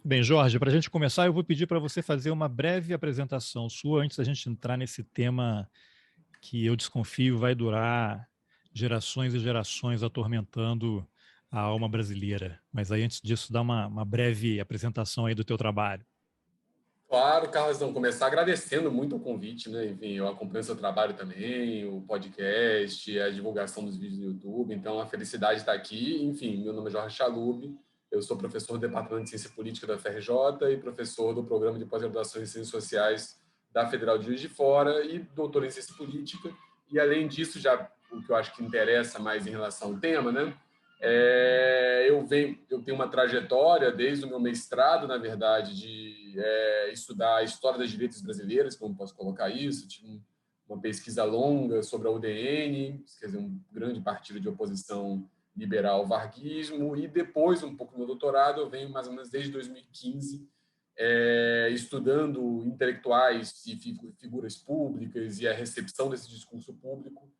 Bem, Jorge, para a gente começar, eu vou pedir para você fazer uma breve apresentação sua antes da gente entrar nesse tema que eu desconfio vai durar gerações e gerações atormentando a alma brasileira. Mas aí, antes disso, dá uma breve apresentação aí do teu trabalho. Claro, Carlos, vamos começar agradecendo muito o convite, né? Enfim, eu acompanho seu trabalho também, o podcast, a divulgação dos vídeos no YouTube, então a felicidade está aqui. Enfim, meu nome é Jorge Chalub, eu sou professor do Departamento de Ciência Política da FRJ e professor do Programa de Pós-Graduação em Ciências Sociais da Federal de Juiz de Fora e doutor em Ciência Política. E além disso, já o que eu acho que interessa mais em relação ao tema, né? Eu tenho uma trajetória desde o meu mestrado, na verdade, de estudar a história das direitas brasileiras, como posso colocar isso. Tive uma pesquisa longa sobre a UDN, quer dizer, um grande partido de oposição liberal varguismo, e depois, um pouco no meu doutorado, eu venho mais ou menos desde 2015 estudando intelectuais e figuras públicas e a recepção desse discurso público,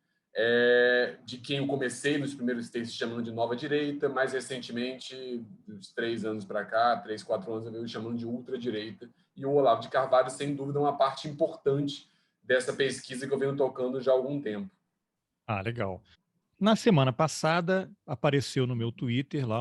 de quem eu comecei nos primeiros textos chamando de nova direita, mais recentemente, dos 3 anos para cá, 3, 4 anos, eu venho chamando de ultradireita, e o Olavo de Carvalho, sem dúvida, é uma parte importante dessa pesquisa que eu venho tocando já há algum tempo. Ah, legal. Na semana passada, apareceu no meu Twitter lá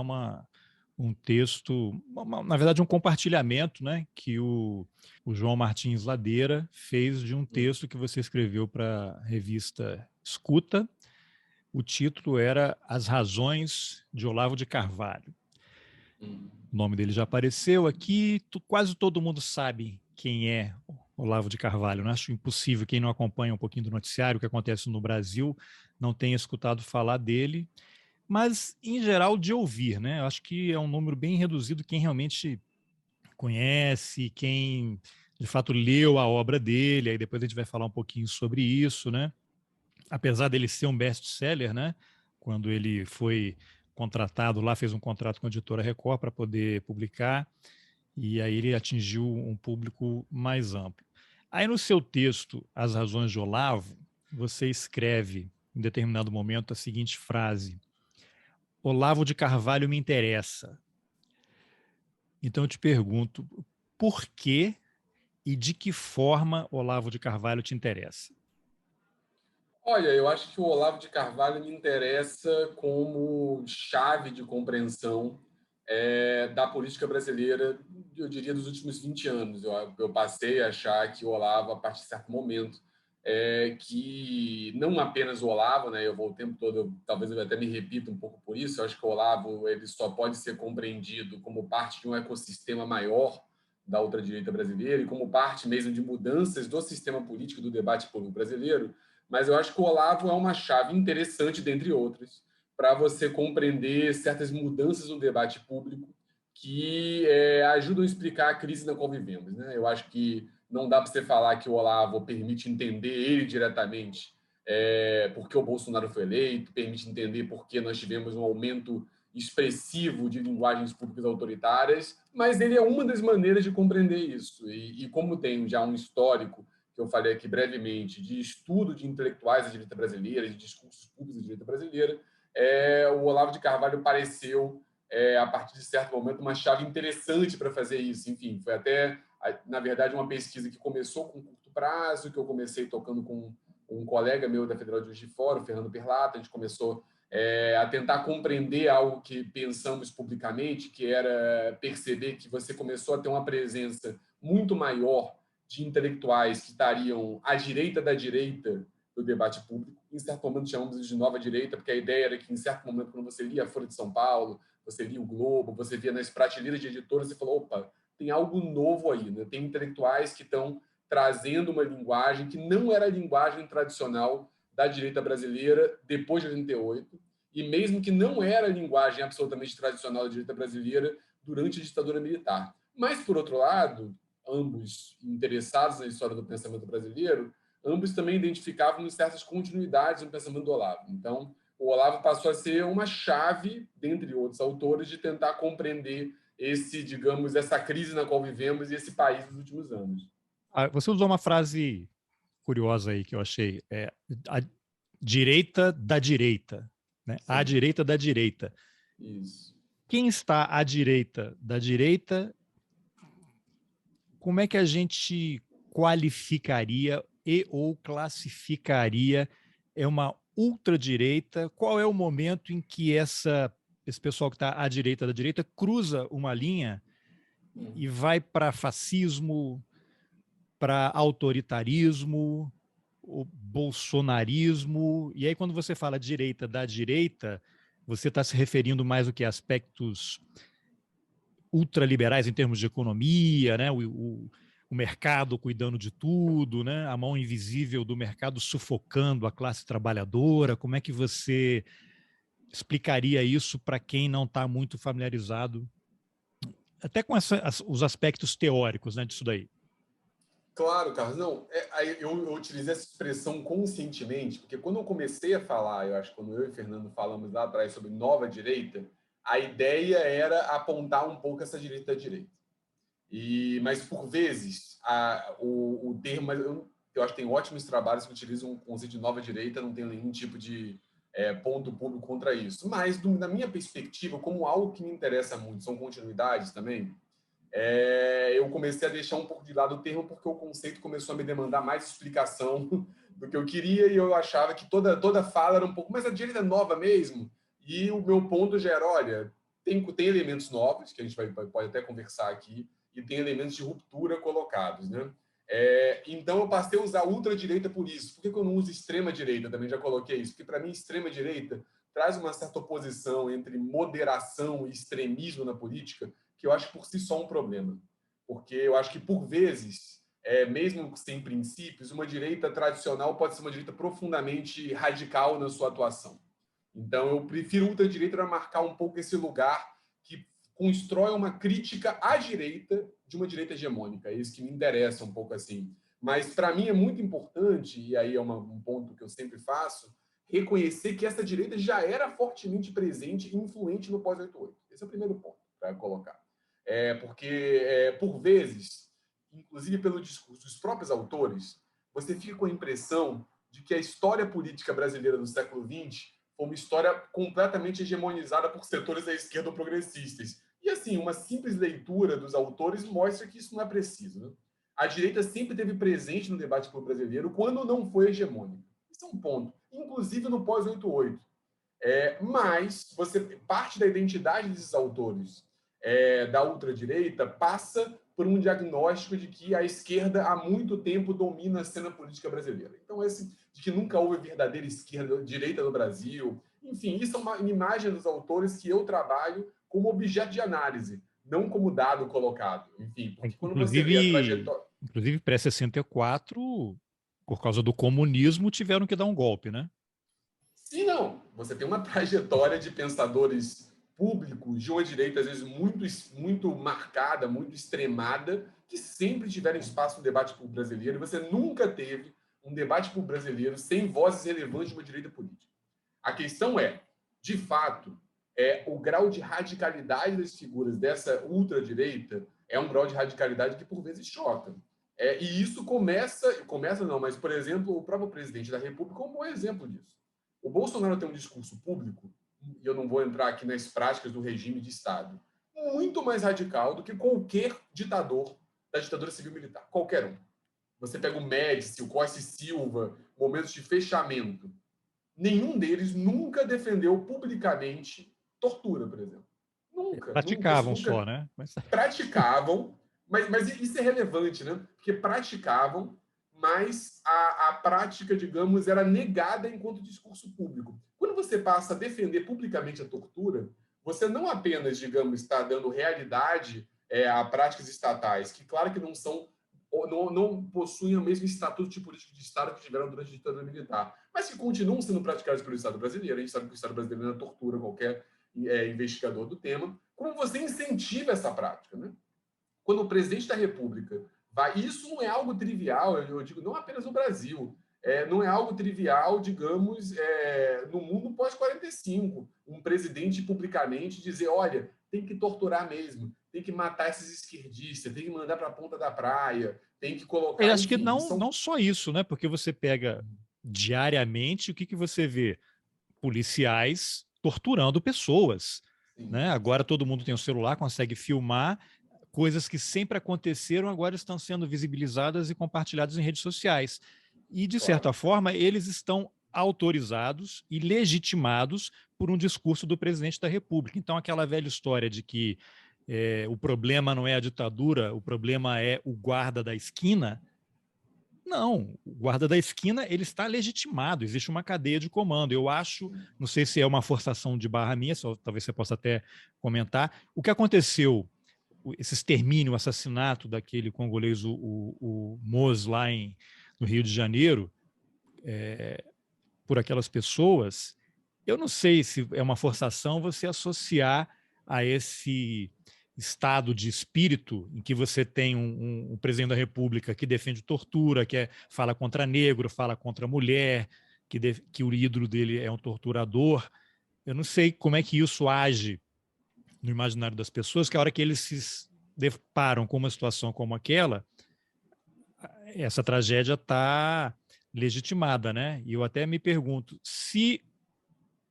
um texto, na verdade, um compartilhamento, né, que o João Martins Ladeira fez de um texto que você escreveu para a revista Escuta. O título era As Razões de Olavo de Carvalho. O nome dele já apareceu aqui, quase todo mundo sabe quem é Olavo de Carvalho. Não acho impossível quem não acompanha um pouquinho do noticiário, o que acontece no Brasil, não tenha escutado falar dele, mas em geral de ouvir, né? Eu acho que é um número bem reduzido quem realmente conhece, quem de fato leu a obra dele, aí depois a gente vai falar um pouquinho sobre isso, né? Apesar dele ser um best-seller, né? Quando ele foi contratado lá, fez um contrato com a editora Record para poder publicar, e aí ele atingiu um público mais amplo. Aí no seu texto, As Razões de Olavo, você escreve, em determinado momento, a seguinte frase: Olavo de Carvalho me interessa. Então eu te pergunto, por que e de que forma Olavo de Carvalho te interessa? Olha, eu acho que o Olavo de Carvalho me interessa como chave de compreensão da política brasileira, eu diria, dos últimos 20 anos. Eu passei a achar que o Olavo, a partir de certo momento, que não apenas o Olavo, né, eu vou o tempo todo, talvez eu até me repita um pouco por isso, eu acho que o Olavo ele só pode ser compreendido como parte de um ecossistema maior da ultradireita brasileira e como parte mesmo de mudanças do sistema político do debate público brasileiro, mas eu acho que o Olavo é uma chave interessante, dentre outras, para você compreender certas mudanças no debate público que ajudam a explicar a crise na qual vivemos. Né? Eu acho que não dá para você falar que o Olavo permite entender ele diretamente porque o Bolsonaro foi eleito, permite entender porque nós tivemos um aumento expressivo de linguagens públicas autoritárias, mas ele é uma das maneiras de compreender isso. E como tem já um histórico que eu falei aqui brevemente, de estudo de intelectuais da direita brasileira, de discursos públicos da direita brasileira, o Olavo de Carvalho pareceu, a partir de certo momento, uma chave interessante para fazer isso. Enfim, foi até, na verdade, uma pesquisa que começou com curto prazo, que eu comecei tocando com um colega meu da Federal de Juiz de Fora, o Fernando Perlata. A gente começou a tentar compreender algo que pensamos publicamente, que era perceber que você começou a ter uma presença muito maior de intelectuais que estariam à direita da direita do debate público. Em certo momento chamamos de nova direita, porque a ideia era que, em certo momento, quando você lia a Folha de São Paulo, você lia o Globo, você via nas prateleiras de editoras e falou, opa, tem algo novo aí, né? Tem intelectuais que estão trazendo uma linguagem que não era a linguagem tradicional da direita brasileira depois de 88, e mesmo que não era a linguagem absolutamente tradicional da direita brasileira durante a ditadura militar. Mas, por outro lado, ambos interessados na história do pensamento brasileiro, ambos também identificavam certas continuidades no pensamento do Olavo. Então, o Olavo passou a ser uma chave, dentre outros autores, de tentar compreender digamos, essa crise na qual vivemos e esse país nos últimos anos. Você usou uma frase curiosa aí que eu achei, a direita da direita, né? A Sim, direita da direita. isso. Quem está à direita da direita como é que a gente qualificaria e ou classificaria uma ultradireita? Qual é o momento em que esse pessoal que está à direita da direita cruza uma linha e vai para fascismo, para autoritarismo, o bolsonarismo? E aí, quando você fala direita da direita, você está se referindo mais ao que aspectos ultraliberais em termos de economia, né? O mercado cuidando de tudo, né? A mão invisível do mercado sufocando a classe trabalhadora. Como é que você explicaria isso para quem não está muito familiarizado, até com os aspectos teóricos, né, disso daí? Claro, Carlos. Não, eu utilizei essa expressão conscientemente, porque quando eu comecei a falar, eu acho que quando eu e o Fernando falamos lá atrás sobre nova direita, a ideia era apontar um pouco essa direita da direita. Mas, por vezes, o termo... Eu acho que tem ótimos trabalhos que utilizam o conceito de nova direita, não tem nenhum tipo de ponto público contra isso. Mas, na minha perspectiva, como algo que me interessa muito, são continuidades também, eu comecei a deixar um pouco de lado o termo porque o conceito começou a me demandar mais explicação do que eu queria e eu achava que toda fala era um pouco, mas a direita é nova mesmo? E o meu ponto já era, olha, tem elementos novos, que a gente pode até conversar aqui, e tem elementos de ruptura colocados, né? Então eu passei a usar ultradireita por isso. Por que eu não uso extrema-direita? Também já coloquei isso. Porque, para mim, extrema-direita traz uma certa oposição entre moderação e extremismo na política, que eu acho por si só um problema. Porque eu acho que, por vezes, mesmo sem princípios, uma direita tradicional pode ser uma direita profundamente radical na sua atuação. Então, eu prefiro ultradireita para marcar um pouco esse lugar que constrói uma crítica à direita de uma direita hegemônica. É isso que me interessa um pouco assim. Mas, para mim, é muito importante, e aí é um ponto que eu sempre faço, reconhecer que essa direita já era fortemente presente e influente no pós-88. Esse é o primeiro ponto para colocar. Porque, por vezes, inclusive pelo discurso dos próprios autores, você fica com a impressão de que a história política brasileira do século XX foi uma história completamente hegemonizada por setores da esquerda progressistas. E, assim, uma simples leitura dos autores mostra que isso não é preciso. Né? A direita sempre esteve presente no debate público brasileiro quando não foi hegemônica. Isso é um ponto. Inclusive no pós-88. Mas parte da identidade desses autores da ultradireita passa por um diagnóstico de que a esquerda há muito tempo domina a cena política brasileira. Então, de que nunca houve verdadeira direita no Brasil. Enfim, isso é uma imagem dos autores que eu trabalho como objeto de análise, não como dado colocado. Enfim, porque quando você vê a trajetória... Inclusive, pré-64, por causa do comunismo, tiveram que dar um golpe, né? Sim, não. Você tem uma trajetória de pensadores públicos de uma direita, às vezes, muito marcada, muito extremada, que sempre tiveram espaço no debate público brasileiro, e você nunca teve um debate público brasileiro sem vozes relevantes de uma direita política. A questão de fato, o grau de radicalidade das figuras dessa ultradireita é um grau de radicalidade que, por vezes, choca. E isso começa não, mas, por exemplo, o próprio presidente da República é um bom exemplo disso. O Bolsonaro tem um discurso público, e eu não vou entrar aqui nas práticas do regime de Estado, muito mais radical do que qualquer ditador da ditadura civil-militar. Qualquer um. Você pega o Médici, o Costa e Silva, momentos de fechamento. Nenhum deles nunca defendeu publicamente tortura, por exemplo. Nunca. Praticavam Nunca só, né? praticavam, mas isso é relevante, né? Porque praticavam, mas a prática, digamos, era negada enquanto discurso público. Quando você passa a defender publicamente a tortura, você não apenas, digamos, está dando realidade a práticas estatais, que claro que não possuem o mesmo estatuto de político de Estado que tiveram durante a ditadura militar, mas que continuam sendo praticados pelo Estado brasileiro. A gente sabe que o Estado brasileiro não tortura qualquer investigador do tema. Como você incentiva essa prática, né? Quando o presidente da República vai... Isso não é algo trivial, eu digo, não apenas no Brasil. Não é algo trivial, digamos, no mundo pós-45. Um presidente publicamente dizer, olha, tem que torturar mesmo, tem que matar esses esquerdistas, tem que mandar para a ponta da praia, tem que colocar... Eu acho que enfim, não só isso, né? Porque você pega diariamente, o que você vê? Policiais torturando pessoas. Sim, Né? Agora todo mundo tem um celular, consegue filmar. coisas que sempre aconteceram agora estão sendo visibilizadas e compartilhadas em redes sociais. E, de certa Claro. forma, eles estão autorizados e legitimados por um discurso do presidente da República. Então, aquela velha história de que o problema não é a ditadura, o problema é o guarda da esquina. Não, o guarda da esquina ele está legitimado, existe uma cadeia de comando. Eu acho, não sei se é uma forçação de barra minha, talvez você possa até comentar, o que aconteceu, esse extermínio, o assassinato daquele congolês, o Moz, lá no Rio de Janeiro, por aquelas pessoas, eu não sei se é uma forçação você associar a esse estado de espírito em que você tem um presidente da República que defende tortura, fala contra negro, fala contra mulher, que o ídolo dele é um torturador. Eu não sei como é que isso age no imaginário das pessoas, que a hora que eles se deparam com uma situação como aquela, essa tragédia está legitimada, né? E eu até me pergunto, se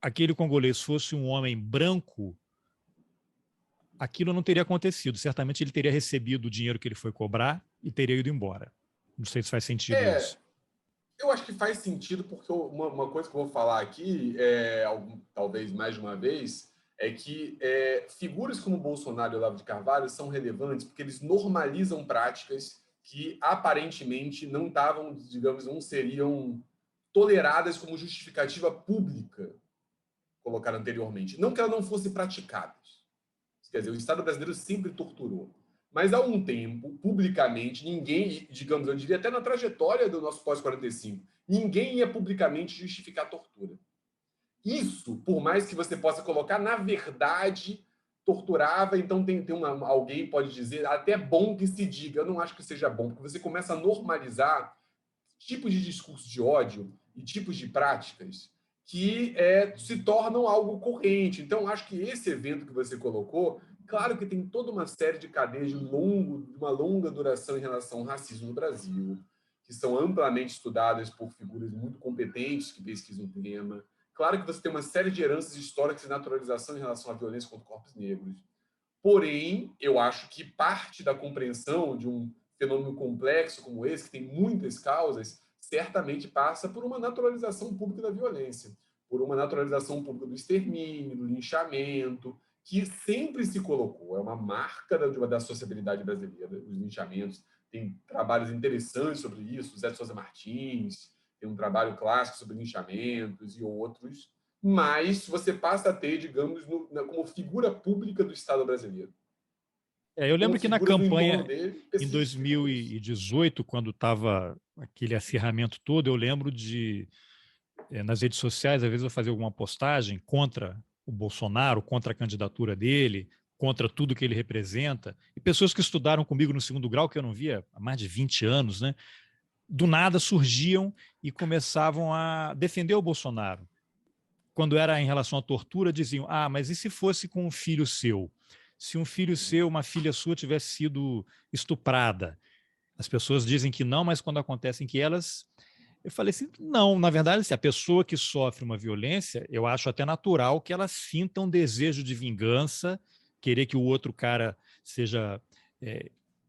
aquele congolês fosse um homem branco, aquilo não teria acontecido. Certamente ele teria recebido o dinheiro que ele foi cobrar e teria ido embora. Não sei se faz sentido isso. Eu acho que faz sentido, porque uma coisa que eu vou falar aqui, talvez mais de uma vez, é que figuras como Bolsonaro e Olavo de Carvalho são relevantes porque eles normalizam práticas que aparentemente não estavam, digamos, não seriam toleradas como justificativa pública, colocada anteriormente. Não que elas não fossem praticadas. Quer dizer, o Estado brasileiro sempre torturou. Mas há um tempo, publicamente, ninguém, digamos, eu diria até na trajetória do nosso pós-45, ninguém ia publicamente justificar a tortura. Isso, por mais que você possa colocar, na verdade, torturava, então alguém pode dizer, até bom que se diga, eu não acho que seja bom, porque você começa a normalizar tipos de discurso de ódio e tipos de práticas que se tornam algo corrente. Então, acho que esse evento que você colocou, claro que tem toda uma série de cadeias de uma longa duração em relação ao racismo no Brasil, que são amplamente estudadas por figuras muito competentes que pesquisam o tema. Claro que você tem uma série de heranças históricas e naturalização em relação à violência contra corpos negros. Porém, eu acho que parte da compreensão de um fenômeno complexo como esse, que tem muitas causas, certamente passa por uma naturalização pública da violência, por uma naturalização pública do extermínio, do linchamento, que sempre se colocou. É uma marca da sociabilidade brasileira, os linchamentos. Tem trabalhos interessantes sobre isso, Zé de Souza Martins, tem um trabalho clássico sobre linchamentos e outros, mas você passa a ter, digamos, como figura pública do Estado brasileiro. Eu Como lembro que na figuras no entorno campanha dele, em específicas figuras. 2018, quando estava aquele acirramento todo, eu lembro nas redes sociais, às vezes eu fazia alguma postagem contra o Bolsonaro, contra a candidatura dele, contra tudo que ele representa, e pessoas que estudaram comigo no segundo grau, que eu não via há mais de 20 anos, né, do nada surgiam e começavam a defender o Bolsonaro. Quando era em relação à tortura, diziam, mas e se fosse com um filho seu? Se um filho seu, uma filha sua tivesse sido estuprada? As pessoas dizem que não, mas quando acontecem que elas... Eu falei assim, não, na verdade, se a pessoa que sofre uma violência, eu acho até natural que ela sinta um desejo de vingança, querer que o outro cara seja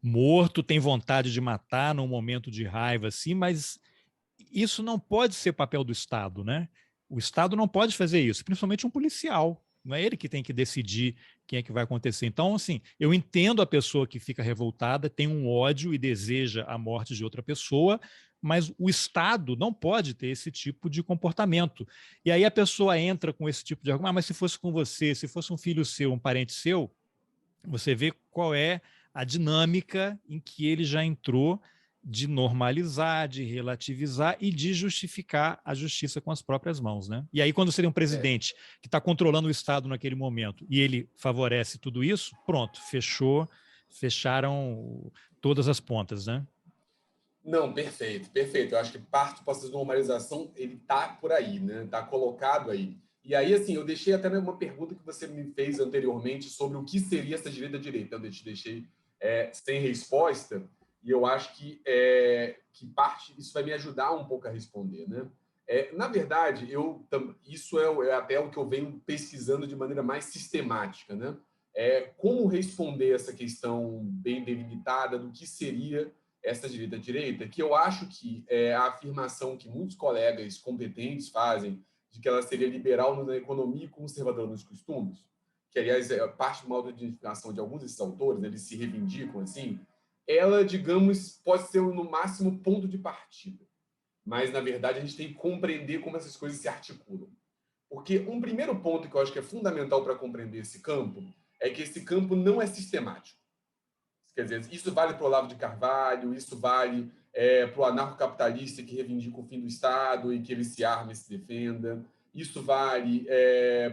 morto, tem vontade de matar num momento de raiva, assim, mas isso não pode ser papel do Estado, né? O Estado não pode fazer isso, principalmente um policial. Não é ele que tem que decidir quem é que vai acontecer. Então, assim, eu entendo a pessoa que fica revoltada, tem um ódio e deseja a morte de outra pessoa, mas o Estado não pode ter esse tipo de comportamento. E aí a pessoa entra com esse tipo de argumento, mas se fosse com você, se fosse um filho seu, um parente seu, você vê qual é a dinâmica em que ele já entrou de normalizar, de relativizar e de justificar a justiça com as próprias mãos, né? E aí, quando você tem um presidente que está controlando o Estado naquele momento e ele favorece tudo isso, pronto, fecharam todas as pontas, né? Não, perfeito, perfeito. Eu acho que parte do processo de normalização, ele está por aí, né? Está colocado aí. E aí, assim, eu deixei até uma pergunta que você me fez anteriormente sobre o que seria essa direita-direita. Eu deixei sem resposta e eu acho que parte isso vai me ajudar um pouco a responder, né? Na verdade, isso é até o que eu venho pesquisando de maneira mais sistemática, né? como responder essa questão bem delimitada do que seria essa direita, que eu acho que a afirmação que muitos colegas competentes fazem de que ela seria liberal na economia e conservadora nos costumes, que, aliás, é parte de uma autoidentificação de alguns desses autores, né, eles se reivindicam assim, ela, digamos, pode ser, no máximo, ponto de partida. Mas, na verdade, a gente tem que compreender como essas coisas se articulam. Porque um primeiro ponto que eu acho que é fundamental para compreender esse campo é que esse campo não é sistemático. Quer dizer, isso vale para o Olavo de Carvalho, isso vale para o anarcocapitalista que reivindica o fim do Estado e que ele se arma e se defenda. Isso vale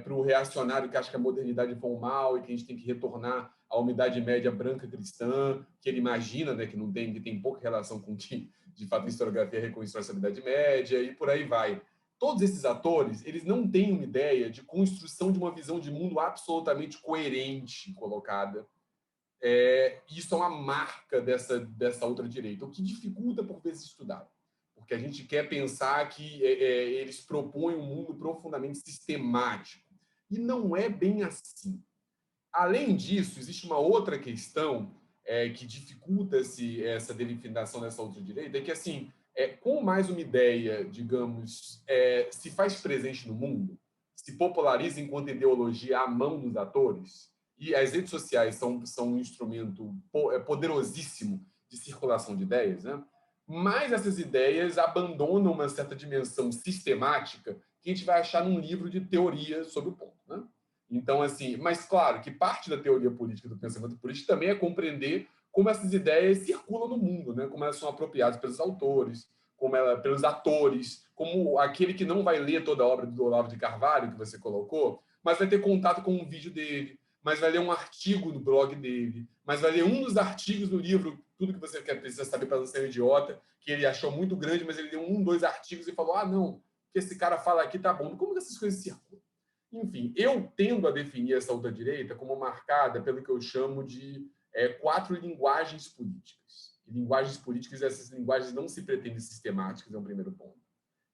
para o reacionário que acha que a modernidade foi um mal e que a gente tem que retornar à Idade Média branca cristã, que ele imagina, né, que não tem, que tem pouca relação com que, de fato, a historiografia reconstrói essa Idade Média, e por aí vai. Todos esses atores, eles não têm uma ideia de construção de uma visão de mundo absolutamente coerente colocada. Isso é uma marca dessa ultradireita, o que dificulta, por vezes, estudar. Porque a gente quer pensar que eles propõem um mundo profundamente sistemático. E não é bem assim. Além disso, existe uma outra questão que dificulta essa delimitação dessa ultradireita, é que, assim, com mais uma ideia, digamos, se faz presente no mundo, se populariza enquanto ideologia à mão dos atores, e as redes sociais são um instrumento poderosíssimo de circulação de ideias, né? Mas essas ideias abandonam uma certa dimensão sistemática que a gente vai achar num livro de teoria sobre o ponto, né? Então, assim, mas claro que parte da teoria política, do pensamento político, também é compreender como essas ideias circulam no mundo, né? Como elas são apropriadas pelos autores, pelos atores, como aquele que não vai ler toda a obra do Olavo de Carvalho, que você colocou, mas vai ter contato com um vídeo dele, mas vai ler um artigo no blog dele, mas vai ler um dos artigos do livro, tudo que você precisa saber para não ser um idiota, que ele achou muito grande, mas ele leu dois artigos e falou, não, o que esse cara fala aqui tá bom. Como que essas coisas circulam? Enfim, eu tendo a definir essa ultradireita como marcada pelo que eu chamo de 4 linguagens políticas. E linguagens políticas, essas linguagens não se pretendem sistemáticas, é um primeiro ponto.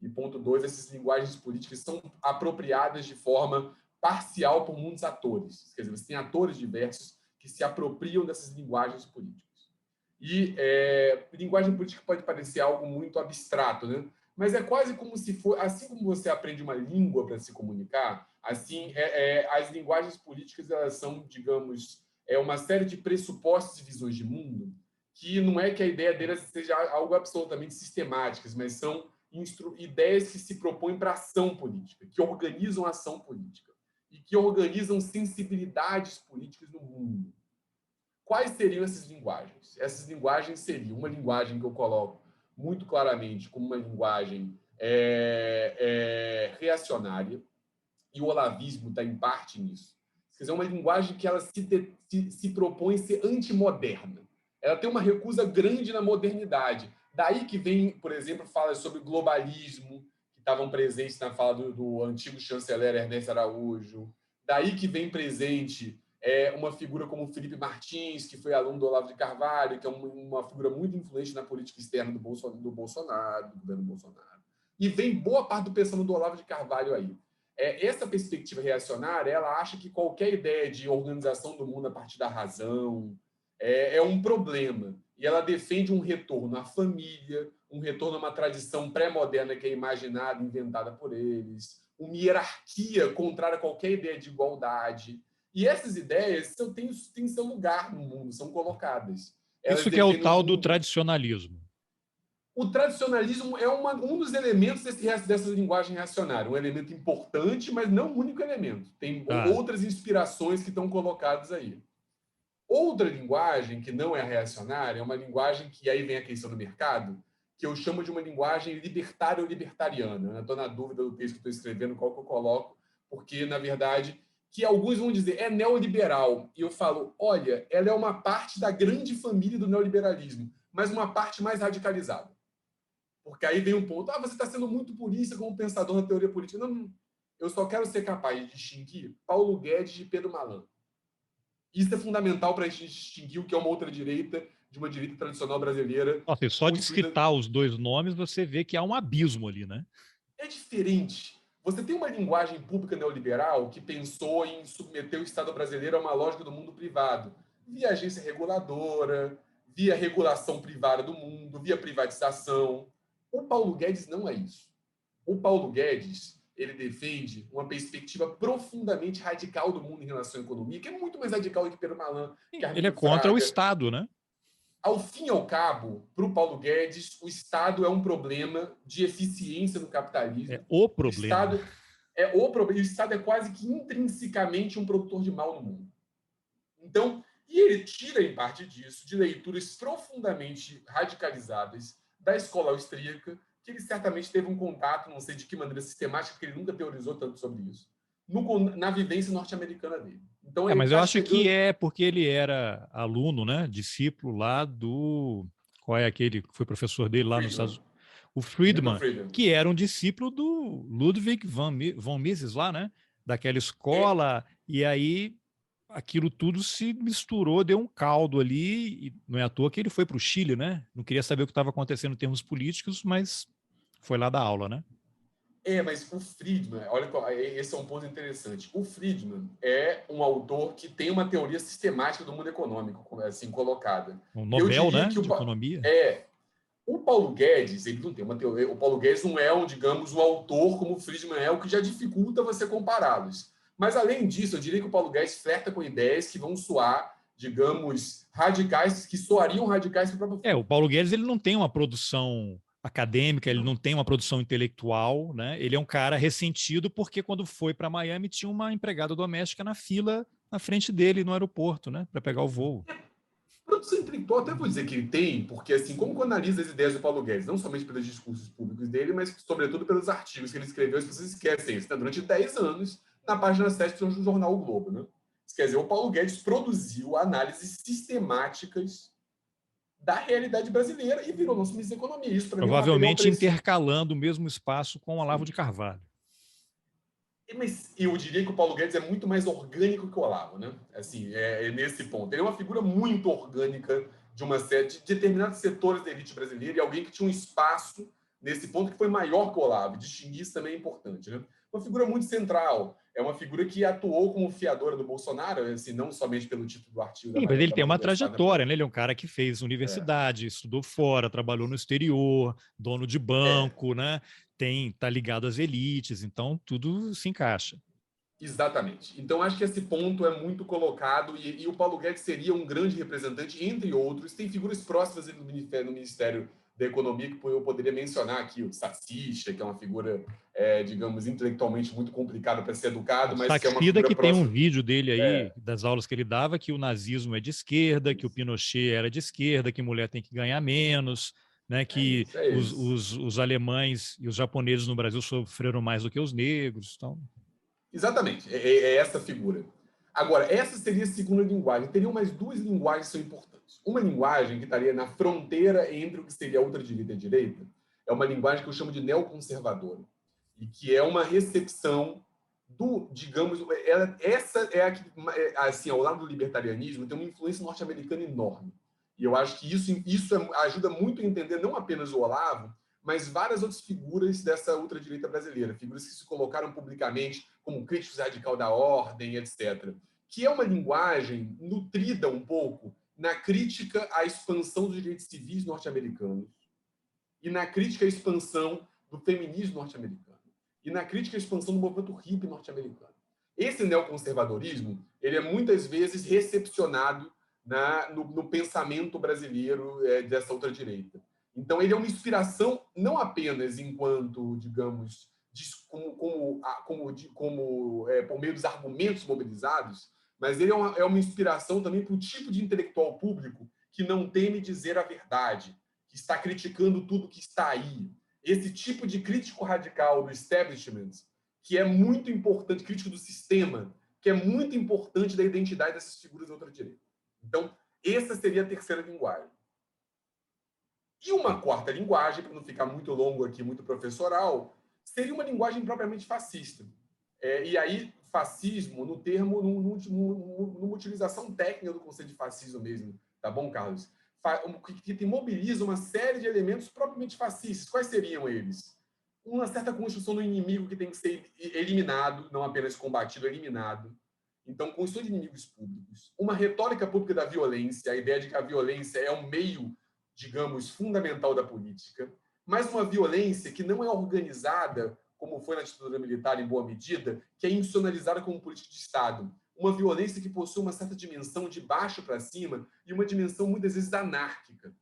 E ponto 2, essas linguagens políticas são apropriadas de forma parcial por muitos atores. Quer dizer, você tem atores diversos que se apropriam dessas linguagens políticas. E linguagem política pode parecer algo muito abstrato, né? Mas é quase como se for, assim como você aprende uma língua para se comunicar, assim, as linguagens políticas, elas são, digamos, uma série de pressupostos e visões de mundo que não é que a ideia delas seja algo absolutamente sistemáticas, mas são ideias que se propõem para ação política, que organizam a ação política e que organizam sensibilidades políticas no mundo. Quais seriam essas linguagens? Essas linguagens seriam uma linguagem que eu coloco muito claramente como uma linguagem reacionária, e o olavismo está em parte nisso. Quer dizer, uma linguagem que ela se propõe ser antimoderna. Ela tem uma recusa grande na modernidade. Daí que vem, por exemplo, falas sobre globalismo, que estavam presentes na fala do antigo chanceler Ernesto Araújo. Daí que vem presente uma figura como Felipe Martins, que foi aluno do Olavo de Carvalho, que é uma figura muito influente na política externa do Bolsonaro, do governo Bolsonaro. E vem boa parte do pensamento do Olavo de Carvalho aí. Essa perspectiva reacionária, ela acha que qualquer ideia de organização do mundo a partir da razão é um problema. E ela defende um retorno à família, um retorno a uma tradição pré-moderna que é imaginada, inventada por eles, uma hierarquia contrária a qualquer ideia de igualdade. E essas ideias têm seu lugar no mundo, são colocadas. Isso que é o tal do tradicionalismo. O tradicionalismo é um dos elementos dessa linguagem reacionária, um elemento importante, mas não o único elemento. Tem outras inspirações que estão colocadas aí. Outra linguagem, que não é reacionária, é uma linguagem que aí vem a questão do mercado, que eu chamo de uma linguagem libertária ou libertariana. Estou na dúvida do texto que estou escrevendo, qual que eu coloco, porque, na verdade, que alguns vão dizer é neoliberal. E eu falo, olha, ela é uma parte da grande família do neoliberalismo, mas uma parte mais radicalizada. Porque aí vem um ponto, você está sendo muito purista como pensador na teoria política. Não, eu só quero ser capaz de distinguir Paulo Guedes de Pedro Malan. Isso é fundamental para a gente distinguir o que é uma outra direita de uma direita tradicional brasileira. Nossa, e só de citar os dois nomes, você vê que há um abismo ali, né? É diferente Você tem uma linguagem pública neoliberal que pensou em submeter o Estado brasileiro a uma lógica do mundo privado, via agência reguladora, via regulação privada do mundo, via privatização. O Paulo Guedes não é isso. O Paulo Guedes, ele defende uma perspectiva profundamente radical do mundo em relação à economia, que é muito mais radical do que Pedro Malan, que Ele é Armindo contra o Fraga. Estado, né? Ao fim e ao cabo, para o Paulo Guedes, o Estado é um problema de eficiência no capitalismo. É o problema. O Estado é quase que intrinsecamente um produtor de mal no mundo. Então, e ele tira, em parte disso, de leituras profundamente radicalizadas da escola austríaca, que ele certamente teve um contato, não sei de que maneira sistemática, porque ele nunca teorizou tanto sobre isso, na vivência norte-americana dele. Então, ele Mas eu está acho que chegando... é porque ele era aluno, né? Discípulo lá do... Qual é aquele que foi professor dele lá nos Estados Friedman, Unidos? O Milton Friedman, Friedman. que era um discípulo do Ludwig von Mises lá, né? Daquela É, escola, e aí aquilo tudo se misturou, deu um caldo ali, e não é à toa que ele foi para o Chile, né? Não queria saber o que estava acontecendo em termos políticos, mas foi lá dar aula, né? mas o Friedman, olha, esse é um ponto interessante. O Friedman é um autor que tem uma teoria sistemática do mundo econômico, assim, colocada. Um E eu Nobel, diria né? que De economia. o Paulo Guedes, ele não tem uma teoria. O Paulo Guedes não é, digamos, um autor como o Friedman é, o que já dificulta você compará-los. Mas, além disso, eu diria que o Paulo Guedes flerta com ideias que vão soar, digamos, radicais, que soariam radicais para o próprio O Paulo Guedes ele não tem uma produção acadêmica, ele Friedman. não tem uma produção intelectual, né? Ele é um cara ressentido porque quando foi para Miami tinha uma empregada doméstica na fila na frente dele no aeroporto, né? Para pegar o voo. Produção intelectual, até vou dizer que ele tem, porque, assim, como que eu analiso as ideias do Paulo Guedes, não somente pelos discursos públicos dele, mas, sobretudo, pelos artigos que ele escreveu, as pessoas esquecem isso, né? Durante 10 anos, na página 7 do jornal O Globo, né? Quer dizer, o Paulo Guedes produziu análises sistemáticas da realidade brasileira e virou nosso ministro da Economia. Isso, para mim, é um material Provavelmente precioso. intercalando o mesmo espaço com o Olavo de Carvalho. Mas eu diria que o Paulo Guedes é muito mais orgânico que o Olavo, né? Assim, é nesse ponto. Ele é uma figura muito orgânica de uma série de determinados setores da elite brasileira e alguém que tinha um espaço nesse ponto que foi maior que o Olavo. Distinguir isso também é importante, né? Uma figura muito central. É uma figura que atuou como fiadora do Bolsonaro, assim, não somente pelo título do artigo Sim, mas ele da tem Maria uma Universidade, trajetória, né? Ele é um cara que fez é, universidade, estudou fora, trabalhou no exterior, dono de é, banco, né? Tá ligado às elites, então tudo se encaixa. exatamente. Então, acho que esse ponto é muito colocado e o Paulo Guedes seria um grande representante, entre outros. Tem figuras próximas no Ministério da Economia que eu poderia mencionar aqui, o Sacicha, que é uma figura, digamos, intelectualmente muito complicada para ser O educado, mas que é uma Saxida figura que tem um próxima. vídeo dele aí, das aulas que ele dava, que o nazismo é de esquerda, que o Pinochet era de esquerda, que mulher tem que ganhar menos, né? É Que isso, é os, isso. os, os alemães e os japoneses no Brasil sofreram mais do que os negros. Então, Exatamente, é essa figura. Agora, essa seria a segunda linguagem. Teriam mais duas linguagens que são importantes. Uma linguagem que estaria na fronteira entre o que seria a ultradireita e a direita é uma linguagem que eu chamo de neoconservadora, e que é uma recepção do, digamos, essa é a que, assim, ao lado do libertarianismo, tem uma influência norte-americana enorme. E eu acho que isso ajuda muito a entender não apenas o Olavo, mas várias outras figuras dessa ultradireita brasileira, figuras que se colocaram publicamente como críticos radical da ordem, etc. Que é uma linguagem nutrida um pouco na crítica à expansão dos direitos civis norte-americanos e na crítica à expansão do feminismo norte-americano e na crítica à expansão do movimento hippie norte-americano. Esse neoconservadorismo ele é muitas vezes recepcionado no pensamento brasileiro dessa ultradireita. Então, ele é uma inspiração não apenas enquanto, digamos, por meio dos argumentos mobilizados, mas ele é uma inspiração também para o tipo de intelectual público que não teme dizer a verdade, que está criticando tudo que está aí. Esse tipo de crítico radical do establishment, que é muito importante, crítico do sistema, que é muito importante da identidade dessas figuras da ultradireita. Então, essa seria a terceira linguagem. E uma quarta linguagem, para não ficar muito longo aqui, muito professoral, seria uma linguagem propriamente fascista. E aí, fascismo, no termo, numa utilização técnica do conceito de fascismo mesmo, tá bom, Carlos? Que mobiliza uma série de elementos propriamente fascistas. Quais seriam eles? uma certa construção do inimigo que tem que ser eliminado, não apenas combatido, eliminado. Então, construção de inimigos públicos, uma retórica pública da violência, a ideia de que a violência é um meio, digamos, fundamental da política, mas uma violência que não é organizada, como foi na ditadura militar em boa medida, que é institucionalizada como política de Estado. Uma violência que possui uma certa dimensão de baixo para cima e uma dimensão, muitas vezes, anárquica.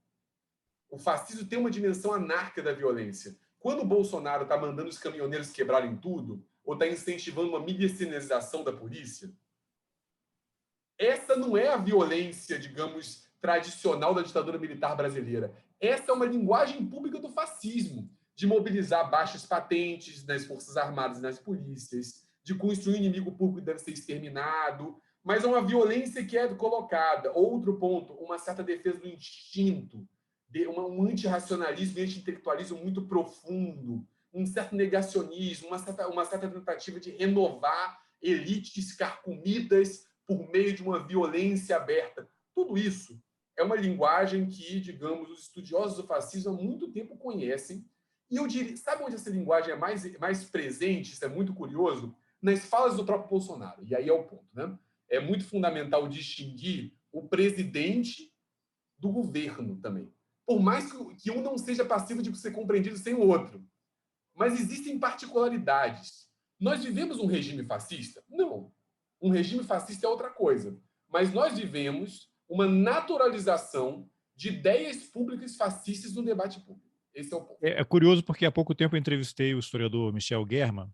O fascismo tem uma dimensão anárquica da violência. Quando o Bolsonaro está mandando os caminhoneiros quebrarem tudo, ou está incentivando uma milicianização da polícia, essa não é a violência, digamos, tradicional da ditadura militar brasileira. Essa é uma linguagem pública do fascismo, de mobilizar baixas patentes nas Forças Armadas e nas polícias, de construir um inimigo público que deve ser exterminado, mas é uma violência que é colocada. Outro ponto, uma certa defesa do instinto, um antirracionalismo e anti-intelectualismo muito profundo, um certo negacionismo, uma certa tentativa de renovar elites carcomidas por meio de uma violência aberta. Tudo isso é uma linguagem que, digamos, os estudiosos do fascismo há muito tempo conhecem. E eu diria, sabe onde essa linguagem é mais presente? Isso é muito curioso. Nas falas do próprio Bolsonaro. E aí é o ponto, né? É muito fundamental distinguir o presidente do governo também. Por mais que um não seja passivo de ser compreendido sem o outro. Mas existem particularidades. Nós vivemos um regime fascista? Não. Um regime fascista é outra coisa. Mas nós vivemos uma naturalização de ideias públicas fascistas no debate público. Esse é o ponto. É curioso porque há pouco tempo eu entrevistei o historiador Michel German,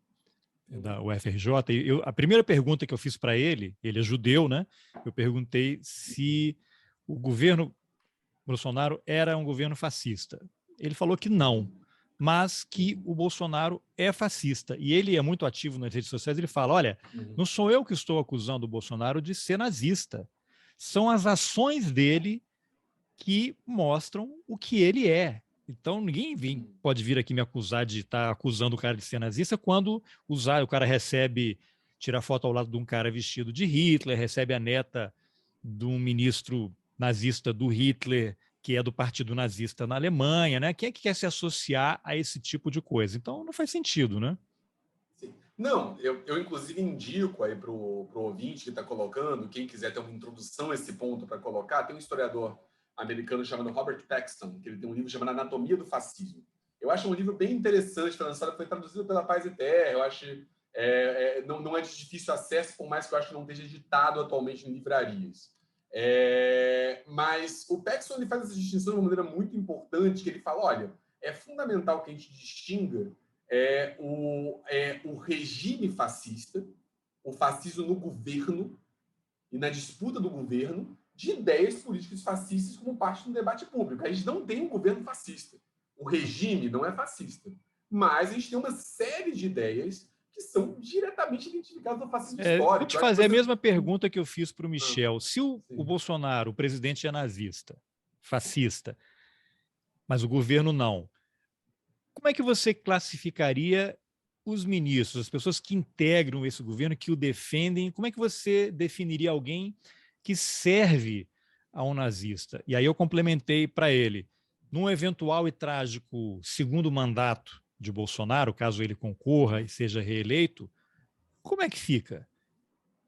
da UFRJ, e a primeira pergunta que eu fiz para ele é judeu, né? Eu perguntei se o governo Bolsonaro era um governo fascista. Ele falou que não, mas que o Bolsonaro é fascista. E ele é muito ativo nas redes sociais. Ele fala, olha, não sou eu que estou acusando o Bolsonaro de ser nazista. São as ações dele que mostram o que ele é. Então, ninguém pode vir aqui me acusar de estar acusando o cara de ser nazista quando o cara recebe, tira foto ao lado de um cara vestido de Hitler, recebe a neta de um ministro nazista do Hitler, que é do partido nazista na Alemanha, né? Quem é que quer se associar a esse tipo de coisa? Então, não faz sentido, né? Sim. Não, eu inclusive indico aí para o ouvinte que está colocando, quem quiser ter uma introdução a esse ponto para colocar, tem um historiador americano chamado Robert Paxton, que ele tem um livro chamado Anatomia do Fascismo. Eu acho um livro bem interessante, foi traduzido pela Paz e Terra, eu acho não é de difícil acesso, por mais que eu acho que não esteja editado atualmente em livrarias. Mas o Paxton ele faz essa distinção de uma maneira muito importante, que ele fala, olha, é fundamental que a gente distinga o regime fascista, o fascismo no governo e na disputa do governo, de ideias políticas fascistas como parte do debate público. A gente não tem um governo fascista. O regime não é fascista. Mas a gente tem uma série de ideias que são diretamente identificadas no fascismo histórico. Vou te fazer a mesma pergunta que eu fiz para o Michel. Se o Bolsonaro, o presidente, é nazista, fascista, mas o governo não, como é que você classificaria os ministros, as pessoas que integram esse governo, que o defendem? Como é que você definiria alguém que serve a um nazista? E aí eu complementei para ele, num eventual e trágico segundo mandato de Bolsonaro, caso ele concorra e seja reeleito, como é que fica?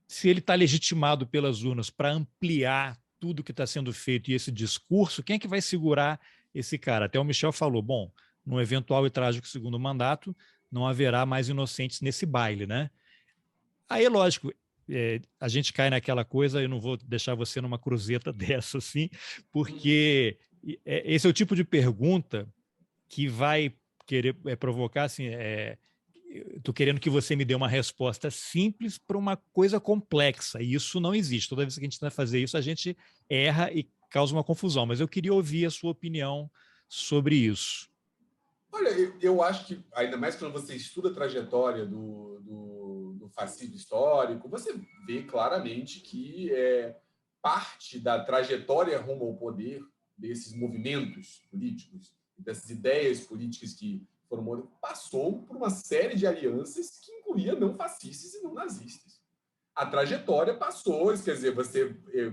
Se ele está legitimado pelas urnas para ampliar tudo que está sendo feito e esse discurso, quem é que vai segurar esse cara? Até o Michel falou, bom, num eventual e trágico segundo mandato, não haverá mais inocentes nesse baile, né? Aí, lógico, a gente cai naquela coisa, eu não vou deixar você numa cruzeta dessa, assim, porque esse é o tipo de pergunta que vai querer provocar, assim, estou querendo que você me dê uma resposta simples para uma coisa complexa, e isso não existe. Toda vez que a gente tenta fazer isso, a gente erra e causa uma confusão, mas eu queria ouvir a sua opinião sobre isso. Olha, eu acho que, ainda mais quando você estuda a trajetória do fascismo histórico, você vê claramente que parte da trajetória rumo ao poder desses movimentos políticos, dessas ideias políticas que foram passou por uma série de alianças que incluía não fascistas e não nazistas. A trajetória passou, quer dizer,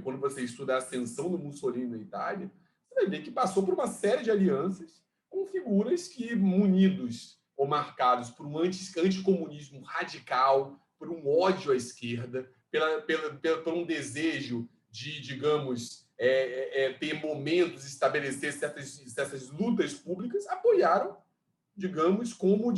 quando você estuda a ascensão do Mussolini na Itália, você vai ver que passou por uma série de alianças com figuras que, munidos ou marcados por um anticomunismo radical, por um ódio à esquerda, por um desejo de, digamos, ter momentos, estabelecer certas lutas públicas, apoiaram, digamos, como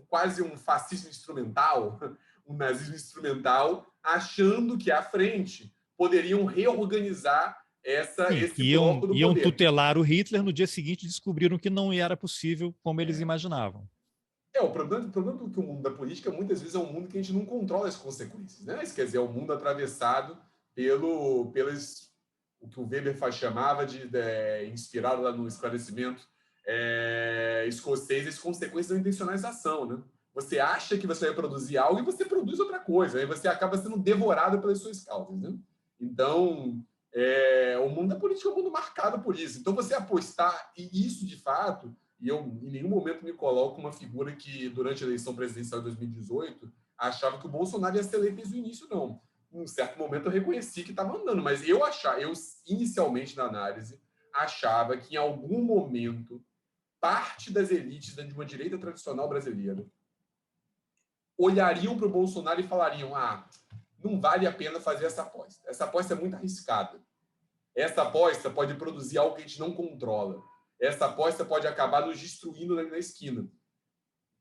quase um fascismo instrumental, um nazismo instrumental, achando que à frente poderiam reorganizar esse bloco do iam poder. tutelar o Hitler, no dia seguinte descobriram que não era possível como eles imaginavam. O problema do que o mundo da política muitas vezes é um mundo que a gente não controla as consequências, né? Isso quer dizer, é um mundo atravessado pelas o que o Weber chamava inspirado lá no esclarecimento escocês, as consequências não intencionais da ação, né? Você acha que você vai produzir algo e você produz outra coisa, aí você acaba sendo devorado pelas suas causas, né? Então, o mundo da política é um mundo marcado por isso. Então, você apostar, e isso de fato, e eu em nenhum momento me coloco uma figura que, durante a eleição presidencial de 2018, achava que o Bolsonaro ia ser eleito desde o início, não. Em um certo momento eu reconheci que estava andando, mas eu inicialmente na análise, achava que em algum momento parte das elites de uma direita tradicional brasileira olhariam para o Bolsonaro e falariam: não vale a pena fazer essa aposta. Essa aposta é muito arriscada. Essa aposta pode produzir algo que a gente não controla. Essa aposta pode acabar nos destruindo na esquina.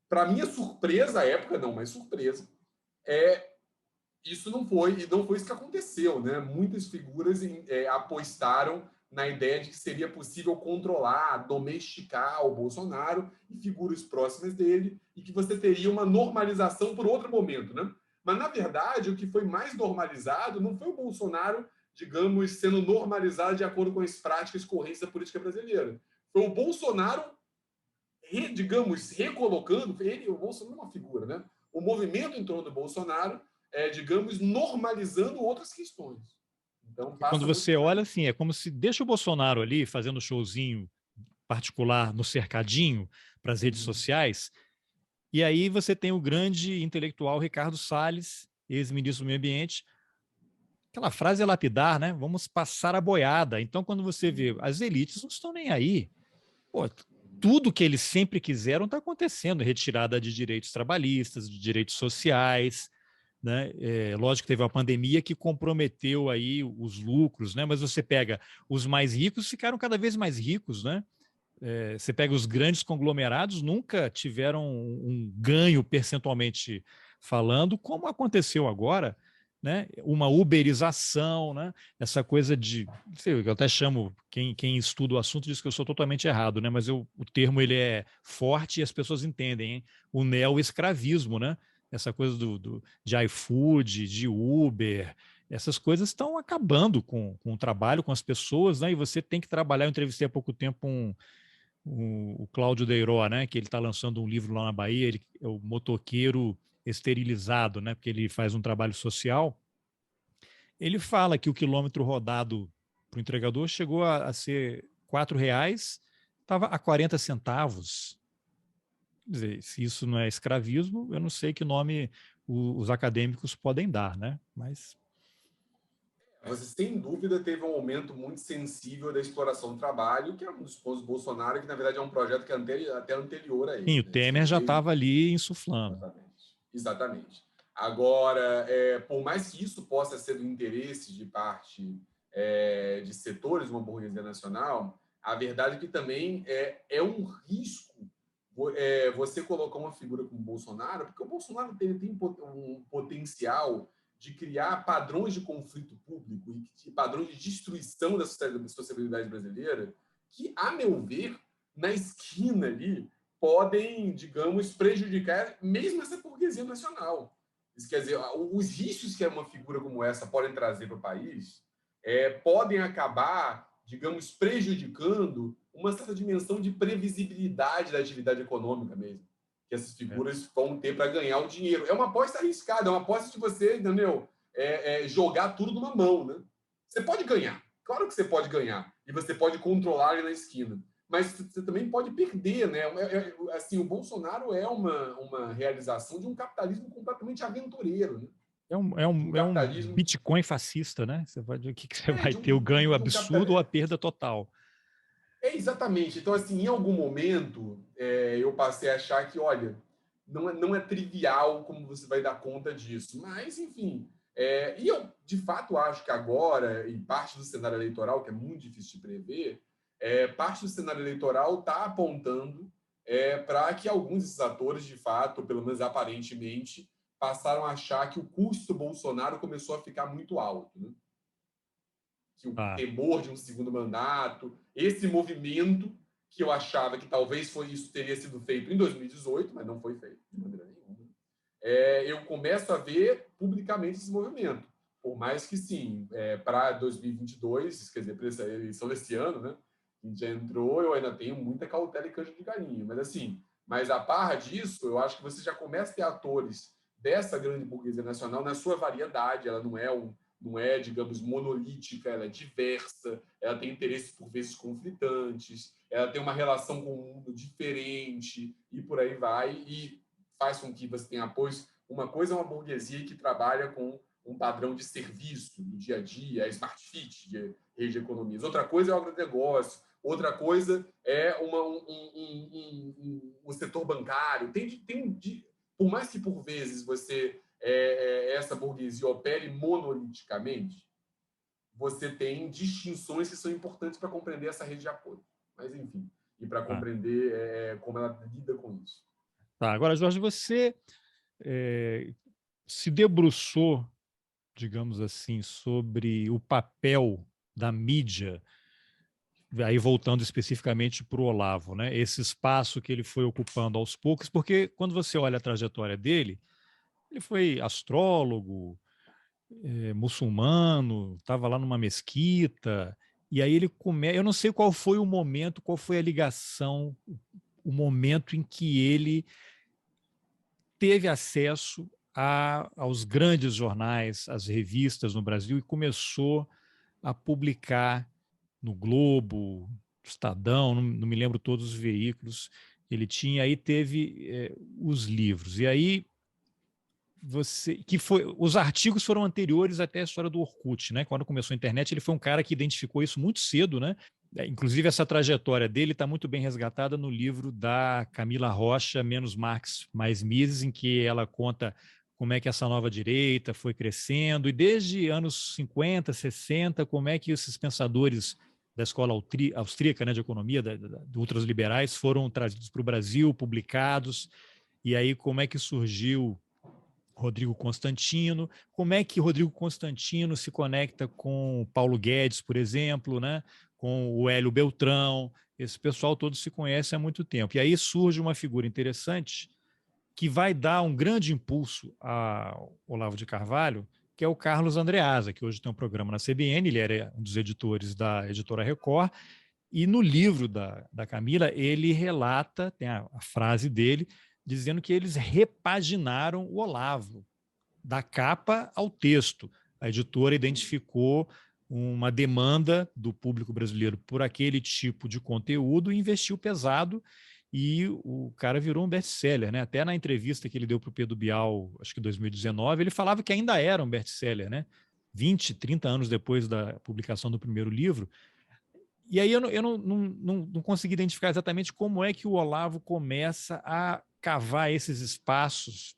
Para minha surpresa, à época não, mas surpresa, isso não foi isso que aconteceu, né? Muitas figuras apostaram na ideia de que seria possível controlar, domesticar o Bolsonaro e figuras próximas dele, e que você teria uma normalização por outro momento, né? Mas, na verdade, o que foi mais normalizado não foi o Bolsonaro, digamos, sendo normalizado de acordo com as práticas correntes da política brasileira. Foi o Bolsonaro, digamos, recolocando, o Bolsonaro é uma figura, né? O movimento em torno do Bolsonaro, digamos, normalizando outras questões. Então, quando você olha assim, é como se deixa o Bolsonaro ali fazendo showzinho particular no cercadinho para as redes sociais, e aí você tem o grande intelectual Ricardo Salles, ex-ministro do Meio Ambiente. Aquela frase é lapidar, né? Vamos passar a boiada. Então, quando você vê, as elites não estão nem aí. Pô, tudo que eles sempre quiseram está acontecendo, retirada de direitos trabalhistas, de direitos sociais, né? Lógico que teve uma pandemia que comprometeu aí os lucros, né? Mas você pega os mais ricos, ficaram cada vez mais ricos, né? Você pega os grandes conglomerados, nunca tiveram um ganho percentualmente falando, como aconteceu agora, né? Uma uberização, né? Essa coisa de, eu até chamo, quem estuda o assunto diz que eu sou totalmente errado, né? Mas o termo ele é forte e as pessoas entendem, hein? O neoescravismo, né? Essa coisa de iFood, de Uber, essas coisas estão acabando com o trabalho, com as pessoas, né? E você tem que trabalhar. Eu entrevistei há pouco tempo o Cláudio Deiró, né? Que ele está lançando um livro lá na Bahia, ele é o motoqueiro esterilizado, né? Porque ele faz um trabalho social. Ele fala que o quilômetro rodado para o entregador chegou a ser R$ 4, estava a 40 centavos. Quer dizer, se isso não é escravismo, eu não sei que nome os acadêmicos podem dar, né? Mas você, sem dúvida, teve um aumento muito sensível da exploração do trabalho, que é um dos pontos do Bolsonaro, que, na verdade, é um projeto que é até anterior a ele. sim, o Né? Temer já estava ali insuflando. Exatamente. Agora, por mais que isso possa ser do interesse de parte de setores de uma burguesia nacional, a verdade é que também é um risco você colocar uma figura como o Bolsonaro, porque o Bolsonaro tem um potencial de criar padrões de conflito público e padrões de destruição da sociabilidade brasileira que, a meu ver, na esquina ali, podem, digamos, prejudicar mesmo essa burguesia nacional. Isso quer dizer, os riscos que uma figura como essa pode trazer para o país podem acabar, digamos, prejudicando uma certa dimensão de previsibilidade da atividade econômica mesmo, que essas figuras vão ter para ganhar o dinheiro. É uma aposta arriscada, é uma aposta de você, entendeu? Jogar tudo numa mão, né? Você pode ganhar, claro que você pode ganhar, e você pode controlar ali na esquina, mas você também pode perder, né? Assim, o Bolsonaro é uma realização de um capitalismo completamente aventureiro, né? Um Bitcoin fascista, né? Você vai, o que você vai ter? O ganho absurdo ou a perda total? Exatamente. Então, assim, em algum momento, eu passei a achar que, olha, não é trivial como você vai dar conta disso. Mas, enfim, e eu, de fato, acho que agora, em parte do cenário eleitoral, que é muito difícil de prever, parte do cenário eleitoral está apontando para que alguns desses atores, de fato, pelo menos aparentemente, passaram a achar que o custo Bolsonaro começou a ficar muito alto, né? Que o Ah, temor de um segundo mandato, esse movimento que eu achava que talvez isso teria sido feito em 2018, mas não foi feito de maneira nenhuma. Eu começo a ver publicamente esse movimento. Por mais que, sim, para 2022, quer dizer, para essa eleição desse ano, né, que a gente já entrou, eu ainda tenho muita cautela e canja de galinha. Mas, assim, mas a parra disso, eu acho que você já começa a ter atores dessa grande burguesia nacional na sua variedade. Ela não é, digamos, monolítica, ela é diversa, ela tem interesses por vezes conflitantes, ela tem uma relação com o mundo diferente e por aí vai. E faz com que você tenha apoios. Uma coisa é uma burguesia que trabalha com um padrão de serviço do dia a dia, a smart fit de rede de economias. Outra coisa é o agronegócio. Outra coisa é um setor bancário. Por mais que por vezes você essa burguesia opere monoliticamente, você tem distinções que são importantes para compreender essa rede de apoio. Mas, enfim, e para ah. compreender como ela lida com isso. Tá, agora, Jorge, você se debruçou, digamos assim, sobre o papel da mídia, aí voltando especificamente para o Olavo, né? Esse espaço que ele foi ocupando aos poucos, porque quando você olha a trajetória dele, ele foi astrólogo, muçulmano, estava lá numa mesquita, e aí ele começa. Eu não sei qual foi o momento, qual foi a ligação, o momento em que ele teve acesso aos grandes jornais, às revistas no Brasil e começou a publicar no Globo, Estadão, não me lembro todos os veículos ele tinha, aí teve os livros. E aí os artigos foram anteriores até a história do Orkut, né? Quando começou a internet, ele foi um cara que identificou isso muito cedo, né? Inclusive, essa trajetória dele está muito bem resgatada no livro da Camila Rocha, Menos Marx, Mais Mises, em que ela conta como é que essa nova direita foi crescendo, e desde anos 50, 60, como é que esses pensadores da escola austríaca, né, de economia, de ultraliberais, foram trazidos para o Brasil, publicados, e aí como é que surgiu Rodrigo Constantino, como é que Rodrigo Constantino se conecta com Paulo Guedes, por exemplo, né? Com o Hélio Beltrão, esse pessoal todo se conhece há muito tempo. E aí surge uma figura interessante que vai dar um grande impulso ao Olavo de Carvalho, que é o Carlos Andreasa, que hoje tem um programa na CBN, ele era um dos editores da editora Record, e no livro da Camila, ele relata, tem a frase dele, dizendo que eles repaginaram o Olavo, da capa ao texto. A editora identificou uma demanda do público brasileiro por aquele tipo de conteúdo e investiu pesado, e o cara virou um best-seller, né? Até na entrevista que ele deu para o Pedro Bial, acho que em 2019, ele falava que ainda era um best-seller, né? 20, 30 anos depois da publicação do primeiro livro. E aí eu não consegui identificar exatamente como é que o Olavo começa a cavar esses espaços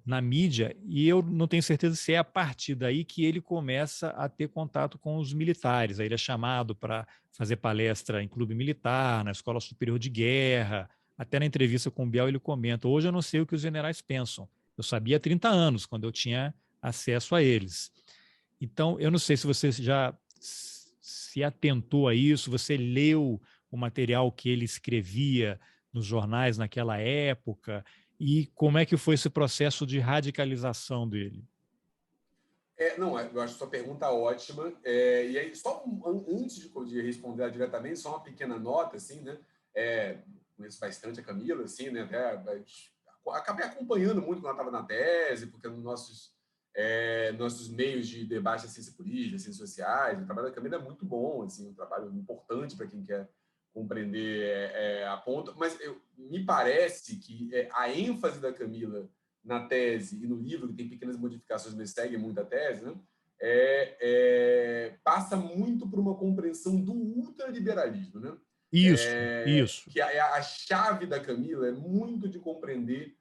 na mídia, e eu não tenho certeza se é a partir daí que ele começa a ter contato com os militares. Aí ele é chamado para fazer palestra em clube militar, na Escola Superior de Guerra. Até na entrevista com o Biel ele comenta: hoje eu não sei o que os generais pensam. Eu sabia há 30 anos, quando eu tinha acesso a eles. Então, eu não sei se você já se atentou a isso, você leu o material que ele escrevia nos jornais naquela época, e como é que foi esse processo de radicalização dele? Não, eu acho sua pergunta ótima. E aí, antes de responder diretamente, só uma pequena nota, assim, né? Conheço bastante a Camila, assim, né? Acabei acompanhando muito quando ela estava na tese, porque nos nossos meios de debate da ciência política, ciências sociais, o trabalho da Camila é muito bom, assim, um trabalho importante para quem quer compreender a ponta. Mas me parece que a ênfase da Camila na tese e no livro, que tem pequenas modificações, mas segue muito a tese, né? Passa muito por uma compreensão do ultraliberalismo, né? Isso. Que a chave da Camila é muito de compreender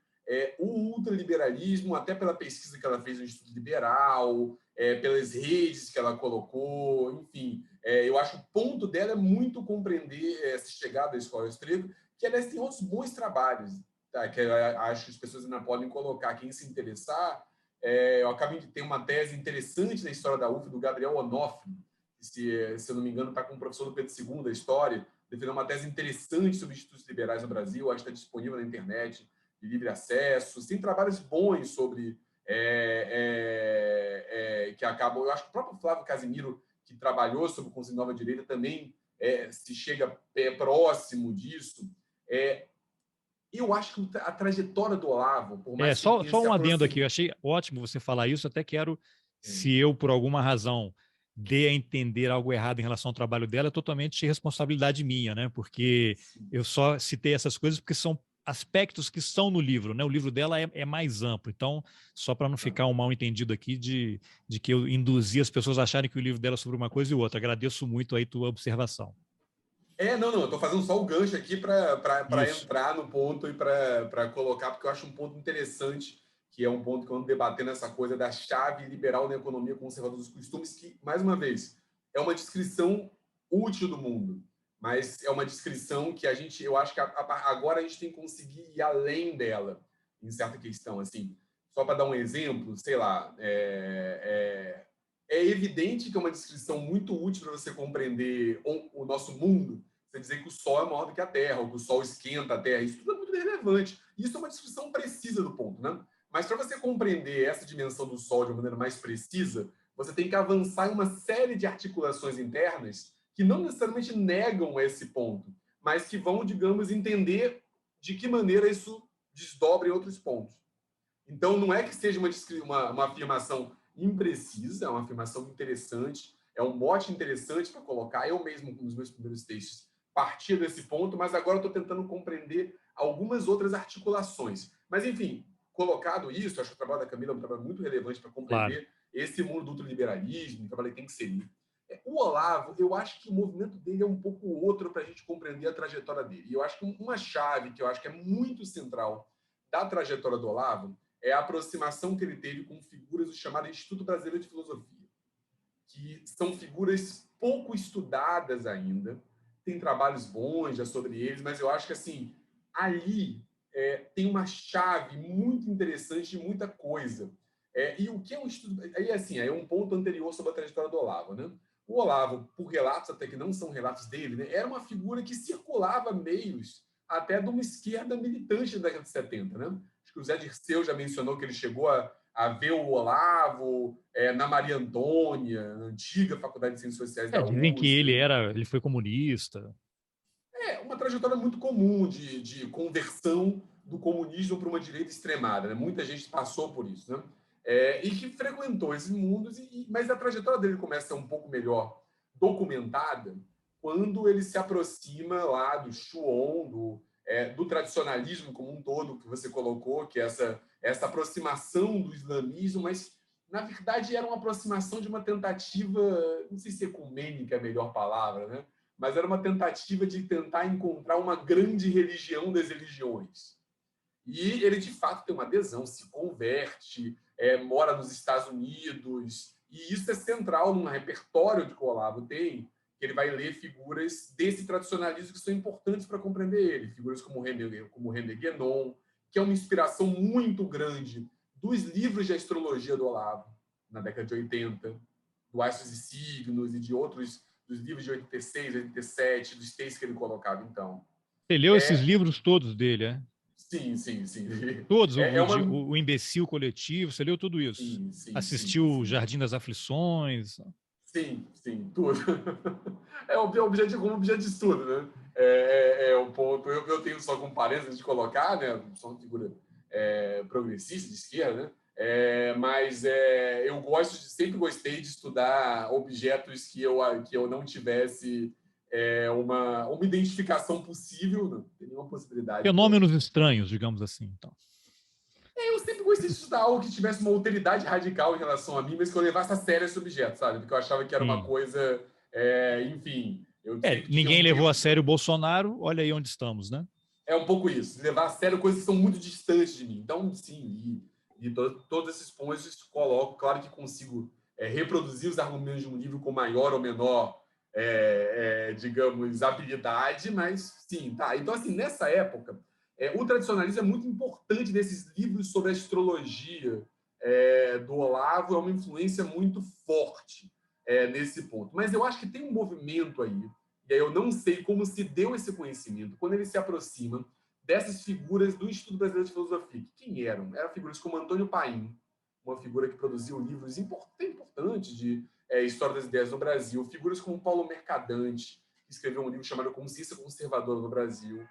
o ultraliberalismo, até pela pesquisa que ela fez no Instituto Liberal, pelas redes que ela colocou, enfim. Eu acho que o ponto dela é muito compreender essa chegada à escola austríaca, que, aliás, tem outros bons trabalhos, tá? Que eu acho que as pessoas ainda podem colocar. Quem se interessar, eu acabei de ter uma tese interessante na história da UF, do Gabriel Onofre, que, se eu não me engano, está com o professor do Pedro II da História, defendeu uma tese interessante sobre institutos liberais no Brasil, acho que está disponível na internet, de livre acesso. Tem trabalhos bons sobre que acabam. Eu acho que o próprio Flávio Casimiro, que trabalhou sobre o Conselho de Nova Direita, também se chega próximo disso. Eu acho que a trajetória do Olavo, por mais que só tenha se um adendo aqui, eu aproximado... achei ótimo você falar isso, até quero, se eu, por alguma razão, dê a entender algo errado em relação ao trabalho dela, é totalmente responsabilidade minha, né? Porque eu só citei essas coisas porque são aspectos que estão no livro, né? O livro dela é mais amplo, então, só para não ficar um mal entendido aqui de que eu induzi as pessoas a acharem que o livro dela é sobre uma coisa e outra. Agradeço muito aí tua observação. Não, eu estou fazendo só o gancho aqui para Isso. entrar no ponto e para colocar, porque eu acho um ponto interessante, que é um ponto que eu ando debatendo, essa coisa da chave liberal na economia conservadora dos costumes, que, mais uma vez, é uma descrição útil do mundo, mas é uma descrição que eu acho que agora a gente tem que conseguir ir além dela, em certa questão. Assim, só para dar um exemplo, sei lá, é evidente que é uma descrição muito útil para você compreender o nosso mundo. Você dizer que o Sol é maior do que a Terra, ou que o Sol esquenta a Terra, isso tudo é muito relevante. Isso é uma descrição precisa do ponto, né? Mas para você compreender essa dimensão do Sol de uma maneira mais precisa, você tem que avançar em uma série de articulações internas que não necessariamente negam esse ponto, mas que vão, digamos, entender de que maneira isso desdobra em outros pontos. Então, não é que seja uma afirmação imprecisa, é uma afirmação interessante, é um mote interessante para colocar. Eu mesmo, nos meus primeiros textos, partia desse ponto, mas agora estou tentando compreender algumas outras articulações. Mas, enfim, colocado isso, acho que o trabalho da Camila é um trabalho muito relevante para compreender esse mundo do ultraliberalismo, um trabalho que tem que ser. O Olavo, eu acho que o movimento dele é um pouco outro para a gente compreender a trajetória dele. E eu acho que uma chave que eu acho que é muito central da trajetória do Olavo é a aproximação que ele teve com figuras do chamado Instituto Brasileiro de Filosofia, que são figuras pouco estudadas ainda, tem trabalhos bons já sobre eles, mas eu acho que, assim, ali tem uma chave muito interessante de muita coisa. E o que é um estudo... Aí, assim, é um ponto anterior sobre a trajetória do Olavo, né? O Olavo, por relatos até que não são relatos dele, né, era uma figura que circulava meios até de uma esquerda militante da década de 70, né? Acho que o Zé Dirceu já mencionou que ele chegou a ver o Olavo na Maria Antônia, na antiga Faculdade de Ciências Sociais da Dizem que USP. ele foi comunista. Uma trajetória muito comum de conversão do comunismo para uma direita extremada, né? Muita gente passou por isso, né? E que frequentou esses mundos, mas a trajetória dele começa a ser um pouco melhor documentada quando ele se aproxima lá do Shuon, do tradicionalismo como um todo que você colocou, que é essa aproximação do islamismo, mas na verdade era uma aproximação de uma tentativa, não sei se ecumênica é a melhor palavra, né? Mas era uma tentativa de tentar encontrar uma grande religião das religiões. E ele, de fato, tem uma adesão, se converte, mora nos Estados Unidos, e isso é central num repertório de que o Olavo tem, que ele vai ler figuras desse tradicionalismo que são importantes para compreender ele, figuras como René Guénon, que é uma inspiração muito grande dos livros de astrologia do Olavo, na década de 80, do Astros e Signos e de outros, dos livros de 86, 87, dos textos que ele colocava, então. Você leu esses livros todos dele, é? Sim, sim, sim. Todos, É uma... o Imbecil Coletivo, você leu tudo isso? Sim, sim, sim, Assistiu o sim. Jardim das Aflições? Sim, sim, tudo. É o objetivo como objeto de estudo, né? O ponto. Eu tenho só como parênteses de colocar, né? Sou uma figura progressista de esquerda, né? Mas eu sempre gostei de estudar objetos que eu não tivesse uma identificação possível, não tem nenhuma possibilidade de eu... Fenômenos estranhos, digamos assim. Então. Eu sempre gostei de estudar algo que tivesse uma alteridade radical em relação a mim, mas que eu levasse a sério esse objeto, sabe? Porque eu achava que era uma Sim. coisa, enfim, Eu sempre tinha Ninguém um levou a medo. sério o Bolsonaro, olha aí onde estamos, né? É um pouco isso, levar a sério coisas que são muito distantes de mim. Então, sim, todos esses pontos coloco, claro que consigo reproduzir os argumentos de um livro com maior ou menor, digamos, habilidade, mas sim, tá. Então, assim, nessa época, o tradicionalismo é muito importante nesses livros sobre astrologia do Olavo, é uma influência muito forte nesse ponto. Mas eu acho que tem um movimento aí, e aí eu não sei como se deu esse conhecimento, quando ele se aproxima dessas figuras do Instituto Brasileiro de Filosofia. Quem eram? Eram figuras como Antônio Paim, uma figura que produziu livros importantes de história das ideias no Brasil, figuras como Paulo Mercadante, que escreveu um livro chamado Consciência Conservadora no Brasil.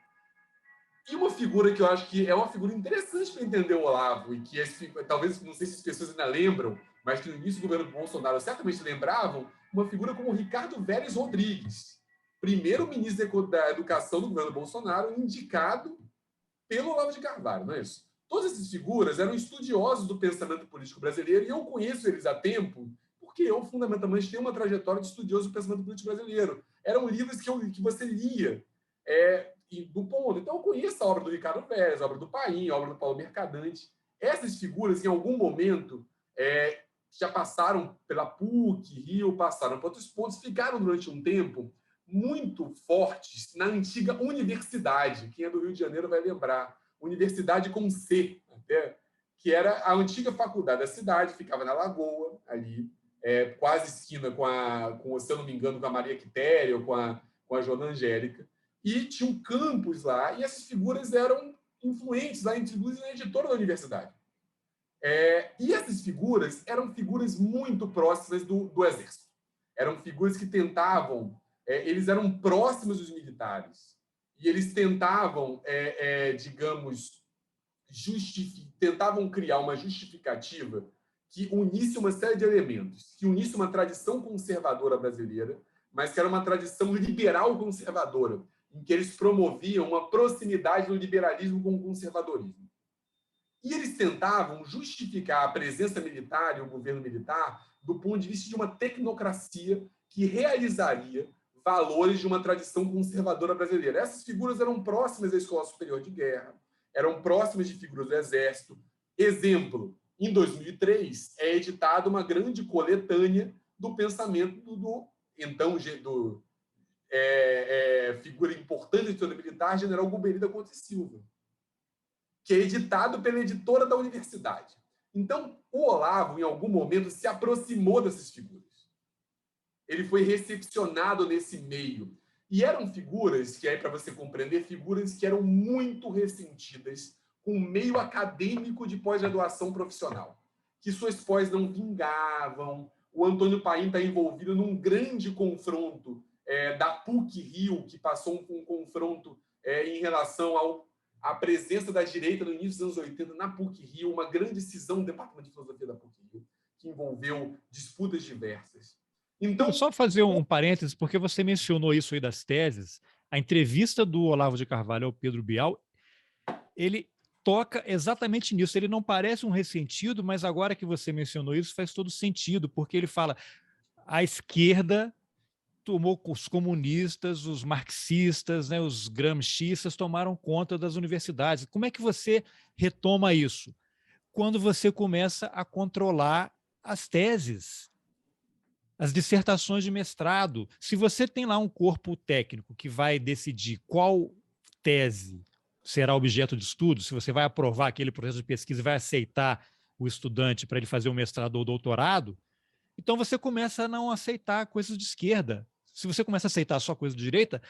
E uma figura que eu acho que é uma figura interessante para entender o Olavo, e que talvez, não sei se as pessoas ainda lembram, mas que no início do governo Bolsonaro certamente lembravam, uma figura como Ricardo Vélez Rodrigues, primeiro ministro da Educação do governo Bolsonaro, indicado pelo Olavo de Carvalho, não é isso? Todas essas figuras eram estudiosos do pensamento político brasileiro, e eu conheço eles há tempo, porque eu, fundamentalmente, tenho uma trajetória de estudioso do pensamento político brasileiro. Eram livros que você lia do ponto. Então, eu conheço a obra do Ricardo Vélez, a obra do Paim, a obra do Paulo Mercadante. Essas figuras, em algum momento, já passaram pela PUC, Rio, passaram por outros pontos, ficaram durante um tempo muito fortes na antiga universidade. Quem é do Rio de Janeiro vai lembrar. Universidade com C, até, que era a antiga faculdade da cidade, ficava na Lagoa, ali, quase esquina se eu não me engano, com a Maria Quitéria ou com a Joana Angélica. E tinha um campus lá, e essas figuras eram influentes lá, inclusive na editora da universidade. E essas figuras eram figuras muito próximas do Exército. Eram figuras que tentavam, eles eram próximos dos militares, e eles tentavam, digamos, tentavam criar uma justificativa que unisse uma série de elementos, que unisse uma tradição conservadora brasileira, mas que era uma tradição liberal conservadora, em que eles promoviam uma proximidade do liberalismo com o conservadorismo. E eles tentavam justificar a presença militar e o governo militar do ponto de vista de uma tecnocracia que realizaria valores de uma tradição conservadora brasileira. Essas figuras eram próximas da Escola Superior de Guerra, eram próximas de figuras do Exército. Exemplo, em 2003, é editada uma grande coletânea do pensamento do figura importante da história militar, General Gulbenida Conte Silva, que é editado pela editora da universidade. Então, o Olavo, em algum momento, se aproximou dessas figuras. Ele foi recepcionado nesse meio. E eram figuras que, aí para você compreender, figuras que eram muito ressentidas com o meio acadêmico de pós-graduação profissional, que suas pós não vingavam. O Antônio Paim está envolvido num grande confronto da PUC Rio, que passou um confronto em relação à presença da direita no início dos anos 80 na PUC Rio, uma grande cisão do Departamento de Filosofia da PUC Rio, que envolveu disputas diversas. Então, só fazer um parênteses, porque você mencionou isso aí das teses. A entrevista do Olavo de Carvalho ao Pedro Bial, ele toca exatamente nisso. Ele não parece um ressentido, mas agora que você mencionou isso, faz todo sentido, porque ele fala a esquerda tomou os comunistas, os marxistas, né, os gramscistas tomaram conta das universidades. Como é que você retoma isso? Quando você começa a controlar as teses, as dissertações de mestrado. Se você tem lá um corpo técnico que vai decidir qual tese será objeto de estudo, se você vai aprovar aquele processo de pesquisa e vai aceitar o estudante para ele fazer o mestrado ou doutorado, então você começa a não aceitar coisas de esquerda. Se você começa a aceitar só coisa de direita,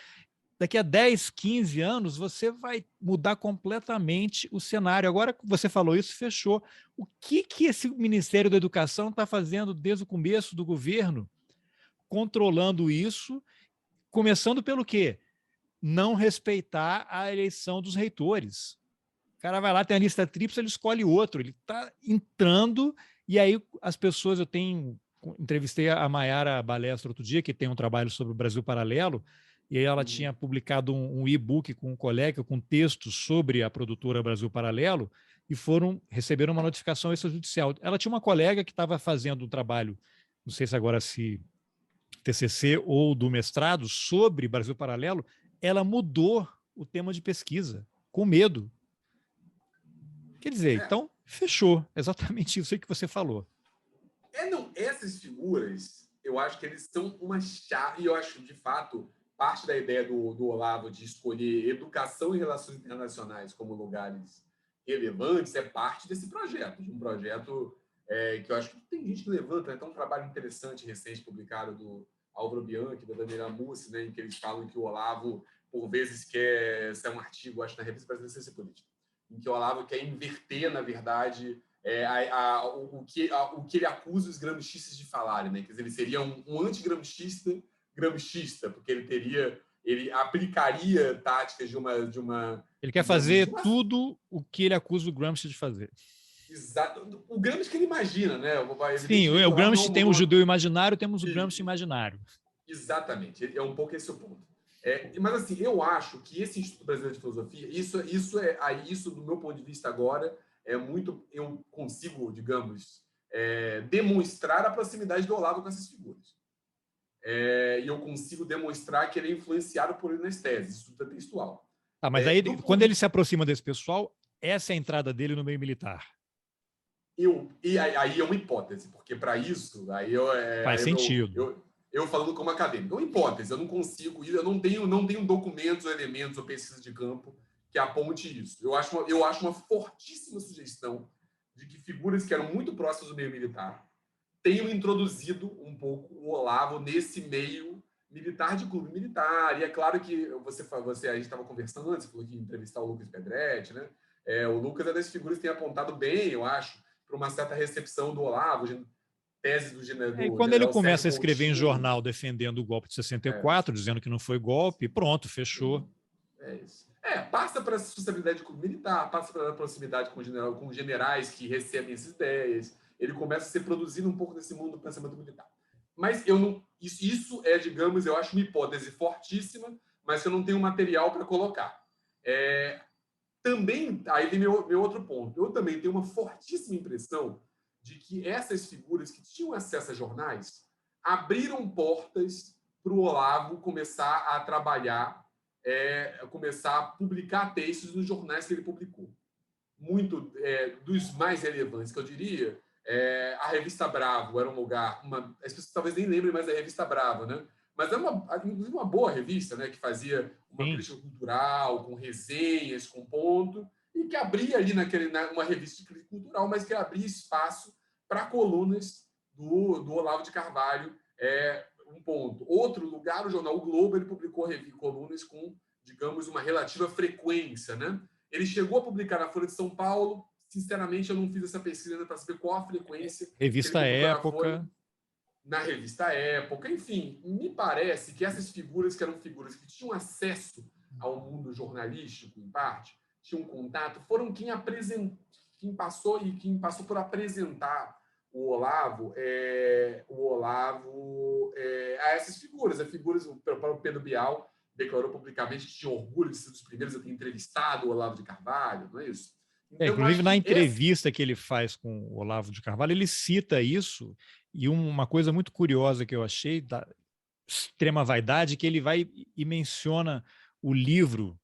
daqui a 10, 15 anos, você vai mudar completamente o cenário. Agora que você falou isso, fechou. O que esse Ministério da Educação está fazendo desde o começo do governo, controlando isso, começando pelo quê? Não respeitar a eleição dos reitores. O cara vai lá, tem a lista tríplice, ele escolhe outro. Ele está entrando, e aí as pessoas, entrevistei a Mayara Balestra outro dia, que tem um trabalho sobre o Brasil Paralelo, e aí ela tinha publicado um e-book com um colega, com textos sobre a produtora Brasil Paralelo, e receberam uma notificação extrajudicial. Ela tinha uma colega que estava fazendo um trabalho, não sei se agora se TCC ou do mestrado sobre Brasil Paralelo, ela mudou o tema de pesquisa, com medo. Quer dizer, então, fechou. Exatamente isso aí que você falou. Não, essas figuras, eu acho que eles são uma chave, e eu acho, de fato, parte da ideia do Olavo de escolher educação e relações internacionais como lugares relevantes é parte desse projeto, de um projeto que eu acho que tem gente que levanta, né? Tem um trabalho interessante, recente, publicado do Álvaro Bianchi, da Daniela Mussi, né, em que eles falam que o Olavo, por vezes, quer... Isso é um artigo, acho, na Revista Brasileira de Ciência Política, em que o Olavo quer inverter, na verdade, o que ele acusa os gramscistas de falarem, né? Quer dizer, ele seria um antigramscista, porque ele aplicaria táticas de uma ele quer fazer tudo o que ele acusa o Gramsci de fazer. Exato. O Gramsci que ele imagina, né? Sim, o Gramsci tem o judeu imaginário, temos o Gramsci imaginário. Exatamente, é um pouco esse o ponto. Mas assim, eu acho que esse Instituto Brasileiro de Filosofia, isso do meu ponto de vista agora, eu consigo, digamos, demonstrar a proximidade do Olavo com essas figuras. E eu consigo demonstrar que ele é influenciado por ele nas teses, isso é textual. Mas aí, quando ele se aproxima desse pessoal, essa é a entrada dele no meio militar. Aí é uma hipótese, porque para isso, faz sentido. Eu falando como acadêmico, é uma hipótese, eu não consigo, eu não tenho documentos, elementos ou pesquisa de campo que aponte isso. Eu acho uma fortíssima sugestão de que figuras que eram muito próximas do meio militar tenham introduzido um pouco o Olavo nesse meio militar de clube militar. E é claro que a gente estava conversando antes, falou que ia entrevistar o Lucas Pedretti, né? O Lucas é das figuras que tem apontado bem, eu acho, para uma certa recepção do Olavo, tese do general. E quando ele começa a escrever em jornal defendendo o golpe de 64, dizendo que não foi golpe, pronto, fechou. É isso. Passa para a responsabilidade militar, passa para a proximidade com generais que recebem essas ideias. Ele começa a ser produzido um pouco desse mundo do pensamento militar. Mas eu não. Isso é, digamos, eu acho uma hipótese fortíssima, mas eu não tenho material para colocar. Também, aí vem meu outro ponto. Eu também tenho uma fortíssima impressão de que essas figuras que tinham acesso a jornais abriram portas para o Olavo começar a trabalhar, começar a publicar textos nos jornais que ele publicou. Muito dos mais relevantes, que eu diria, a Revista Bravo era um lugar, as pessoas talvez nem lembrem mais da Revista Bravo, né? Mas era inclusive uma boa revista, né? Que fazia uma crítica cultural, com resenhas, com ponto, e que abria ali uma revista de crítica cultural, mas que abria espaço para colunas do Olavo de Carvalho, um ponto. Outro lugar, o jornal O Globo, ele publicou colunas com, digamos, uma relativa frequência, né? Ele chegou a publicar na Folha de São Paulo. Sinceramente, eu não fiz essa pesquisa ainda para saber qual a frequência. Revista Época. Na Revista Época. Enfim, me parece que essas figuras, que eram figuras que tinham acesso ao mundo jornalístico, em parte, tinham contato, foram quem passou por apresentar o Olavo a essas figuras. O próprio Pedro Bial declarou publicamente que tinha orgulho de ser dos primeiros a ter entrevistado o Olavo de Carvalho, não é isso? Então, inclusive, na entrevista que ele faz com o Olavo de Carvalho, ele cita isso, e uma coisa muito curiosa que eu achei, da extrema vaidade, que ele vai e menciona o livro,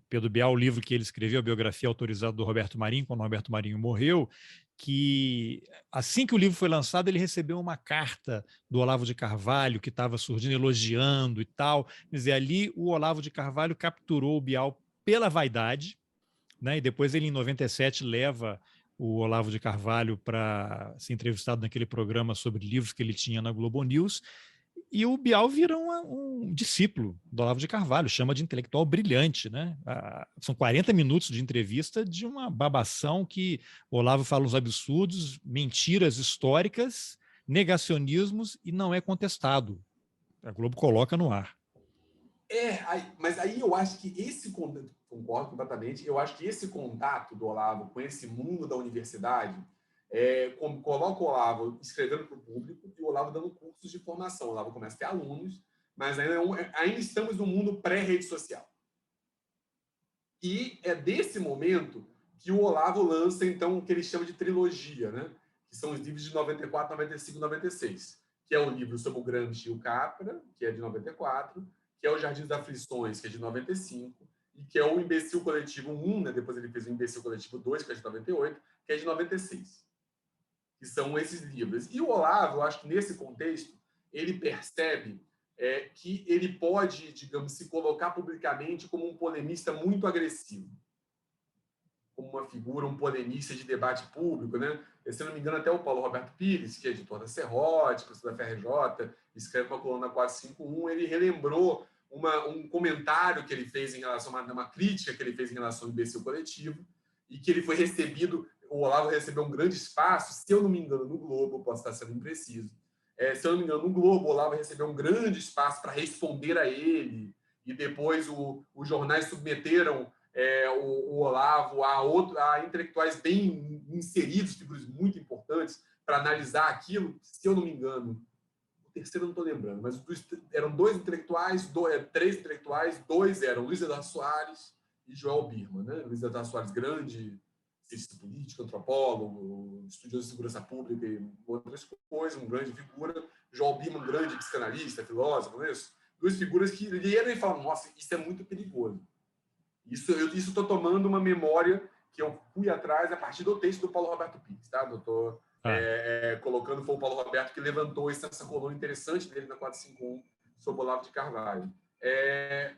Pedro Bial, o livro que ele escreveu, a biografia autorizada do Roberto Marinho, quando o Roberto Marinho morreu, que assim que o livro foi lançado, ele recebeu uma carta do Olavo de Carvalho, que estava surgindo, elogiando e tal. Quer dizer, ali o Olavo de Carvalho capturou o Bial pela vaidade, né? E depois ele, em 97, leva o Olavo de Carvalho para ser entrevistado naquele programa sobre livros que ele tinha na Globo News, e o Bial vira um discípulo do Olavo de Carvalho, chama de intelectual brilhante, né? São 40 minutos de entrevista de uma babação que o Olavo fala uns absurdos, mentiras históricas, negacionismos, e não é contestado. A Globo coloca no ar. Mas aí eu acho que concordo completamente, eu acho que esse contato do Olavo com esse mundo da universidade coloca o Olavo escrevendo para o público e o Olavo dando cursos de formação. O Olavo começa a ter alunos, mas ainda estamos no mundo pré-rede social. E é desse momento que o Olavo lança, então, o que ele chama de trilogia, né? Que são os livros de 94, 95 e 96, que é o livro sobre o Gramsci e o Capra, que é de 94, que é o Jardins das Aflições, que é de 95, e que é o Imbecil Coletivo 1, né? Depois ele fez o Imbecil Coletivo 2, que é de 98, que é de 96. Que são esses livros. E o Olavo, eu acho que nesse contexto, ele percebe que ele pode, digamos, se colocar publicamente como um polemista muito agressivo, como uma figura, um polemista de debate público, né? Se não me engano, até o Paulo Roberto Pires, que é editor da Serrote, professor da FRJ, escreve uma coluna 451, ele relembrou um comentário que ele fez em relação a uma crítica que ele fez em relação ao imbecil coletivo, e que ele foi recebido, o Olavo recebeu um grande espaço, se eu não me engano, no Globo, posso estar sendo impreciso, se eu não me engano, no Globo, o Olavo recebeu um grande espaço para responder a ele, e depois os jornais submeteram o Olavo a intelectuais bem inseridos, figuras muito importantes, para analisar aquilo. Se eu não me engano, o terceiro eu não estou lembrando, mas eram três intelectuais, dois eram Luiz Eduardo Soares e Joel Birman. Né? Luiz Eduardo Soares, grande cientista político, antropólogo, estudioso de segurança pública e outras coisas, uma grande figura. Joel Birman, grande psicanalista, filósofo, não é isso? Duas figuras que leram e falam, nossa, isso é muito perigoso. Isso estou tomando uma memória que eu fui atrás a partir do texto do Paulo Roberto Pires, tá? Eu estou colocando, foi o Paulo Roberto que levantou essa coluna interessante dele na 451 sobre o Olavo de Carvalho.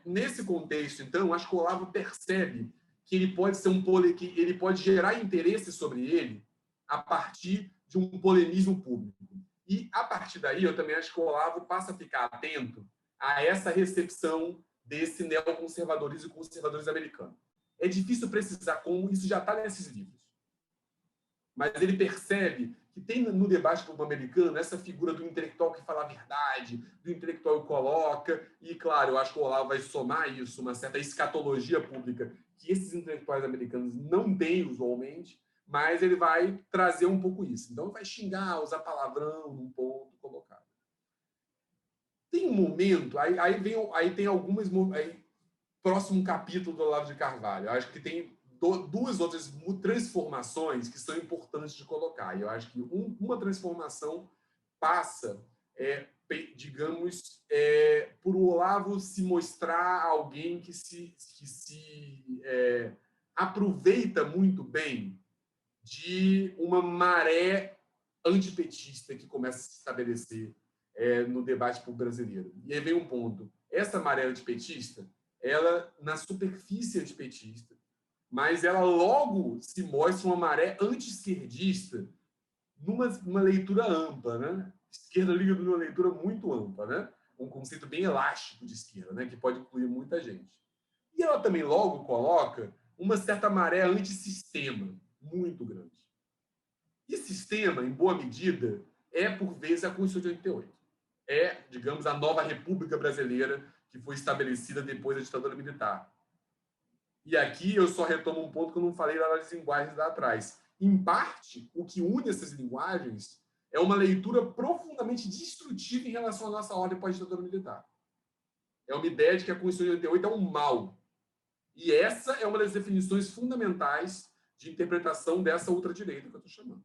Nesse contexto, então, acho que o Olavo percebe que ele pode ser que ele pode gerar interesse sobre ele a partir de um polemismo público. E, a partir daí, eu também acho que o Olavo passa a ficar atento a essa recepção desse neoconservadorismo e conservadorismo americano. É difícil precisar como isso já está nesses livros. Mas ele percebe que tem no debate público americano essa figura do intelectual que fala a verdade, do intelectual que coloca, e, claro, eu acho que o Olavo vai somar isso, uma certa escatologia pública que esses intelectuais americanos não têm usualmente, mas ele vai trazer um pouco isso. Então, vai xingar, usar palavrão num ponto colocado. Tem um momento, aí tem algumas... próximo capítulo do Olavo de Carvalho. Eu acho que tem duas outras transformações que são importantes de colocar. Eu acho que uma transformação passa, digamos, por o Olavo se mostrar alguém que se aproveita muito bem de uma maré antipetista que começa a se estabelecer no debate público brasileiro. E aí vem um ponto. Essa maré antipetista, ela, na superfície antipetista, mas ela logo se mostra uma maré anti-esquerdista numa leitura ampla, né? Esquerda liga numa leitura muito ampla, né? Um conceito bem elástico de esquerda, né? Que pode incluir muita gente. E ela também logo coloca uma certa maré antissistema muito grande. E sistema, em boa medida, por vezes, a Constituição de 88. Digamos, a nova República Brasileira que foi estabelecida depois da ditadura militar. E aqui eu só retomo um ponto que eu não falei lá das linguagens lá atrás. Em parte, o que une essas linguagens é uma leitura profundamente destrutiva em relação à nossa ordem pós-ditadura militar. É uma ideia de que a Constituição de 88 é um mal. E essa é uma das definições fundamentais de interpretação dessa ultradireita que eu estou chamando.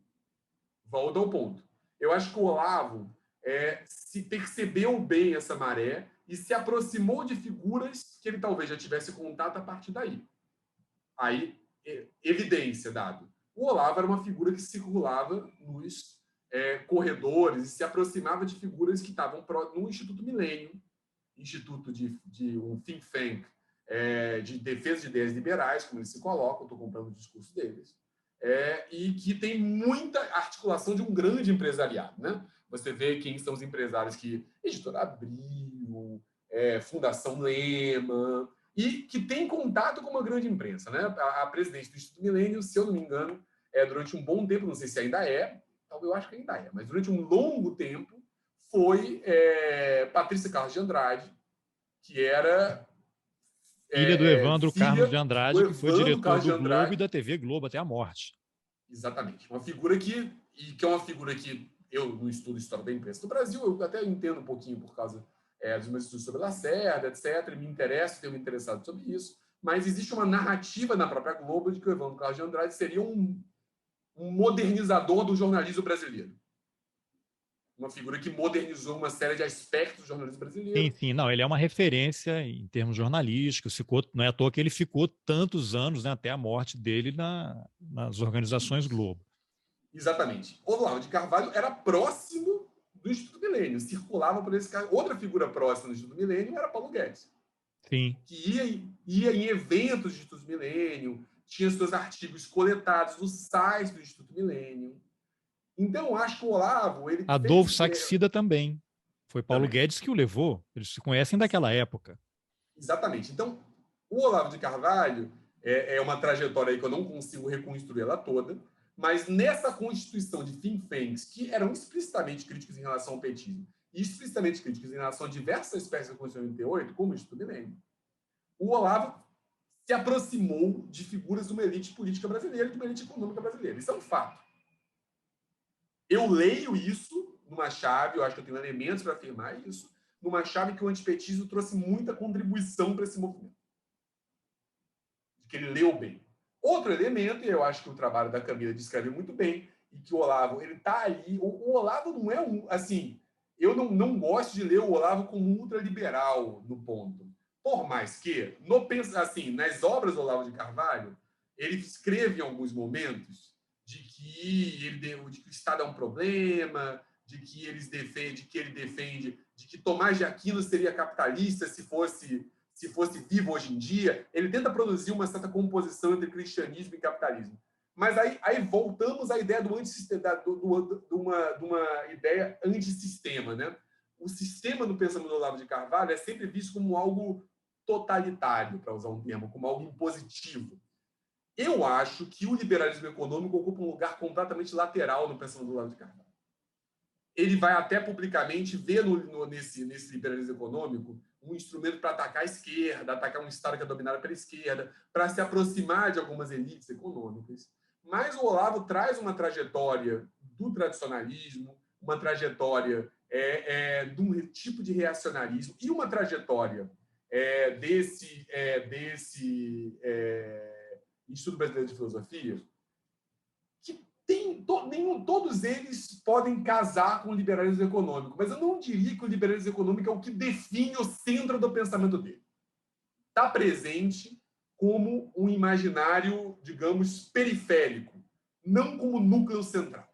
Volto ao ponto. Eu acho que o Olavo se percebeu bem essa maré e se aproximou de figuras que ele talvez já tivesse contato a partir daí. Aí, evidência dado. O Olavo era uma figura que circulava nos corredores e se aproximava de figuras que estavam no Instituto Milênio, instituto de um think tank de defesa de ideias liberais, como eles se colocam, estou comprando o discurso deles, e que tem muita articulação de um grande empresariado, né? Você vê quem são os empresários que... Editora Abril, Fundação Lema, e que tem contato com uma grande imprensa, né? A presidente do Instituto Milênio, se eu não me engano, durante um bom tempo, não sei se ainda eu acho que ainda mas durante um longo tempo, foi Patrícia Carlos de Andrade, que era... Filha do Evandro Carlos de Andrade, que foi diretor do Globo e da TV Globo até a morte. Exatamente. Uma figura que é uma figura que eu, no estudo História da Imprensa do Brasil, eu até entendo um pouquinho por causa dos meus estudos sobre Lacerda, etc. Me interesso, tenho me interessado sobre isso. Mas existe uma narrativa na própria Globo de que o Evandro Carlos de Andrade seria um modernizador do jornalismo brasileiro. uma figura que modernizou uma série de aspectos do jornalismo brasileiro. Sim, sim. Não, ele é uma referência em termos jornalísticos. Não é à toa que ele ficou tantos anos, né, até a morte dele nas organizações Globo. Exatamente. Olavo de Carvalho era próximo do Instituto Milênio, circulava por esse cara. Outra figura próxima do Instituto Milênio era Paulo Guedes. Sim. Que ia em eventos do Instituto Milênio, tinha seus artigos coletados no site do Instituto Milênio. Então, acho que o Olavo... ele Adolfo Saxida também. Foi Paulo Guedes que o levou. Eles se conhecem daquela época. Exatamente. Então, o Olavo de Carvalho é uma trajetória aí que eu não consigo reconstruir ela toda, mas nessa constituição de think tanks que eram explicitamente críticos em relação ao petismo e explicitamente críticos em relação a diversas espécies da Constituição de 88, como o Instituto Milênio, o Olavo se aproximou de figuras de uma elite política brasileira e de uma elite econômica brasileira. Isso é um fato. Eu leio isso numa chave, eu acho que eu tenho elementos para afirmar isso, numa chave que o antipetismo trouxe muita contribuição para esse movimento. De que ele leu bem. Outro elemento, e eu acho que o trabalho da Camila descreve muito bem, e que o Olavo, ele está ali... O Olavo não é um... Assim, eu não gosto de ler o Olavo como ultraliberal no ponto. Por mais que, assim, nas obras do Olavo de Carvalho, ele escreve em alguns momentos de que o Estado é um problema, de que ele defende de que Tomás de Aquino seria capitalista se fosse vivo hoje em dia. Ele tenta produzir uma certa composição entre cristianismo e capitalismo. Mas aí voltamos à ideia do antissistema, de uma ideia antissistema, né? O sistema no pensamento do Olavo de Carvalho é sempre visto como algo totalitário, para usar um termo, como algo impositivo. Eu acho que o liberalismo econômico ocupa um lugar completamente lateral no pensamento do Olavo de Carvalho. Ele vai até publicamente ver nesse liberalismo econômico um instrumento para atacar a esquerda, atacar um Estado que é dominado pela esquerda, para se aproximar de algumas elites econômicas. Mas o Olavo traz uma trajetória do tradicionalismo, uma trajetória de um tipo de reacionarismo e uma trajetória desse Instituto Brasileiro de Filosofia, que todos eles podem casar com o liberalismo econômico, mas eu não diria que o liberalismo econômico é o que define o centro do pensamento dele. Está presente como um imaginário, digamos, periférico, não como núcleo central.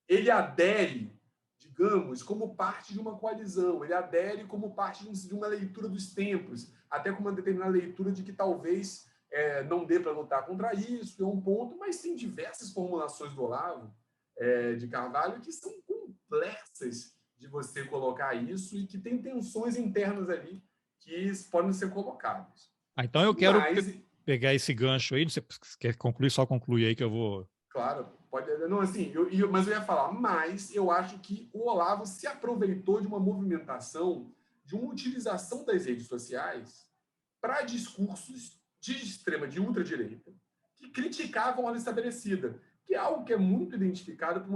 Ele adere, digamos, como parte de uma coalizão, ele adere como parte de uma leitura dos tempos, até com uma determinada leitura de que talvez não dê para lutar contra isso, é um ponto, mas tem diversas formulações do Olavo de Carvalho que são complexas de você colocar isso e que tem tensões internas ali que podem ser colocadas. Então eu quero pegar esse gancho aí, você quer concluir, só conclui aí que eu vou... Claro, pode... Não, assim, mas eu ia falar, mas eu acho que o Olavo se aproveitou de uma movimentação, de uma utilização das redes sociais para discursos de ultradireita, que criticavam a ordem estabelecida, que é algo que é muito identificado por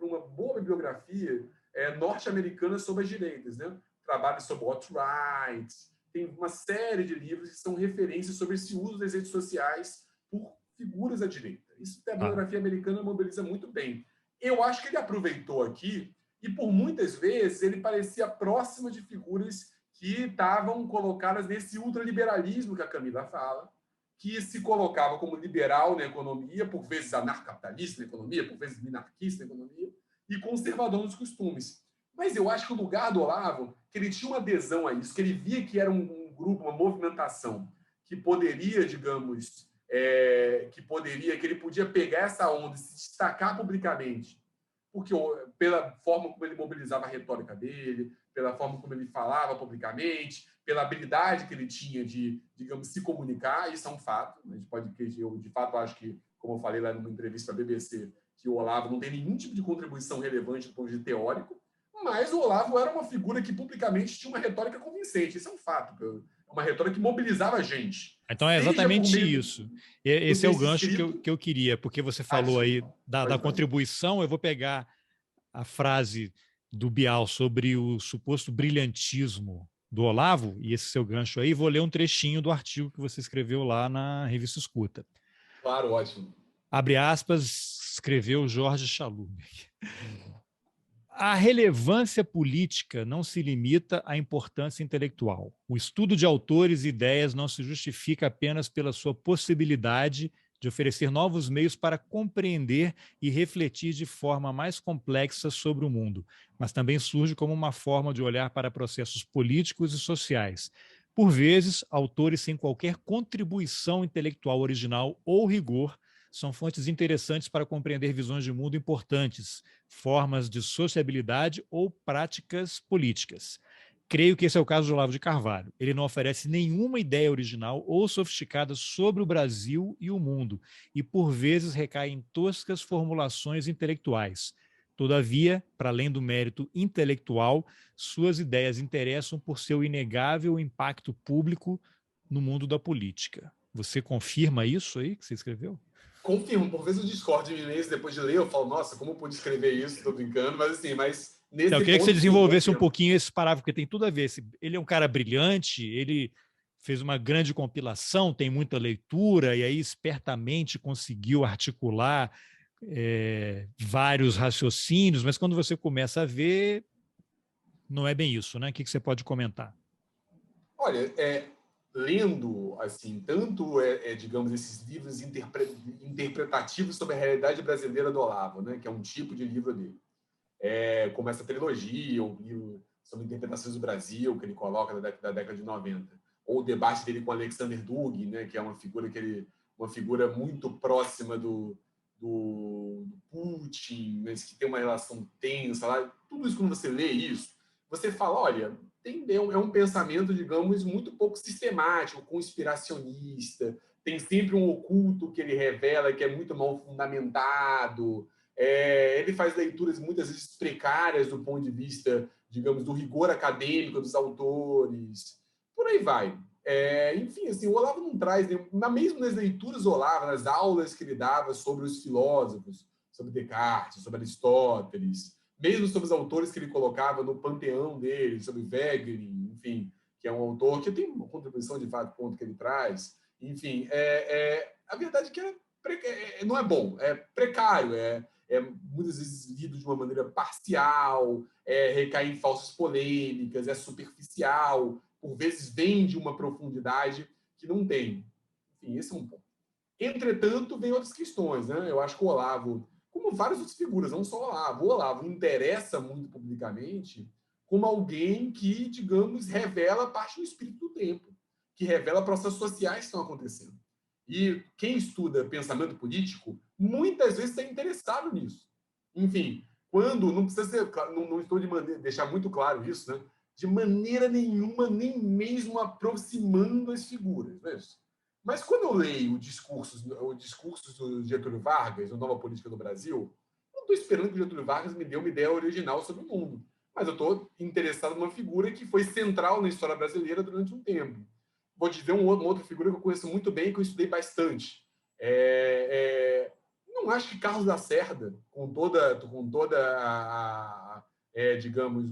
uma boa bibliografia norte-americana sobre as direitas, né? Trabalhos sobre alt-right, tem uma série de livros que são referências sobre esse uso das redes sociais por figuras da direita. Isso a bibliografia americana mobiliza muito bem. Eu acho que ele aproveitou aqui e, por muitas vezes, ele parecia próximo de figuras que estavam colocadas nesse ultraliberalismo que a Camila fala, que se colocava como liberal na economia, por vezes anarcapitalista na economia, por vezes minarquista na economia, e conservador nos costumes. Mas eu acho que o lugar do Olavo, que ele tinha uma adesão a isso, que ele via que era um grupo, uma movimentação que poderia, digamos, que ele podia pegar essa onda e se destacar publicamente, porque pela forma como ele mobilizava a retórica dele, pela forma como ele falava publicamente, pela habilidade que ele tinha de, digamos, se comunicar, isso é um fato. A gente pode, eu de fato acho que, como eu falei lá numa entrevista à BBC, que o Olavo não tem nenhum tipo de contribuição relevante do ponto de vista teórico, mas o Olavo era uma figura que publicamente tinha uma retórica convincente, isso é um fato. Uma retórica que mobilizava a gente. Então é exatamente isso. Esse é o gancho que eu queria, porque você falou aí da contribuição. Eu vou pegar a frase do Bial sobre o suposto brilhantismo do Olavo, e esse seu gancho aí, vou ler um trechinho do artigo que você escreveu lá na Revista Escuta. Claro, ótimo. Abre aspas, escreveu Jorge Chalub. A relevância política não se limita à importância intelectual. O estudo de autores e ideias não se justifica apenas pela sua possibilidade de oferecer novos meios para compreender e refletir de forma mais complexa sobre o mundo, mas também surge como uma forma de olhar para processos políticos e sociais. Por vezes, autores sem qualquer contribuição intelectual original ou rigor são fontes interessantes para compreender visões de mundo importantes, formas de sociabilidade ou práticas políticas. Creio que esse é o caso de Olavo de Carvalho. Ele não oferece nenhuma ideia original ou sofisticada sobre o Brasil e o mundo, e por vezes recai em toscas formulações intelectuais. Todavia, para além do mérito intelectual, suas ideias interessam por seu inegável impacto público no mundo da política. Você confirma isso aí que você escreveu? Confirmo, por vezes eu discordo de mim mesmo, depois de ler, eu falo, nossa, como eu pude escrever isso? Tô brincando, mas assim, Eu nesse queria que você ponto, sim, desenvolvesse um confirmo. pouquinho esse parágrafo, porque tem tudo a ver. Ele é um cara brilhante, ele fez uma grande compilação, tem muita leitura, e aí espertamente conseguiu articular vários raciocínios, mas quando você começa a ver, não é bem isso, né? O que você pode comentar? Olha, lendo, assim, tanto, digamos, esses livros interpretativos sobre a realidade brasileira do Olavo, né, que é um tipo de livro dele, como essa trilogia, o livro sobre interpretações do Brasil, que ele coloca da década de 90, ou o debate dele com Alexander Dugin, né, que é uma figura muito próxima do Putin, mas que tem uma relação tensa lá. Tudo isso, quando você lê isso, você fala, olha, é um pensamento, digamos, muito pouco sistemático, conspiracionista, tem sempre um oculto que ele revela que é muito mal fundamentado, ele faz leituras muitas vezes precárias do ponto de vista, digamos, do rigor acadêmico dos autores, por aí vai. Enfim, assim, o Olavo não traz, mesmo nas leituras do Olavo, nas aulas que ele dava sobre os filósofos, sobre Descartes, sobre Aristóteles, mesmo sobre os autores que ele colocava no panteão dele, sobre Wegelin, enfim, que é um autor que tem uma contribuição de fato ponto que ele traz. Enfim, a verdade é que não é bom, é precário, muitas vezes lido de uma maneira parcial, recai em falsas polêmicas, é superficial, por vezes vem de uma profundidade que não tem. Enfim, esse é um ponto. Entretanto, vem outras questões, né? Eu acho que o Olavo, como várias outras figuras, não só o Olavo interessa muito publicamente como alguém que, digamos, revela parte do espírito do tempo, que revela processos sociais que estão acontecendo. E quem estuda pensamento político, muitas vezes está interessado nisso. Enfim, quando, não precisa ser, não estou deixar muito claro isso, né? De maneira nenhuma, nem mesmo aproximando as figuras. Não é isso? Mas quando eu leio o discurso do Getúlio Vargas, a Nova Política do Brasil, não estou esperando que o Getúlio Vargas me dê uma ideia original sobre o mundo. Mas eu estou interessado numa figura que foi central na história brasileira durante um tempo. Vou dizer uma outra figura que eu conheço muito bem e que eu estudei bastante. Não acho que Carlos Lacerda, com toda digamos,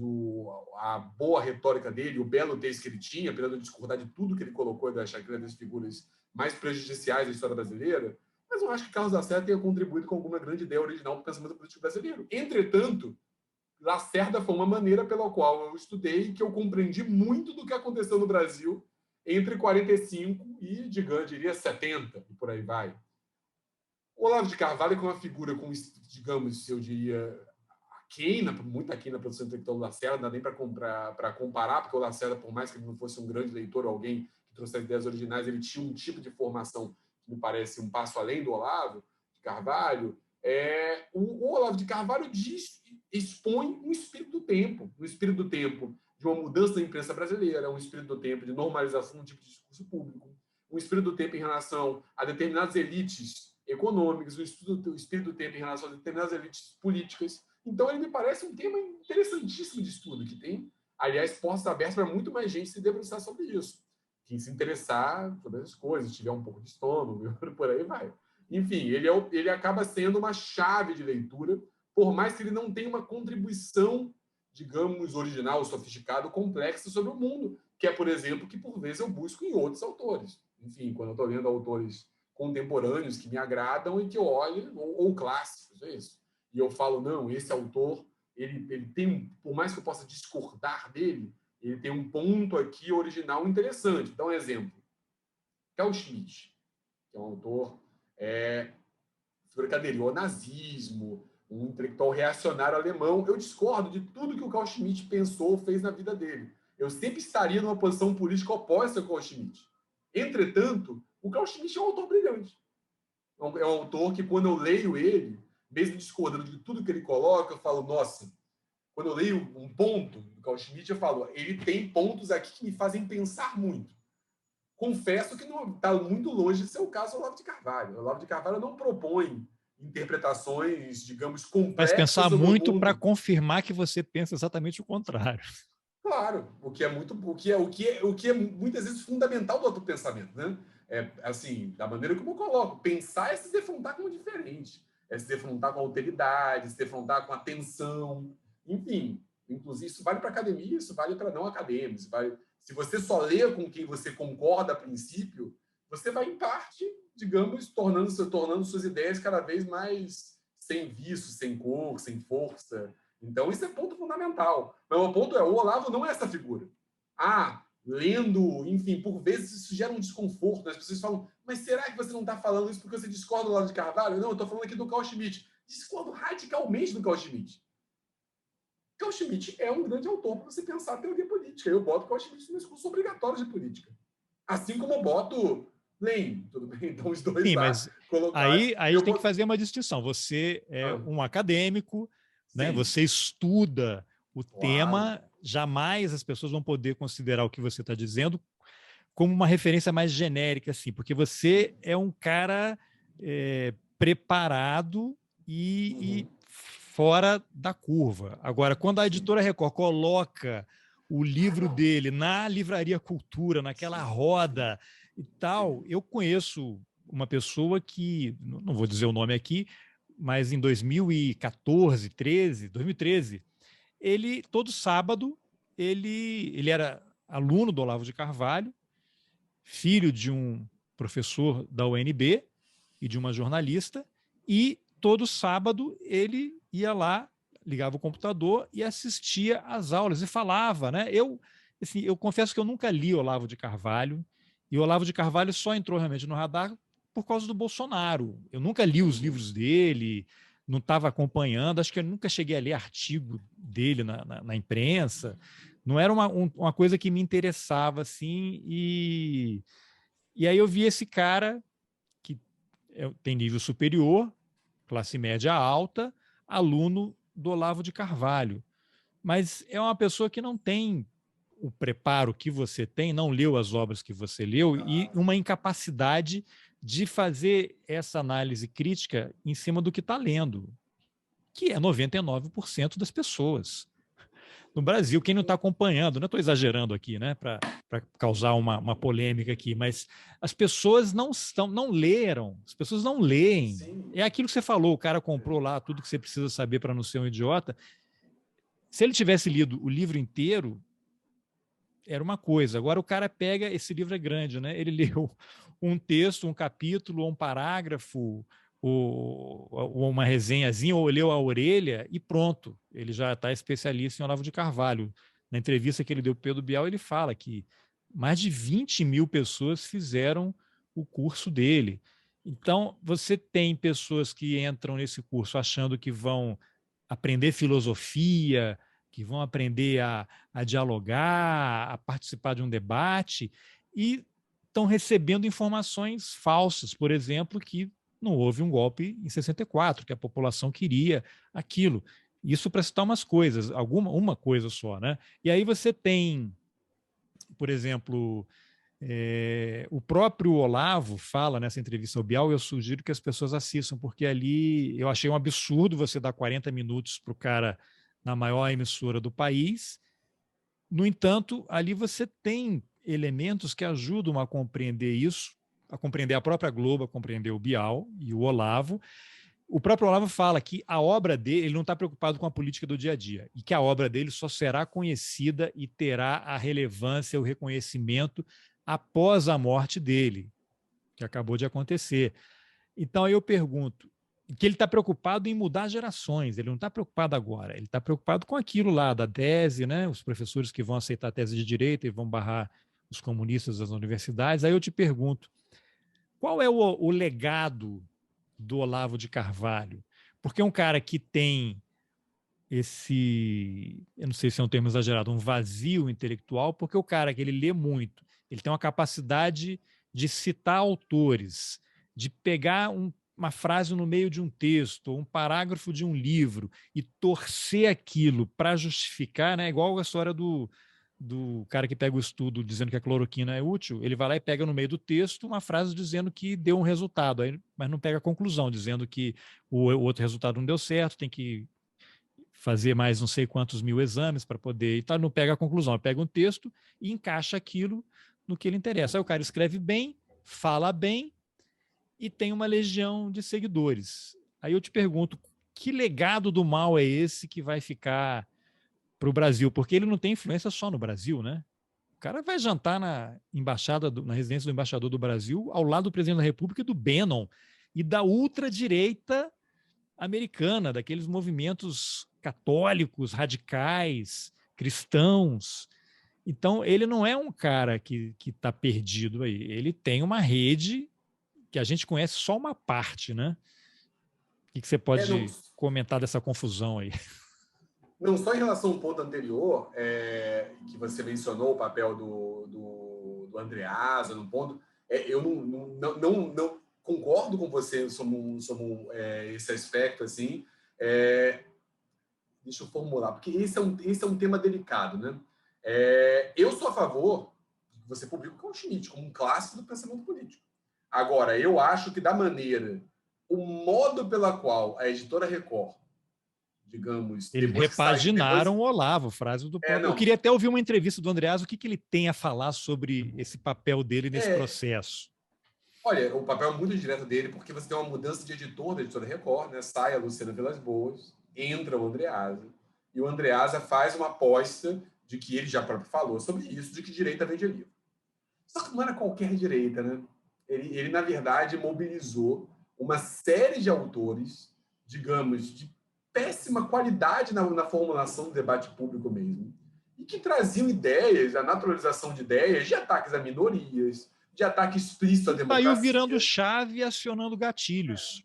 a boa retórica dele, o belo texto que ele tinha, apesar de eu discordar de tudo que ele colocou e de achar que ele é das figuras mais prejudiciais da história brasileira, mas eu acho que Carlos Lacerda tenha contribuído com alguma grande ideia original para o pensamento político brasileiro. Entretanto, Lacerda foi uma maneira pela qual eu estudei e que eu compreendi muito do que aconteceu no Brasil entre 45 e, diria, 70, e por aí vai. O Olavo de Carvalho é uma figura com, digamos, eu diria, muito aquém na produção intelectual do Lacerda, não dá nem para comparar, porque o Lacerda, por mais que ele não fosse um grande leitor ou alguém que trouxe as ideias originais, ele tinha um tipo de formação que me parece um passo além do Olavo de Carvalho. O Olavo de Carvalho expõe um espírito do tempo de uma mudança da imprensa brasileira, um espírito do tempo de normalização de um tipo de discurso público, um espírito do tempo em relação a determinadas elites econômicas, um espírito do tempo em relação a determinadas elites políticas. Então, ele me parece um tema interessantíssimo de estudo, que tem, aliás, portas abertas para muito mais gente se debruçar sobre isso. Quem se interessar sobre as coisas, tiver um pouco de estômago, por aí vai. Enfim, ele acaba sendo uma chave de leitura, por mais que ele não tenha uma contribuição, digamos, original, sofisticada, complexa sobre o mundo, que é, por exemplo, que por vezes eu busco em outros autores. Enfim, quando eu estou lendo autores contemporâneos que me agradam e que eu olho, ou clássicos, é isso. E eu falo, não, esse autor, ele tem, por mais que eu possa discordar dele, ele tem um ponto aqui original interessante. Então, um exemplo. Carl Schmitt, que é um autor que aderiu ao nazismo, um intelectual reacionário alemão. Eu discordo de tudo que o Carl Schmitt pensou ou fez na vida dele. Eu sempre estaria numa posição política oposta ao Carl Schmitt. Entretanto, o Carl Schmitt é um autor brilhante. É um autor que, quando eu leio ele, mesmo discordando de tudo que ele coloca, eu falo, nossa, quando eu leio um ponto do Carl Schmitt, eu falo, ele tem pontos aqui que me fazem pensar muito. Confesso que não está muito longe de ser o caso do Olavo de Carvalho. O Olavo de Carvalho não propõe interpretações, digamos, Faz complexas pensar sobre o muito para mundo. confirmar que você pensa exatamente o contrário. Claro, o que é muitas vezes fundamental do autopensamento, né? Assim, da maneira como eu coloco, pensar é se defrontar com o diferente, é se defrontar com a alteridade, se defrontar com a tensão, enfim. Inclusive, isso vale para academia, isso vale para não acadêmicos. Se você só lê com quem você concorda a princípio, você vai, em parte, digamos, tornando suas ideias cada vez mais sem vício, sem cor, sem força. Então, isso é ponto fundamental. Mas o ponto o Olavo não é essa figura. Lendo, enfim, por vezes isso gera um desconforto. As pessoas falam, mas será que você não está falando isso porque você discorda do Olavo de Carvalho? Não, eu estou falando aqui do Carl Schmitt. Discordo radicalmente do Carl Schmitt. Carl Schmitt é um grande autor para você pensar a teoria política. Eu boto Carl Schmitt nos cursos obrigatórios de política. Assim como eu boto Lenin, tudo bem? Então, os dois Sim, lá mas colocados. aí a gente tem que fazer uma distinção. Você é um acadêmico, né? Sim, Você estuda o claro. tema, jamais as pessoas vão poder considerar o que você está dizendo como uma referência mais genérica, assim, porque você é um cara preparado e fora da curva. Agora, quando a editora Record coloca o livro dele na Livraria Cultura, naquela roda e tal, eu conheço uma pessoa que, não vou dizer o nome aqui, mas em 2014, 2013, ele, todo sábado, ele era aluno do Olavo de Carvalho, filho de um professor da UNB e de uma jornalista, e todo sábado ele ia lá, ligava o computador e assistia às aulas e falava, né? Eu confesso que eu nunca li Olavo de Carvalho, e o Olavo de Carvalho só entrou realmente no radar por causa do Bolsonaro. Eu nunca li os livros dele, não estava acompanhando, acho que eu nunca cheguei a ler artigo dele na imprensa. Não era uma coisa que me interessava assim, e aí eu vi esse cara que tem nível superior, classe média alta, aluno do Olavo de Carvalho. Mas é uma pessoa que não tem o preparo que você tem, não leu as obras que você leu e uma incapacidade de fazer essa análise crítica em cima do que está lendo, que é 99% das pessoas. No Brasil, quem não está acompanhando, não estou exagerando aqui, né, para causar uma polêmica aqui, mas as pessoas não leram, as pessoas não leem. Sim. É aquilo que você falou, o cara comprou lá tudo que você precisa saber para não ser um idiota. Se ele tivesse lido o livro inteiro, era uma coisa. Agora o cara pega, esse livro é grande, né? Ele leu um texto, um capítulo, um parágrafo, ou uma resenhazinha, ou leu a orelha e pronto. Ele já está especialista em Olavo de Carvalho. Na entrevista que ele deu para Pedro Bial, ele fala que mais de 20 mil pessoas fizeram o curso dele. Então, você tem pessoas que entram nesse curso achando que vão aprender filosofia, que vão aprender a dialogar, a participar de um debate, e estão recebendo informações falsas, por exemplo, que não houve um golpe em 64, que a população queria aquilo. Isso para citar umas coisas, uma coisa só, né? E aí você tem, por exemplo, o próprio Olavo fala nessa entrevista ao Bial, eu sugiro que as pessoas assistam, porque ali eu achei um absurdo você dar 40 minutos para o cara na maior emissora do país. No entanto, ali você tem elementos que ajudam a compreender isso, a compreender a própria Globo, a compreender o Bial e o Olavo. O próprio Olavo fala que a obra dele, ele não está preocupado com a política do dia a dia, e que a obra dele só será conhecida e terá a relevância, o reconhecimento após a morte dele, que acabou de acontecer. Então eu pergunto, que ele está preocupado em mudar gerações, ele não está preocupado agora, ele está preocupado com aquilo lá da tese, né? Os professores que vão aceitar a tese de direita e vão barrar os comunistas das universidades. Aí eu te pergunto, qual é o legado do Olavo de Carvalho? Porque é um cara que tem esse, eu não sei se é um termo exagerado, um vazio intelectual, porque o cara que ele lê muito, ele tem uma capacidade de citar autores, de pegar uma frase no meio de um texto, ou um parágrafo de um livro, e torcer aquilo para justificar, né? Igual a história do cara que pega o estudo dizendo que a cloroquina é útil, ele vai lá e pega no meio do texto uma frase dizendo que deu um resultado, aí, mas não pega a conclusão, dizendo que o outro resultado não deu certo, tem que fazer mais não sei quantos mil exames para poder, e tal, não pega a conclusão, ele pega um texto e encaixa aquilo no que ele interessa. Aí o cara escreve bem, fala bem e tem uma legião de seguidores. Aí eu te pergunto, que legado do mal é esse que vai ficar para o Brasil? Porque ele não tem influência só no Brasil, né? O cara vai jantar na embaixada, na residência do embaixador do Brasil, ao lado do presidente da República e do Bannon, e da ultradireita americana, daqueles movimentos católicos, radicais, cristãos. Então, ele não é um cara que está perdido aí. Ele tem uma rede que a gente conhece só uma parte, né? O que você Não, pode comentar dessa confusão aí? não, só em relação ao ponto anterior, que você mencionou o papel do Andreasa no ponto, eu não concordo com você sobre esse aspecto, assim. Deixa eu formular, porque esse é um tema delicado, né? Eu sou a favor de que você publique o Carl Schmitt como um clássico do pensamento político. Agora, eu acho que o modo pela qual a editora Record, digamos, Eles depois que saiu, repaginaram o Olavo, frase do próprio. Eu queria até ouvir uma entrevista do Andreasa, o que ele tem a falar sobre esse papel dele nesse processo. Olha, o papel é muito direto dele, porque você tem uma mudança de editor da editora Record, né? Sai a Luciana Vilas Boas, entra o Andreasa, e o Andreasa faz uma aposta de que ele já próprio falou sobre isso, de que direita vende livro. Só que não era qualquer direita, né? Ele na verdade, mobilizou uma série de autores, digamos, de péssima qualidade na formulação do debate público mesmo, e que traziam ideias, a naturalização de ideias, de ataques a minorias, de ataque explícito à democracia. Saiu virando chave e acionando gatilhos.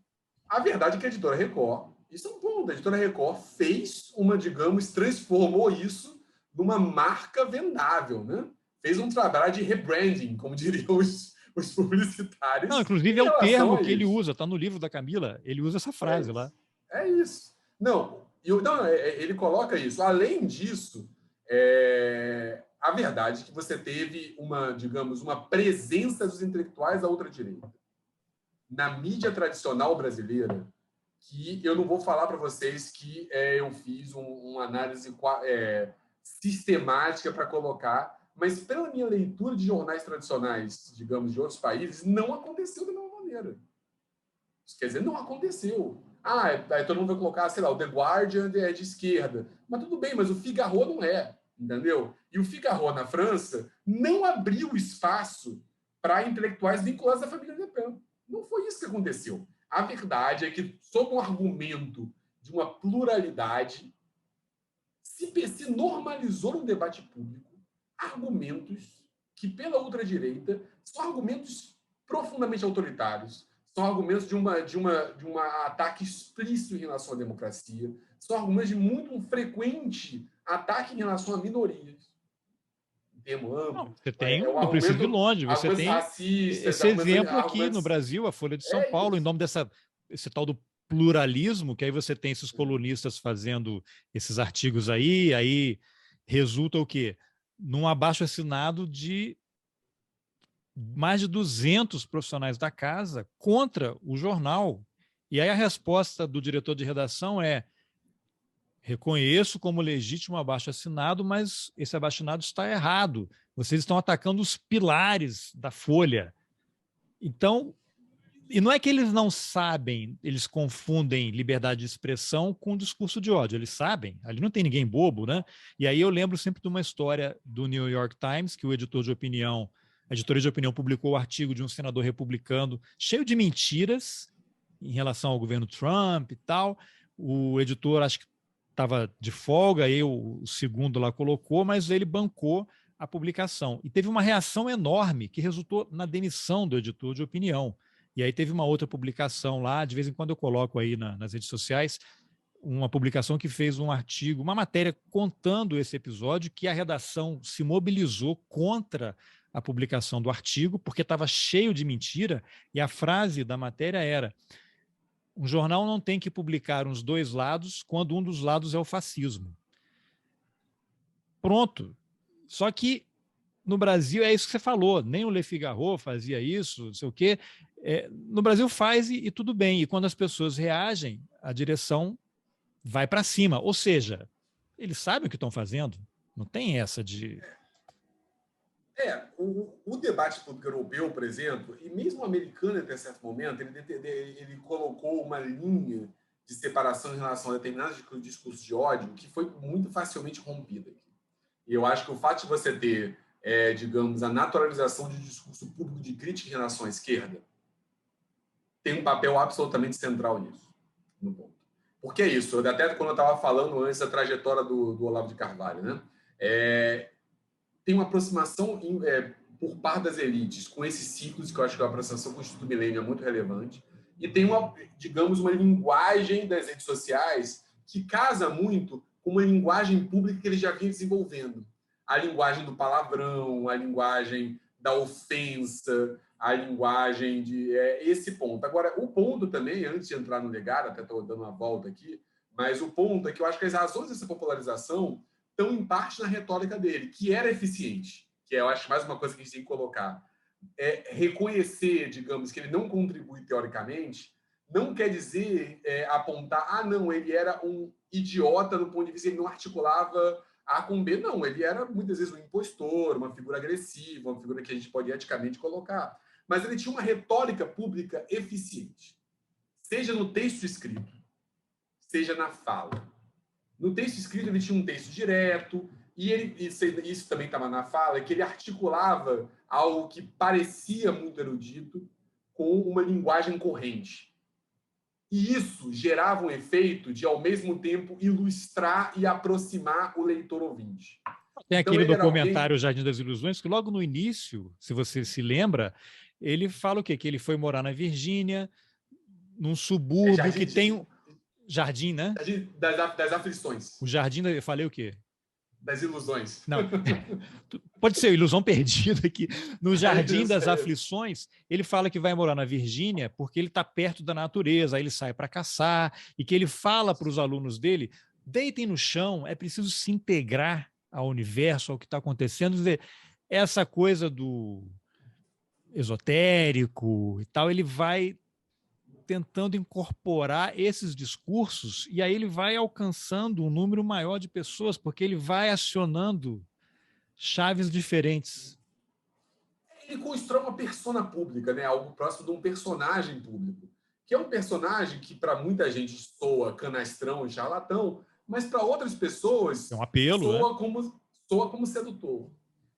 A verdade é que a editora Record, isso é um ponto, a editora Record fez transformou isso numa marca vendável, né? Fez um trabalho de rebranding, como diriam os publicitários. Não, inclusive é o termo que ele usa, está no livro da Camila, ele usa essa frase lá. É isso. Ele coloca isso. Além disso, a verdade é que você teve uma presença dos intelectuais da ultradireita na mídia tradicional brasileira, que eu não vou falar para vocês que eu fiz uma análise sistemática para colocar, mas pela minha leitura de jornais tradicionais, digamos, de outros países, não aconteceu da mesma maneira. Isso quer dizer, não aconteceu. Aí todo mundo vai colocar, sei lá, o The Guardian é de esquerda. Mas tudo bem, mas o Figaro não é, entendeu? E o Figaro, na França, não abriu espaço para intelectuais vinculados à família Le Pen. Não foi isso que aconteceu. A verdade é que, sob um argumento de uma pluralidade, se normalizou no debate público argumentos que, pela ultradireita, são argumentos profundamente autoritários, são argumentos de um ataque explícito em relação à democracia, são argumentos de muito frequente ataque em relação a minorias. Em termo amplo. Não, você tem, não precisa ir longe, você tem esse exemplo aqui no Brasil, a Folha de São Paulo, em nome esse tal do pluralismo, que aí você tem esses colunistas fazendo esses artigos aí resulta o quê? Num abaixo-assinado de mais de 200 profissionais da casa contra o jornal. E aí a resposta do diretor de redação é: reconheço como legítimo abaixo-assinado, mas esse abaixo-assinado está errado. Vocês estão atacando os pilares da Folha. Então, e não é que eles não sabem, eles confundem liberdade de expressão com discurso de ódio. Eles sabem, ali não tem ninguém bobo, né? E aí eu lembro sempre de uma história do New York Times, que o editor de opinião, a editoria de opinião publicou o artigo de um senador republicano cheio de mentiras, em relação ao governo Trump e tal. O editor, acho que estava de folga, aí o segundo lá colocou, mas ele bancou a publicação. E teve uma reação enorme que resultou na demissão do editor de opinião. E aí teve uma outra publicação lá, de vez em quando eu coloco aí nas redes sociais, uma publicação que fez um artigo, uma matéria contando esse episódio, que a redação se mobilizou contra a publicação do artigo, porque estava cheio de mentira, e a frase da matéria era: um jornal não tem que publicar os dois lados quando um dos lados é o fascismo. Pronto. Só que no Brasil é isso que você falou, nem o Le Figaro fazia isso, não sei o quê. No Brasil faz e tudo bem. E quando as pessoas reagem, a direção vai para cima. Ou seja, eles sabem o que estão fazendo. Não tem essa de... O debate público europeu, por exemplo, e mesmo o americano até certo momento, ele colocou uma linha de separação em relação a determinados discursos de ódio que foi muito facilmente rompida. E eu acho que o fato de você ter, digamos, a naturalização de discurso público de crítica em relação à esquerda tem um papel absolutamente central nisso, no ponto. Porque é isso, até quando eu estava falando antes da trajetória do Olavo de Carvalho, né? Tem uma aproximação por parte das elites com esses ciclos, que eu acho que a aproximação com o Instituto Milênio é muito relevante, e tem digamos, uma linguagem das redes sociais que casa muito com uma linguagem pública que ele já vinha desenvolvendo. A linguagem do palavrão, a linguagem da ofensa, a linguagem de esse ponto. Agora, o ponto também, antes de entrar no legado, até estou dando uma volta aqui, mas o ponto é que eu acho que as razões dessa popularização estão em parte na retórica dele, que era eficiente, que eu acho mais uma coisa que a gente tem que colocar. Reconhecer, digamos, que ele não contribui teoricamente, não quer dizer apontar, não, ele era um idiota do ponto de vista, ele não articulava A com B, não, ele era muitas vezes um impostor, uma figura agressiva, uma figura que a gente pode eticamente colocar, mas ele tinha uma retórica pública eficiente, seja no texto escrito, seja na fala. No texto escrito, ele tinha um texto direto, e isso também estava na fala, que ele articulava algo que parecia muito erudito com uma linguagem corrente. E isso gerava um efeito de, ao mesmo tempo, ilustrar e aproximar o leitor ouvinte. Tem aquele documentário Jardim das Ilusões, que logo no início, se você se lembra, ele fala o quê? Que ele foi morar na Virgínia, num subúrbio que tem... Jardim, né? Das aflições. O jardim, eu falei o quê? Das ilusões. Não, pode ser ilusão perdida aqui. No Jardim das Aflições, ele fala que vai morar na Virgínia porque ele está perto da natureza, aí ele sai para caçar, e que ele fala para os alunos dele: deitem no chão, é preciso se integrar ao universo, ao que está acontecendo. Quer dizer, essa coisa do esotérico e tal, ele vai tentando incorporar esses discursos, e aí ele vai alcançando um número maior de pessoas, porque ele vai acionando chaves diferentes. Ele constrói uma persona pública, né? Algo próximo de um personagem público, que é um personagem que para muita gente soa canastrão e charlatão, mas para outras pessoas é um apelo, soa como sedutor.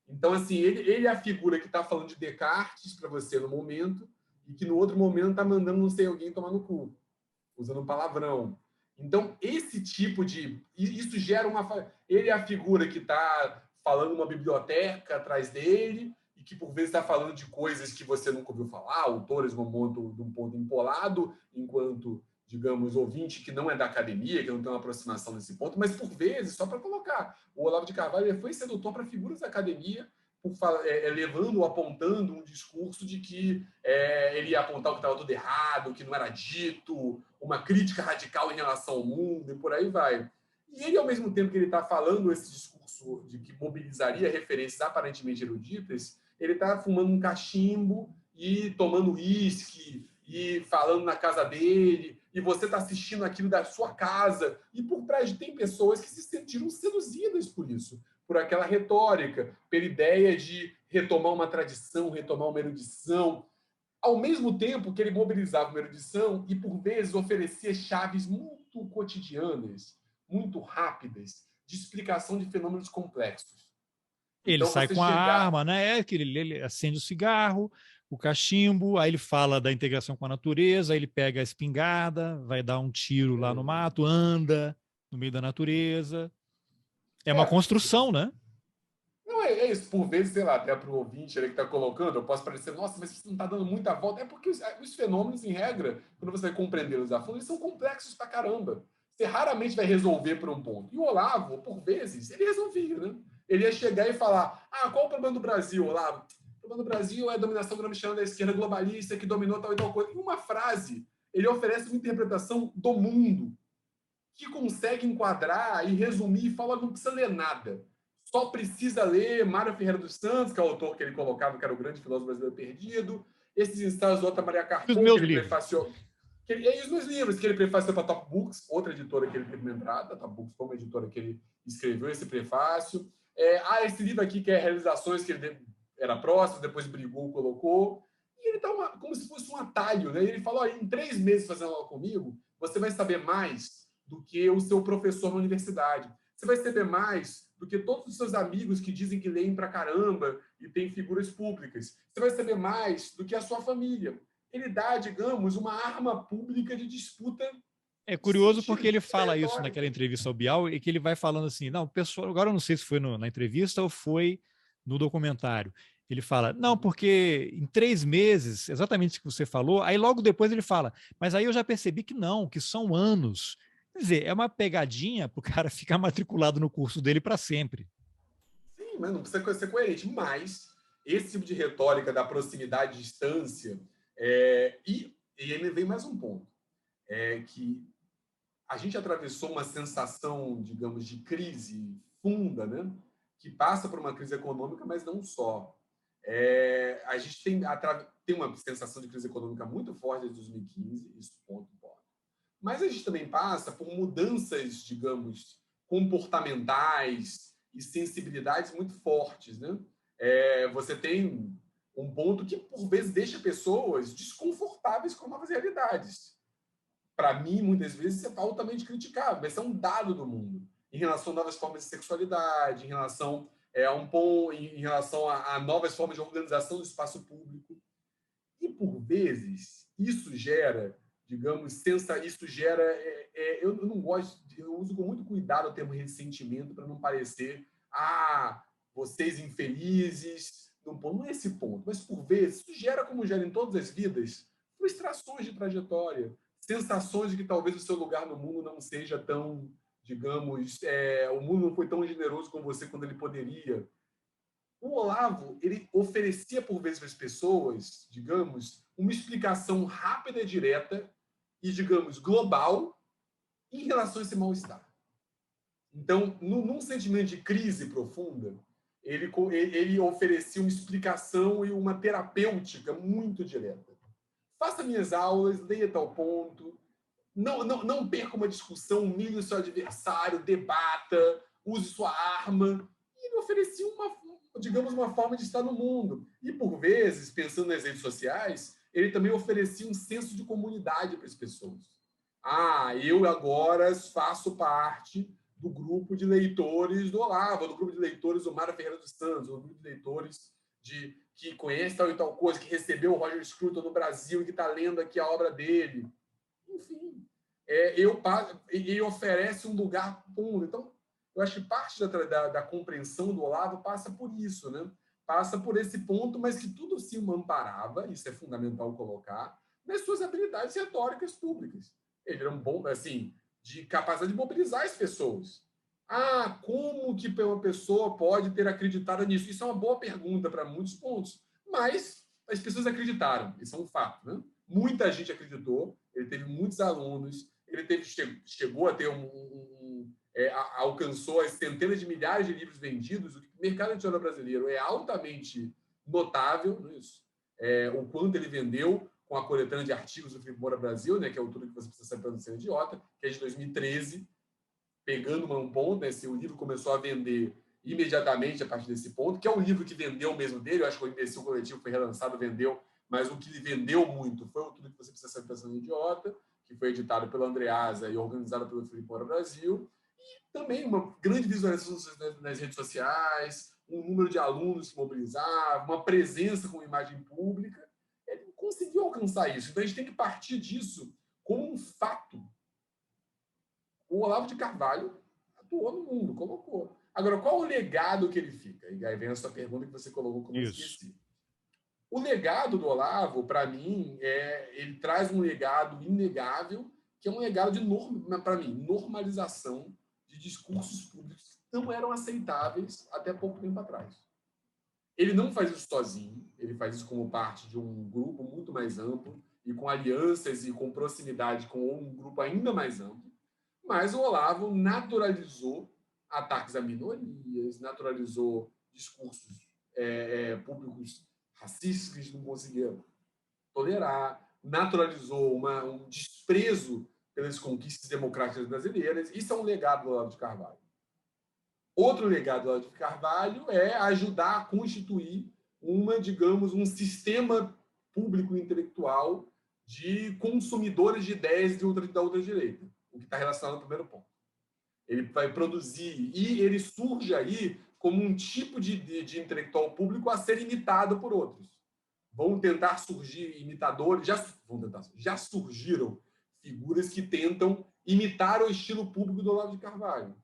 Então, assim, ele é a figura que está falando de Descartes para você no momento, e que no outro momento está mandando não sei alguém tomar no cu, usando um palavrão. Então, esse tipo de... Isso gera uma... Ele é a figura que está falando uma biblioteca atrás dele, e que, por vezes, está falando de coisas que você nunca ouviu falar, autores de um ponto empolado, enquanto, digamos, ouvinte que não é da academia, que não tem uma aproximação nesse ponto, mas, por vezes, só para colocar, o Olavo de Carvalho ele foi sedutor para figuras da academia, levando, apontando um discurso de que ele ia apontar o que estava tudo errado, o que não era dito, uma crítica radical em relação ao mundo, e por aí vai. E ele, ao mesmo tempo que ele está falando esse discurso de que mobilizaria referências aparentemente eruditas, ele está fumando um cachimbo e tomando uísque e falando na casa dele, e você está assistindo aquilo da sua casa, e por trás tem pessoas que se sentiram seduzidas por isso, por aquela retórica, pela ideia de retomar uma tradição, retomar uma erudição, ao mesmo tempo que ele mobilizava uma erudição e, por vezes, oferecia chaves muito cotidianas, muito rápidas, de explicação de fenômenos complexos. Ele então, sai com a arma, né? Ele acende o cigarro, o cachimbo, aí ele fala da integração com a natureza, aí ele pega a espingarda, vai dar um tiro lá no mato, anda no meio da natureza. É uma É, construção, né? não é isso. Por vezes, sei lá, até para o ouvinte ali que está colocando, eu posso parecer, nossa, mas você não está dando muita volta. É porque os fenômenos, em regra, quando você vai compreendê-los a fundo, eles são complexos pra caramba. Você raramente vai resolver por um ponto. E o Olavo, por vezes, ele resolvia, né? Ele ia chegar e falar: qual o problema do Brasil, Olavo? O problema do Brasil é a dominação gramsciana da esquerda globalista que dominou tal e tal coisa. Em uma frase, ele oferece uma interpretação do mundo que consegue enquadrar e resumir e fala: não precisa ler nada. Só precisa ler Mário Ferreira dos Santos, que é o autor que ele colocava, que era o grande filósofo brasileiro perdido, esses ensaios do Otto Maria E os Carpo, que meus ele livros? prefaciou. E os meus livros, que ele prefaciou para a Top Books, outra editora que ele teve uma entrada, a Top Books foi uma editora que ele escreveu esse prefácio. Esse livro aqui, que é Realizações, que ele era próximo, depois brigou, colocou. E ele está como se fosse um atalho, né? E ele falou: em 3 meses fazendo aula comigo, você vai saber mais do que o seu professor na universidade. Você vai saber mais do que todos os seus amigos que dizem que leem pra caramba e têm figuras públicas. Você vai saber mais do que a sua família. Ele dá, digamos, uma arma pública de disputa É de curioso porque sentido, ele disputa fala isso retórica. naquela entrevista ao Bial e que ele vai falando assim, não, pessoal, agora eu não sei se foi na entrevista ou foi no documentário. Ele fala, não, porque em 3 meses, exatamente o que você falou, aí logo depois ele fala, mas aí eu já percebi que não, que são anos. Quer dizer, é uma pegadinha para o cara ficar matriculado no curso dele para sempre. Sim, mas não precisa ser coerente. Mas esse tipo de retórica da proximidade e distância, e ele vem mais um ponto, que a gente atravessou uma sensação, digamos, de crise funda, né? Que passa por uma crise econômica, mas não só. A gente tem uma sensação de crise econômica muito forte desde 2015, isso ponto. Mas a gente também passa por mudanças, digamos, comportamentais e sensibilidades muito fortes, né? Você tem um ponto que, por vezes, deixa pessoas desconfortáveis com novas realidades. Para mim, muitas vezes, isso é altamente criticável, mas é um dado do mundo em relação a novas formas de sexualidade, em relação em relação a novas formas de organização do espaço público. E, por vezes, isso gera, digamos, isso gera. Eu não gosto, eu uso com muito cuidado o termo ressentimento para não parecer, vocês infelizes. Não é esse ponto, mas, por vezes, isso gera, como gera em todas as vidas, frustrações de trajetória, sensações de que talvez o seu lugar no mundo não seja tão, digamos, o mundo não foi tão generoso com você quando ele poderia. O Olavo, ele oferecia por vezes para as pessoas, digamos, uma explicação rápida e direta e, digamos, global em relação a esse mal-estar. Então, num sentimento de crise profunda, ele oferecia uma explicação e uma terapêutica muito direta. Faça minhas aulas, leia tal ponto, não perca uma discussão, humilhe o seu adversário, debata, use sua arma. E ele oferecia digamos, uma forma de estar no mundo. E, por vezes, pensando nas redes sociais, ele também oferecia um senso de comunidade para as pessoas. Eu agora faço parte do grupo de leitores do Olavo, do grupo de leitores do Mário Ferreira dos Santos, do grupo de leitores que conhece tal e tal coisa, que recebeu o Roger Scruton no Brasil e que está lendo aqui a obra dele. Enfim, ele oferece um lugar fundo. Então, eu acho que parte da compreensão do Olavo passa por isso, né? Passa por esse ponto, mas que tudo se amparava, isso é fundamental colocar, nas suas habilidades retóricas públicas. Ele era um bom, assim, de capacidade de mobilizar as pessoas. Como que uma pessoa pode ter acreditado nisso? Isso é uma boa pergunta para muitos pontos, mas as pessoas acreditaram, isso é um fato, né? Muita gente acreditou, ele teve muitos alunos, chegou a ter alcançou as centenas de milhares de livros vendidos. O mercado editorial brasileiro é altamente notável, não é isso? O quanto ele vendeu com a coletânea de artigos do Felipe Moura Brasil, né, que é o Tudo que Você Precisa Saber para Não Ser Idiota, que é de 2013, pegando um ponto, né, o livro começou a vender imediatamente a partir desse ponto, que é um livro que vendeu mesmo dele. Eu acho que o Imbecil Coletivo foi relançado, vendeu, mas o que ele vendeu muito foi o Tudo que Você Precisa Saber para Não Ser Idiota, que foi editado pela Andreasa e organizado pelo Felipe Moura Brasil. Também uma grande visualização nas redes sociais, um número de alunos que mobilizavam, uma presença com imagem pública. alcançar isso. Então, a gente tem que partir disso como um fato. O Olavo de Carvalho atuou no mundo, colocou. Agora, qual o legado que ele fica? E aí vem a sua pergunta que você colocou que eu não esqueci. O legado do Olavo, para mim, ele traz um legado inegável, que é um legado de, para mim, normalização de discursos públicos que não eram aceitáveis até pouco tempo atrás. Ele não faz isso sozinho, ele faz isso como parte de um grupo muito mais amplo e com alianças e com proximidade com um grupo ainda mais amplo, mas o Olavo naturalizou ataques a minorias, naturalizou discursos públicos racistas que a gente não conseguia tolerar, naturalizou um desprezo pelas conquistas democráticas brasileiras. Isso é um legado do Olavo de Carvalho. Outro legado do Olavo de Carvalho é ajudar a constituir digamos, um sistema público intelectual de consumidores de ideias da outra direita, o que está relacionado ao primeiro ponto. Ele vai produzir, e ele surge aí como um tipo de intelectual público a ser imitado por outros. Vão tentar surgir imitadores, já surgiram figuras que tentam imitar o estilo público do Olavo de Carvalho.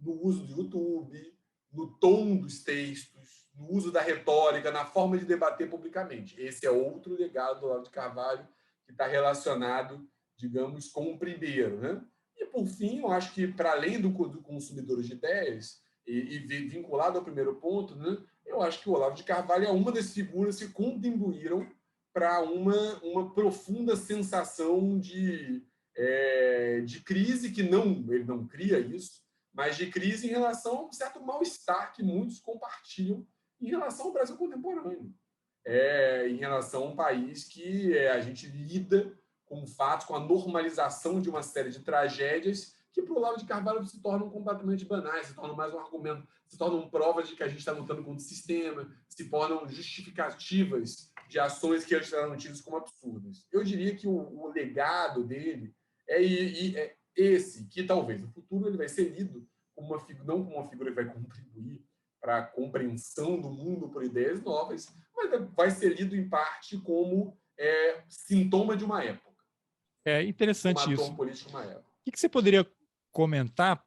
No uso do YouTube, no tom dos textos, no uso da retórica, na forma de debater publicamente. Esse é outro legado do Olavo de Carvalho que está relacionado, digamos, com o primeiro, né? E, por fim, eu acho que, para além do consumidor de ideias, e vinculado ao primeiro ponto, né, eu acho que o Olavo de Carvalho é uma das figuras que contribuíram para uma profunda sensação de crise, que ele não cria isso, mas de crise em relação a um certo mal-estar que muitos compartilham em relação ao Brasil contemporâneo. Em relação a um país que a gente lida com fatos, com a normalização de uma série de tragédias que, para o Olavo de Carvalho, se tornam completamente banais, se tornam mais um argumento, se tornam provas de que a gente está lutando contra o sistema, se tornam justificativas de ações que antes eram tidas como absurdas. Eu diria que o legado dele é esse, que talvez no futuro ele vai ser lido como uma figura, não como uma figura que vai contribuir para a compreensão do mundo por ideias novas, mas vai ser lido em parte como sintoma de uma época. É interessante como isso. ator político de uma época. O que você poderia comentar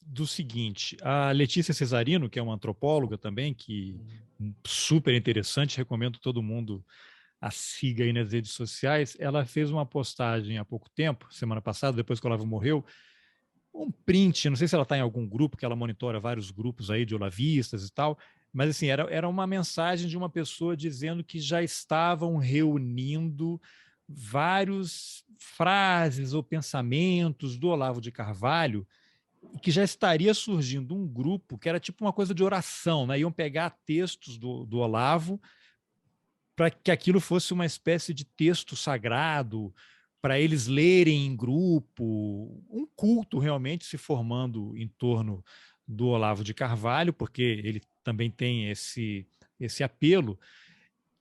do seguinte? A Letícia Cesarino, que é uma antropóloga também, que super interessante, recomendo todo mundo a siga aí nas redes sociais, ela fez uma postagem há pouco tempo, semana passada, depois que o Olavo morreu, um print, não sei se ela está em algum grupo, que ela monitora vários grupos aí de olavistas e tal, mas assim, era uma mensagem de uma pessoa dizendo que já estavam reunindo várias frases ou pensamentos do Olavo de Carvalho e que já estaria surgindo um grupo que era tipo uma coisa de oração, né? Iam pegar textos do Olavo para que aquilo fosse uma espécie de texto sagrado, para eles lerem em grupo, um culto realmente se formando em torno do Olavo de Carvalho, porque ele também tem esse apelo.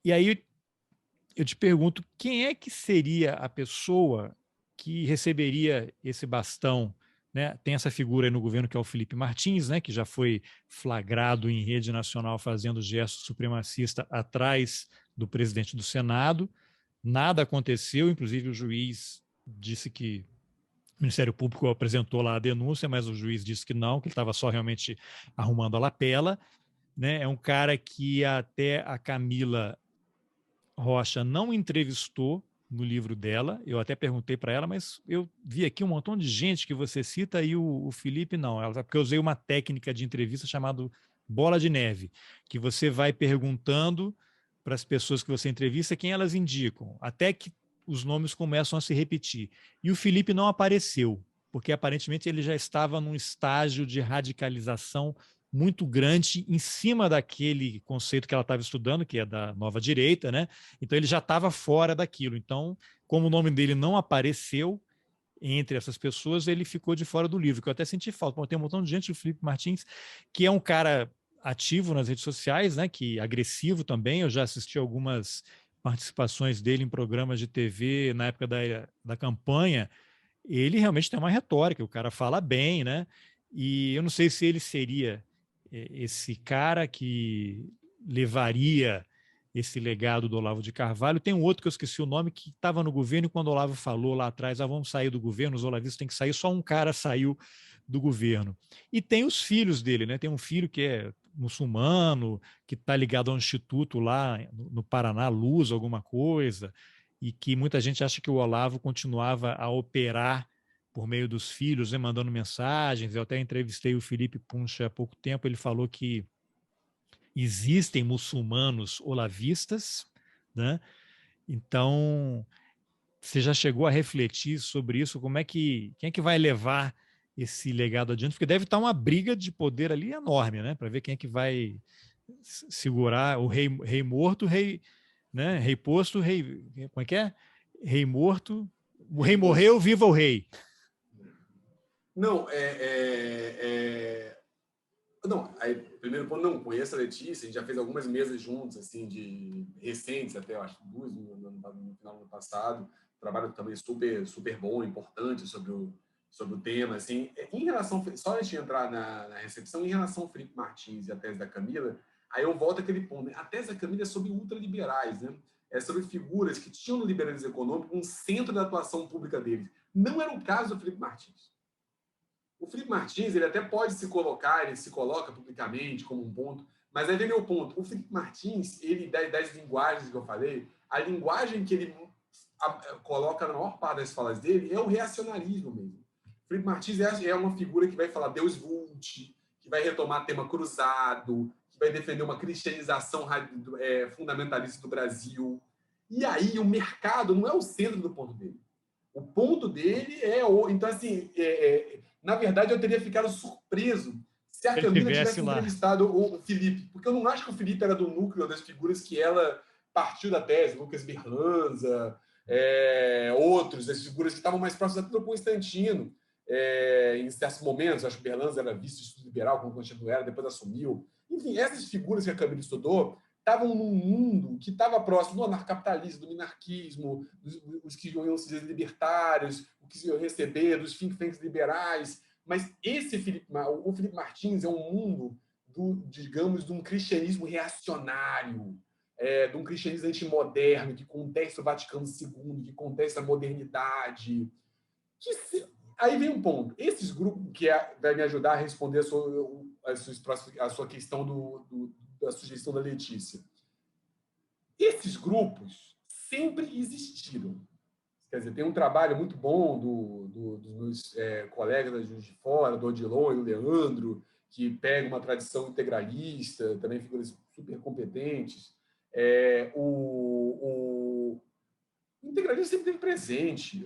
E aí eu te pergunto, quem é que seria a pessoa que receberia esse bastão, né? Tem essa figura aí no governo que é o Felipe Martins, né? Que já foi flagrado em rede nacional fazendo gesto supremacista atrás do presidente do Senado. Nada aconteceu, inclusive o juiz disse que o Ministério Público apresentou lá a denúncia, mas o juiz disse que não, que ele estava só realmente arrumando a lapela, né? É um cara que até a Camila Rocha não entrevistou no livro dela. Eu até perguntei para ela, mas eu vi aqui um montão de gente que você cita e o Felipe não. Ela, porque eu usei uma técnica de entrevista chamada bola de neve, que você vai perguntando para as pessoas que você entrevista quem elas indicam, até que os nomes começam a se repetir. E o Felipe não apareceu, porque aparentemente ele já estava num estágio de radicalização muito grande em cima daquele conceito que ela estava estudando, que é da nova direita, né? Então ele já estava fora daquilo. Então, como o nome dele não apareceu entre essas pessoas, ele ficou de fora do livro, que eu até senti falta. Bom, tem um montão de gente, o Felipe Martins, que é um cara ativo nas redes sociais, né? Que agressivo também. Eu já assisti algumas participações dele em programas de TV na época da campanha. Ele realmente tem uma retórica, o cara fala bem, né? E eu não sei se ele seria esse cara que levaria esse legado do Olavo de Carvalho. Tem um outro que eu esqueci o nome, que estava no governo, e quando o Olavo falou lá atrás, vamos sair do governo, os olavistas têm que sair, só um cara saiu do governo. E tem os filhos dele, né? Tem um filho que é muçulmano, que está ligado a um instituto lá no Paraná, Luz, alguma coisa, e que muita gente acha que o Olavo continuava a operar por meio dos filhos, né, mandando mensagens. Eu até entrevistei o Felipe Puncha há pouco tempo, ele falou que existem muçulmanos olavistas, né? Então, você já chegou a refletir sobre isso? Quem é que vai levar esse legado adiante? Porque deve estar uma briga de poder ali enorme, né? Para ver quem é que vai segurar o rei morto, rei, né? Rei posto, rei, como é que é? Rei morto, o rei morreu, viva o rei. Não, Não, aí, primeiro ponto, não conheço a Letícia, a gente já fez algumas mesas juntos, assim, de recentes até, eu acho, duas no final do ano passado, trabalho também super, super bom, importante sobre o tema, assim. Em relação, só antes de entrar na recepção, em relação ao Felipe Martins e a tese da Camila, aí eu volto àquele ponto, né? A tese da Camila é sobre ultraliberais, né? É sobre figuras que tinham no liberalismo econômico um centro da atuação pública deles. Não era o caso do Felipe Martins. O Felipe Martins, ele até pode se colocar, ele se coloca publicamente como um ponto, mas aí vem meu ponto. O Felipe Martins, ele, das linguagens que eu falei, a linguagem que ele coloca na maior parte das falas dele é o reacionarismo mesmo. O Felipe Martins é uma figura que vai falar Deus vult, que vai retomar tema cruzado, que vai defender uma cristianização fundamentalista do Brasil. E aí o mercado não é o centro do ponto dele. O ponto dele é o. Então, assim, na verdade, eu teria ficado surpreso se a Se ele Camila tivesse tivesse lá. entrevistado o Felipe, porque eu não acho que o Felipe era do núcleo das figuras que ela partiu da tese, Lucas Berlanza, outros, as figuras que estavam mais próximas até do Constantino. Em certos momentos, acho que Berlanza era vice-estudo liberal, como Constantino era, depois assumiu. Enfim, essas figuras que a Camila estudou estavam num mundo que estava próximo do anarcapitalismo, do minarquismo, os que iam se dizer libertários, o que iam receber, dos think tanks liberais. Mas o Felipe Martins é um mundo, digamos, de um cristianismo reacionário, de um cristianismo antimoderno, que contesta o Vaticano II, que contesta a modernidade. Aí vem um ponto. Esses grupos que vai me ajudar a responder a sua questão da sugestão da Letícia. Esses grupos sempre existiram. Quer dizer, tem um trabalho muito bom dos meus colegas da Juiz de Fora, do Odilon e do Leandro, que pega uma tradição integralista, também figuras super competentes. O integralismo sempre teve presente.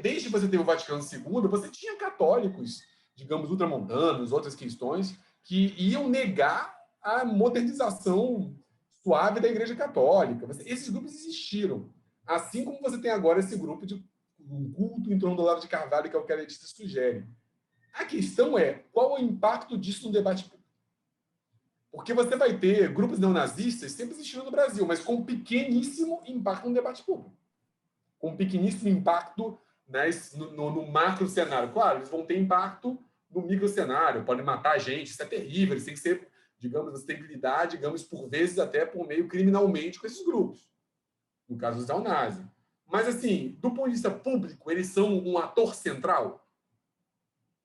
Desde que você teve o Vaticano II, você tinha católicos, digamos, ultramontanos, outras questões, que iam negar a modernização suave da Igreja Católica. Esses grupos existiram. Assim como você tem agora esse grupo de um culto em torno do Olavo de Carvalho, que é o que a Letícia sugere. A questão é, qual é o impacto disso no debate público? Porque você vai ter grupos neonazistas sempre existindo no Brasil, mas com pequeníssimo impacto no debate público. Com pequeníssimo impacto, né, no macro cenário. Claro, eles vão ter impacto no micro cenário, podem matar gente, isso é terrível, eles têm que ser, digamos, você tem que lidar, digamos, por vezes até por meio criminalmente com esses grupos. No caso dos neonazis. Mas, assim, do ponto de vista público, eles são um ator central.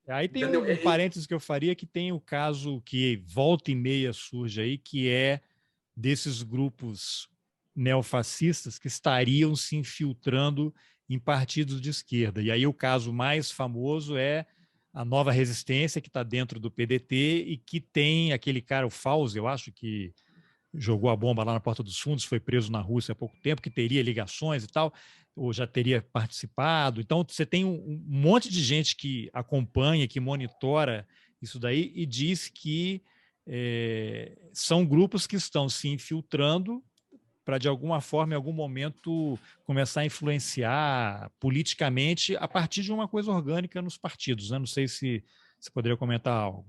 Aí tem Entendeu? um parênteses que eu faria, que tem o caso que volta e meia surge aí, que é desses grupos neofascistas que estariam se infiltrando em partidos de esquerda. E aí o caso mais famoso é a Nova Resistência, que está dentro do PDT e que tem aquele cara, o Fauzi, eu acho que jogou a bomba lá na Porta dos Fundos, foi preso na Rússia há pouco tempo, que teria ligações e tal, ou já teria participado. Então, você tem um monte de gente que acompanha, que monitora isso daí e diz que são grupos que estão se infiltrando para, de alguma forma, em algum momento, começar a influenciar politicamente a partir de uma coisa orgânica nos partidos. Né? Não sei se você poderia comentar algo.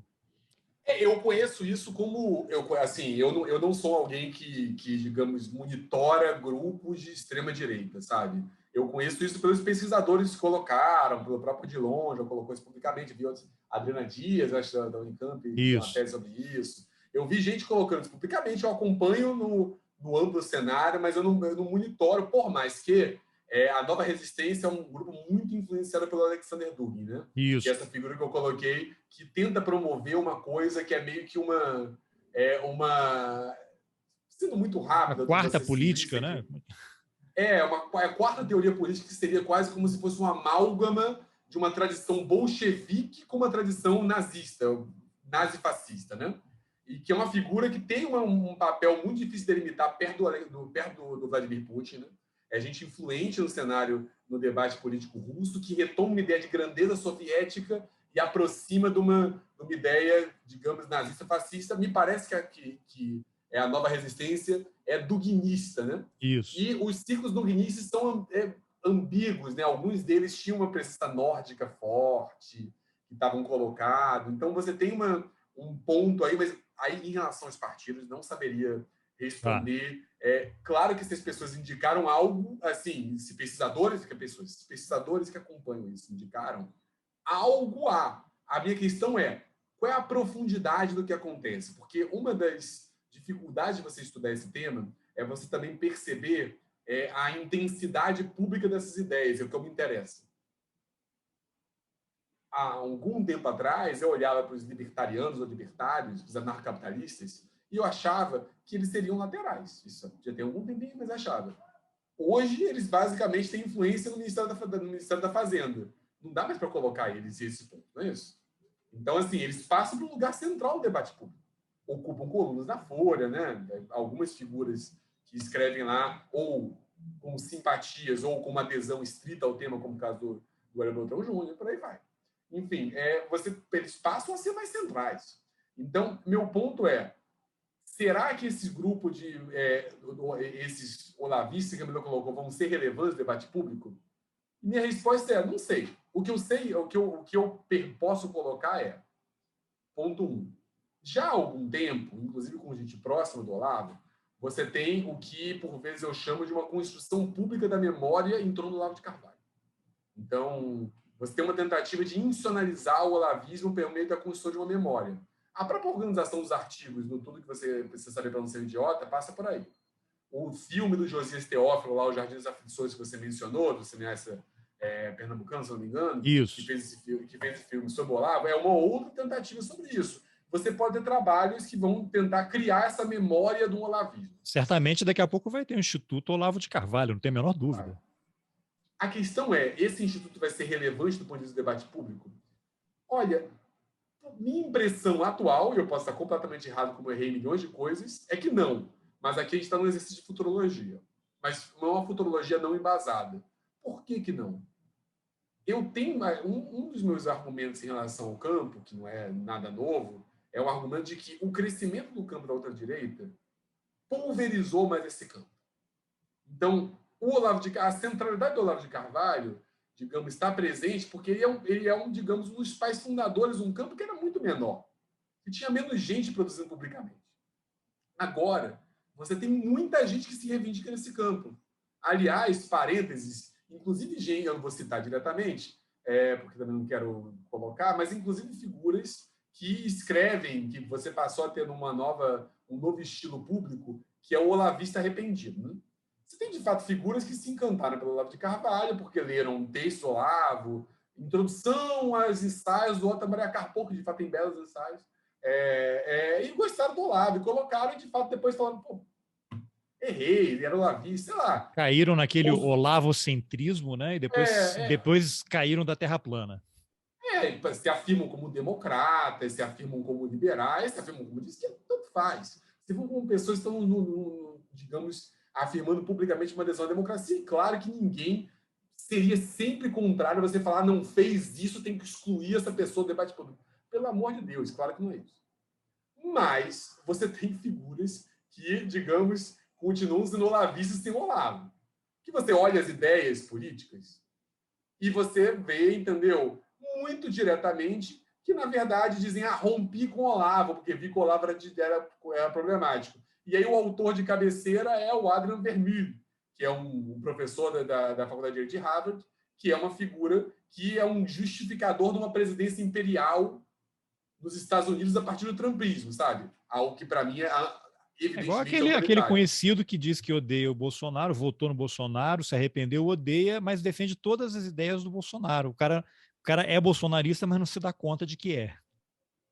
Eu conheço isso como. Eu não sou alguém que, digamos, monitora grupos de extrema-direita, sabe? Eu conheço isso pelos pesquisadores que colocaram, pelo próprio Dilon, já colocou isso publicamente, vi outros, Adriana Dias, acho da Unicamp, tem uma Isso. tese sobre isso. Eu vi gente colocando, publicamente eu acompanho no amplo cenário, mas eu não monitoro, por mais que a Nova Resistência é um grupo muito influenciado pelo Alexander Dugin, né? Que é Isso. essa figura que eu coloquei, que tenta promover uma coisa que é meio que uma sendo muito A rápida do que quarta você se política, isso aqui. né? A quarta teoria política, que seria quase como se fosse uma amálgama de uma tradição bolchevique com uma tradição nazista, nazi-fascista, né? E que é uma figura que tem um papel muito difícil de delimitar perto do Vladimir Putin, né? É gente influente no cenário, no debate político russo, que retoma uma ideia de grandeza soviética e aproxima de uma ideia, digamos, nazista-fascista. Me parece que é a Nova Resistência é duguinista, né? Isso. E os círculos duguinistas são ambíguos, né? Alguns deles tinham uma presença nórdica forte, que estavam colocados. Então, você tem um ponto aí, mas aí, em relação aos partidos, não saberia responder. Claro que essas pessoas indicaram algo, assim, se pesquisadores que acompanham isso indicaram, algo há. A minha questão é, qual é a profundidade do que acontece? Porque uma das dificuldades de você estudar esse tema é você também perceber a intensidade pública dessas ideias, é o que me interessa. Há algum tempo atrás, eu olhava para os libertarianos ou libertários, os anarcapitalistas, e eu achava que eles seriam laterais. Isso já tem algum tempinho, mas achava. Hoje, eles basicamente têm influência no Ministério da Fazenda. Não dá mais para colocar eles nesse ponto, não é isso? Então, assim, eles passam para um lugar central do debate público. Ocupam colunas da Folha, né? Algumas figuras que escrevem lá, ou com simpatias, ou com uma adesão estrita ao tema, como o caso do Hélio Beltrão Júnior, por aí vai. Enfim, eles passam a ser mais centrais. Então, meu ponto é, será que esses grupos esses olavistas que a Camila colocou vão ser relevantes no debate público? Minha resposta é, não sei. O que eu sei, o que eu posso colocar é, ponto 1. Já há algum tempo, inclusive com gente próxima do Olavo, você tem o que, por vezes, eu chamo de uma construção pública da memória em torno do Olavo de Carvalho. Então, você tem uma tentativa de institucionalizar o olavismo por meio da construção de uma memória. A própria organização dos artigos, no tudo que você precisa saber para não ser idiota, passa por aí. O filme do Josias Teófilo, lá, O Jardim das Aflições, que você mencionou, do cineasta pernambucano, se não me engano, Isso. que fez esse filme sobre o Olavo, é uma outra tentativa sobre isso. Você pode ter trabalhos que vão tentar criar essa memória do olavismo. Certamente, daqui a pouco vai ter o Instituto Olavo de Carvalho, não tem a menor dúvida. Claro. A questão é, esse instituto vai ser relevante do ponto de vista do debate público? Olha, minha impressão atual, e eu posso estar completamente errado, como errei em milhões de coisas, é que não. Mas aqui a gente está num exercício de futurologia. Mas não é uma futurologia não embasada. Por que não? Eu tenho um dos meus argumentos em relação ao campo, que não é nada novo, é o argumento de que o crescimento do campo da ultradireita pulverizou mais esse campo. Então, a centralidade do Olavo de Carvalho, digamos, está presente porque ele é digamos, um dos pais fundadores de um campo que era muito menor, que tinha menos gente produzindo publicamente. Agora, você tem muita gente que se reivindica nesse campo. Aliás, parênteses, inclusive gente, eu não vou citar diretamente, porque também não quero colocar, mas inclusive figuras que escrevem que você passou a ter um novo estilo público, que é o olavista arrependido, né? Você tem, de fato, figuras que se encantaram pelo Olavo de Carvalho, porque leram um texto Olavo, introdução aos ensaios do Otto Maria Carpo, que de fato tem belos ensaios, e gostaram do Olavo, e colocaram, e de fato, depois falaram, pô, errei, ele era olavista, sei lá. Caíram naquele olavocentrismo, né? E depois caíram da terra plana. Se afirmam como democratas, se afirmam como liberais, se afirmam como diz que tanto faz. Se for como pessoas que estão, digamos, afirmando publicamente uma adesão à democracia, e claro que ninguém seria sempre contrário a você falar não fez isso, tem que excluir essa pessoa do debate público. Pelo amor de Deus, claro que não é isso. Mas você tem figuras que, digamos, continuam sendo olavistas sem Olavo. Que você olha as ideias políticas e você vê, entendeu, muito diretamente que, na verdade, dizem rompi com o Olavo, porque vi que o Olavo era problemático. E aí o autor de cabeceira é o Adrian Vermeule, que é um professor da Faculdade de Direito de Harvard, que é uma figura que é um justificador de uma presidência imperial nos Estados Unidos a partir do trumpismo, sabe? algo que, para mim, é É igual evidentemente aquele autoritário. conhecido que diz que odeia o Bolsonaro, votou no Bolsonaro, se arrependeu, odeia, mas defende todas as ideias do Bolsonaro. O cara é bolsonarista, mas não se dá conta de que é.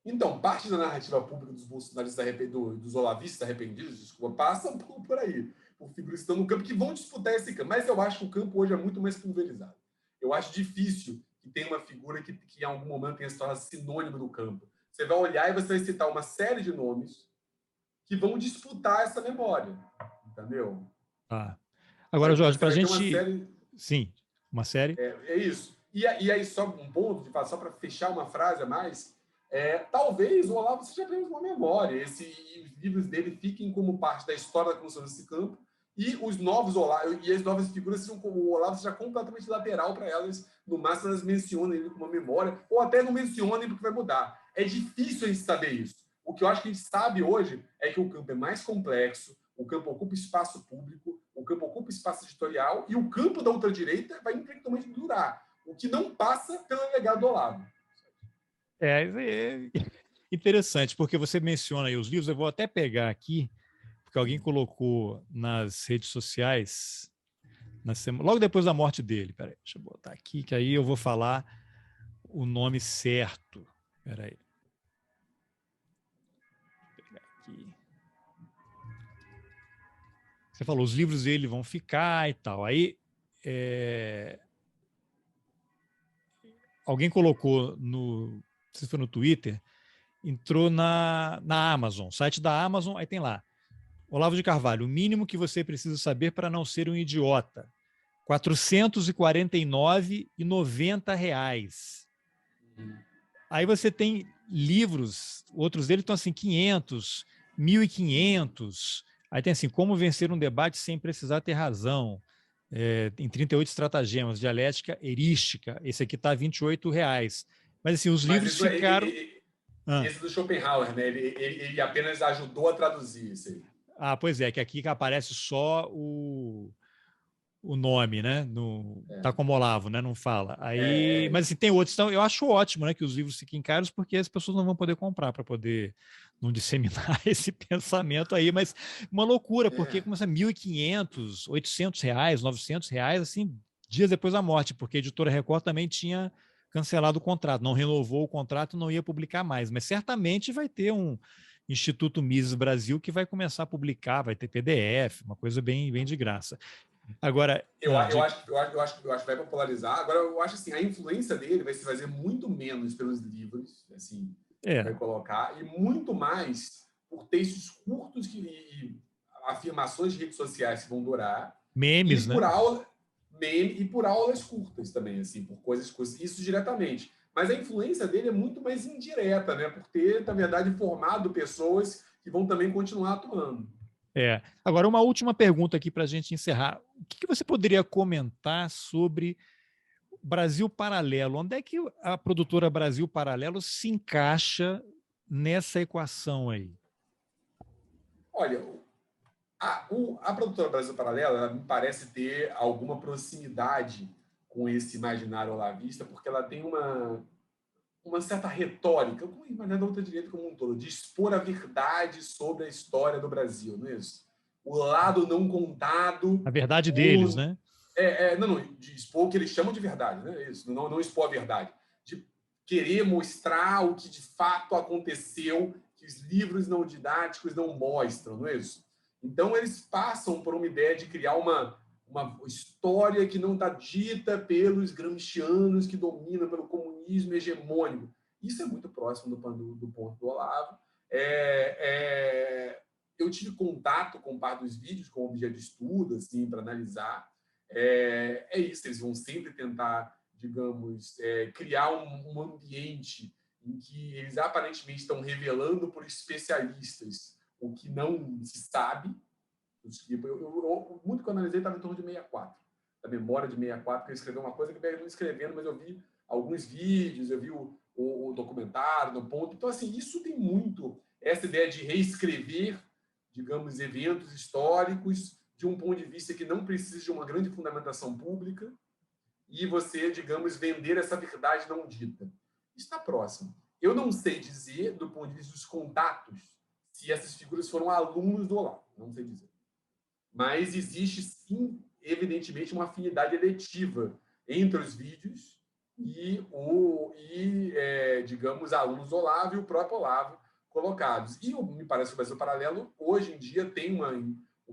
Então, parte da narrativa pública dos bolsonaristas dos olavistas arrependidos, desculpa, passa um pouco por aí, por figuras que estão no campo que vão disputar esse campo. Mas eu acho que o campo hoje é muito mais pulverizado. Eu acho difícil que tenha uma figura que em algum momento tenha se tornado sinônimo do campo. Você vai olhar e você vai citar uma série de nomes que vão disputar essa memória, entendeu? Tá. Agora, Jorge, Você para a vai ter uma gente. série. Sim, uma série. É isso. E aí, só um ponto, só para fechar uma frase a mais, talvez o Olavo seja apenas uma memória. Os livros dele fiquem como parte da história da construção desse campo e os novos Olavo, e as novas figuras sejam como o Olavo seja completamente lateral para elas. No máximo, elas mencionem ele como uma memória, ou até não mencionem porque vai mudar. É difícil a gente saber isso. O que eu acho que a gente sabe hoje é que o campo é mais complexo, o campo ocupa espaço público, o campo ocupa espaço editorial e o campo da ultradireita vai intelectualmente durar, o que não passa pelo legado do Olavo. É interessante, porque você menciona aí os livros, eu vou até pegar aqui, porque alguém colocou nas redes sociais, logo depois da morte dele. Peraí, deixa eu botar aqui, que aí eu vou falar o nome certo. Peraí. Vou pegar aqui. Você falou, os livros dele vão ficar e tal. Aí, alguém colocou não sei se foi no Twitter, entrou na Amazon, site da Amazon, aí tem lá, Olavo de Carvalho, o mínimo que você precisa saber para não ser um idiota. R$ 449,90. Aí você tem livros, outros deles estão assim, 500, 1.500. Aí tem assim, como vencer um debate sem precisar ter razão. Em 38 estratagemas, dialética erística. Esse aqui está R$ 28. Mas assim, os Mas livros isso ficaram. esse do Schopenhauer, né? Ele apenas ajudou a traduzir isso aí. Pois é, que aqui aparece só o nome, né? Tá como Olavo, né? Não fala. Aí, mas assim, tem outros. Então, eu acho ótimo, né, que os livros fiquem caros, porque as pessoas não vão poder comprar para poder não disseminar esse pensamento aí. Mas uma loucura, porque começa R$ 1.500, R$ 800, R$ 900, assim, dias depois da morte, porque a editora Record também tinha cancelado o contrato, não renovou o contrato, não ia publicar mais. Mas certamente vai ter um Instituto Mises Brasil que vai começar a publicar, vai ter PDF, uma coisa bem, bem de graça. Agora, Eu acho que vai popularizar. Agora, eu acho assim, a influência dele vai se fazer muito menos pelos livros, assim, vai colocar, e muito mais por textos curtos e afirmações de redes sociais que vão durar, memes, né? E por aulas curtas também, assim, por coisas curtas, isso diretamente. Mas a influência dele é muito mais indireta, né? Por ter, na verdade, formado pessoas que vão também continuar atuando. Agora, uma última pergunta aqui para a gente encerrar. O que você poderia comentar sobre Brasil Paralelo? Onde é que a produtora Brasil Paralelo se encaixa nessa equação aí? Olha, a produtora Brasil Paralelo, ela me parece ter alguma proximidade com esse imaginário olavista, porque ela tem uma certa retórica, como o imaginário da ultradireita como um todo, de expor a verdade sobre a história do Brasil, não é isso? O lado não contado, A verdade deles, o, né? de expor o que eles chamam de verdade, né? Isso, não expor a verdade, de querer mostrar o que de fato aconteceu, que os livros não didáticos não mostram, não é isso? Então, eles passam por uma ideia de criar uma história que não está dita pelos gramscianos que dominam pelo comunismo hegemônico. Isso é muito próximo do ponto do Olavo. Eu tive contato com parte dos vídeos com objeto de estudo, assim, para analisar. Isso, eles vão sempre tentar, digamos, criar um ambiente em que eles aparentemente estão revelando por especialistas o que não se sabe. O muito que eu analisei estava em torno de 64, da memória de 64, que ele escreveu uma coisa que ele não escrevendo, mas eu vi alguns vídeos, eu vi o documentário, no ponto. Então, assim, isso tem muito essa ideia de reescrever, digamos, eventos históricos de um ponto de vista que não precisa de uma grande fundamentação pública e você, digamos, vender essa verdade não dita. Isso está próximo. Eu não sei dizer, do ponto de vista dos contatos, se essas figuras foram alunos do Olavo, não sei dizer. Mas existe, sim, evidentemente, uma afinidade eletiva entre os vídeos digamos, alunos do Olavo e o próprio Olavo colocados. E me parece que o Brasil Paralelo, hoje em dia, tem uma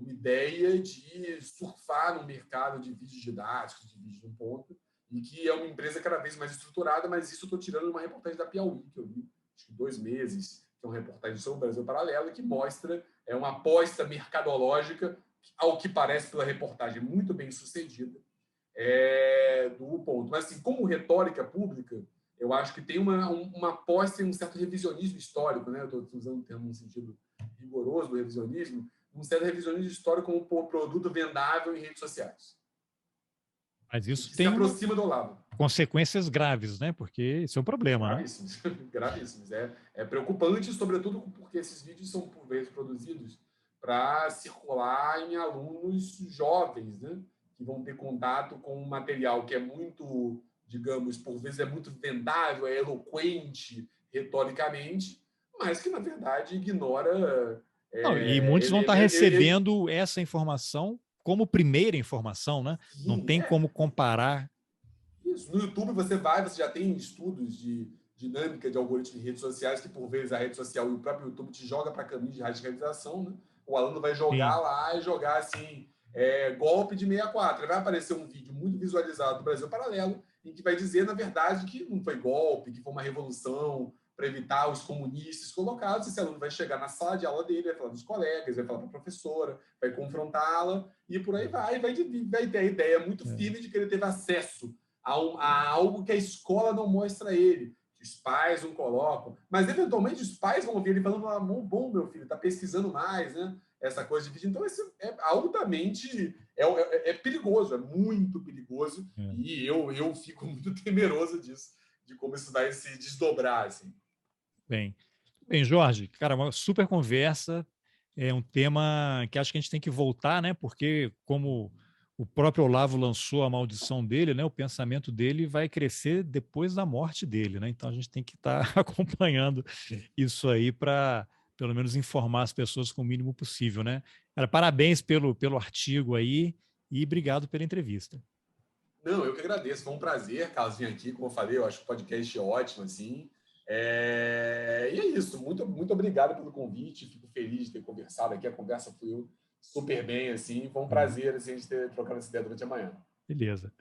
ideia de surfar no mercado de vídeos didáticos, de vídeos no ponto, e que é uma empresa cada vez mais estruturada, mas isso eu estou tirando uma reportagem da Piauí, que eu vi, acho que 2 meses, que é uma reportagem sobre o Brasil Paralelo, que mostra uma aposta mercadológica, ao que parece pela reportagem muito bem sucedida, do ponto. Mas, assim, como retórica pública, eu acho que tem uma aposta em um certo revisionismo histórico, né? Eu estou usando o termo no sentido rigoroso do revisionismo, um certo revisionismo histórico como produto vendável em redes sociais. Mas E isso que se tem aproxima do Olavo. consequências graves, né? Porque isso é um problema, né? Gravíssimos. Gravíssimos. É preocupante, sobretudo porque esses vídeos são, por vezes, produzidos para circular em alunos jovens, né? Que vão ter contato com um material que é muito, digamos, por vezes é muito vendável, é eloquente retoricamente, mas que, na verdade, ignora... Não, e muitos vão estar recebendo essa informação como primeira informação, né? Não Sim, tem como comparar. Isso. No YouTube você já tem estudos de dinâmica de algoritmos de redes sociais que, por vezes, a rede social e o próprio YouTube te joga para caminho de radicalização, né? O aluno vai jogar Sim. lá e jogar assim, golpe de 64. Vai aparecer um vídeo muito visualizado do Brasil Paralelo em que vai dizer, na verdade, que não foi golpe, que foi uma revolução para evitar os comunistas colocados. Esse aluno vai chegar na sala de aula dele, vai falar dos colegas, vai falar para a professora, vai confrontá-la e por aí vai ter a ideia muito firme de que ele teve acesso a algo que a escola não mostra a ele, que os pais não colocam. Mas, eventualmente, os pais vão ouvir ele falando: ah, bom, meu filho, está pesquisando mais, né? Essa coisa de vídeo. Então, isso é altamente... É perigoso, é muito perigoso. É. E eu fico muito temeroso disso, de como isso vai se desdobrar, assim. Bem, Jorge, cara, uma super conversa. É um tema que acho que a gente tem que voltar, né? Porque como o próprio Olavo lançou a maldição dele, né? O pensamento dele vai crescer depois da morte dele, né? Então a gente tem que estar acompanhando isso aí para pelo menos informar as pessoas com o mínimo possível, né? Cara, parabéns pelo artigo aí e obrigado pela entrevista. Não, eu que agradeço. Foi um prazer, Carlos, vir aqui. Como eu falei, eu acho o podcast ótimo, assim. E é isso. Muito, muito obrigado pelo convite. Fico feliz de ter conversado aqui. A conversa fluiu super bem, assim. Foi um prazer assim, a gente ter trocado essa ideia durante a manhã. Beleza.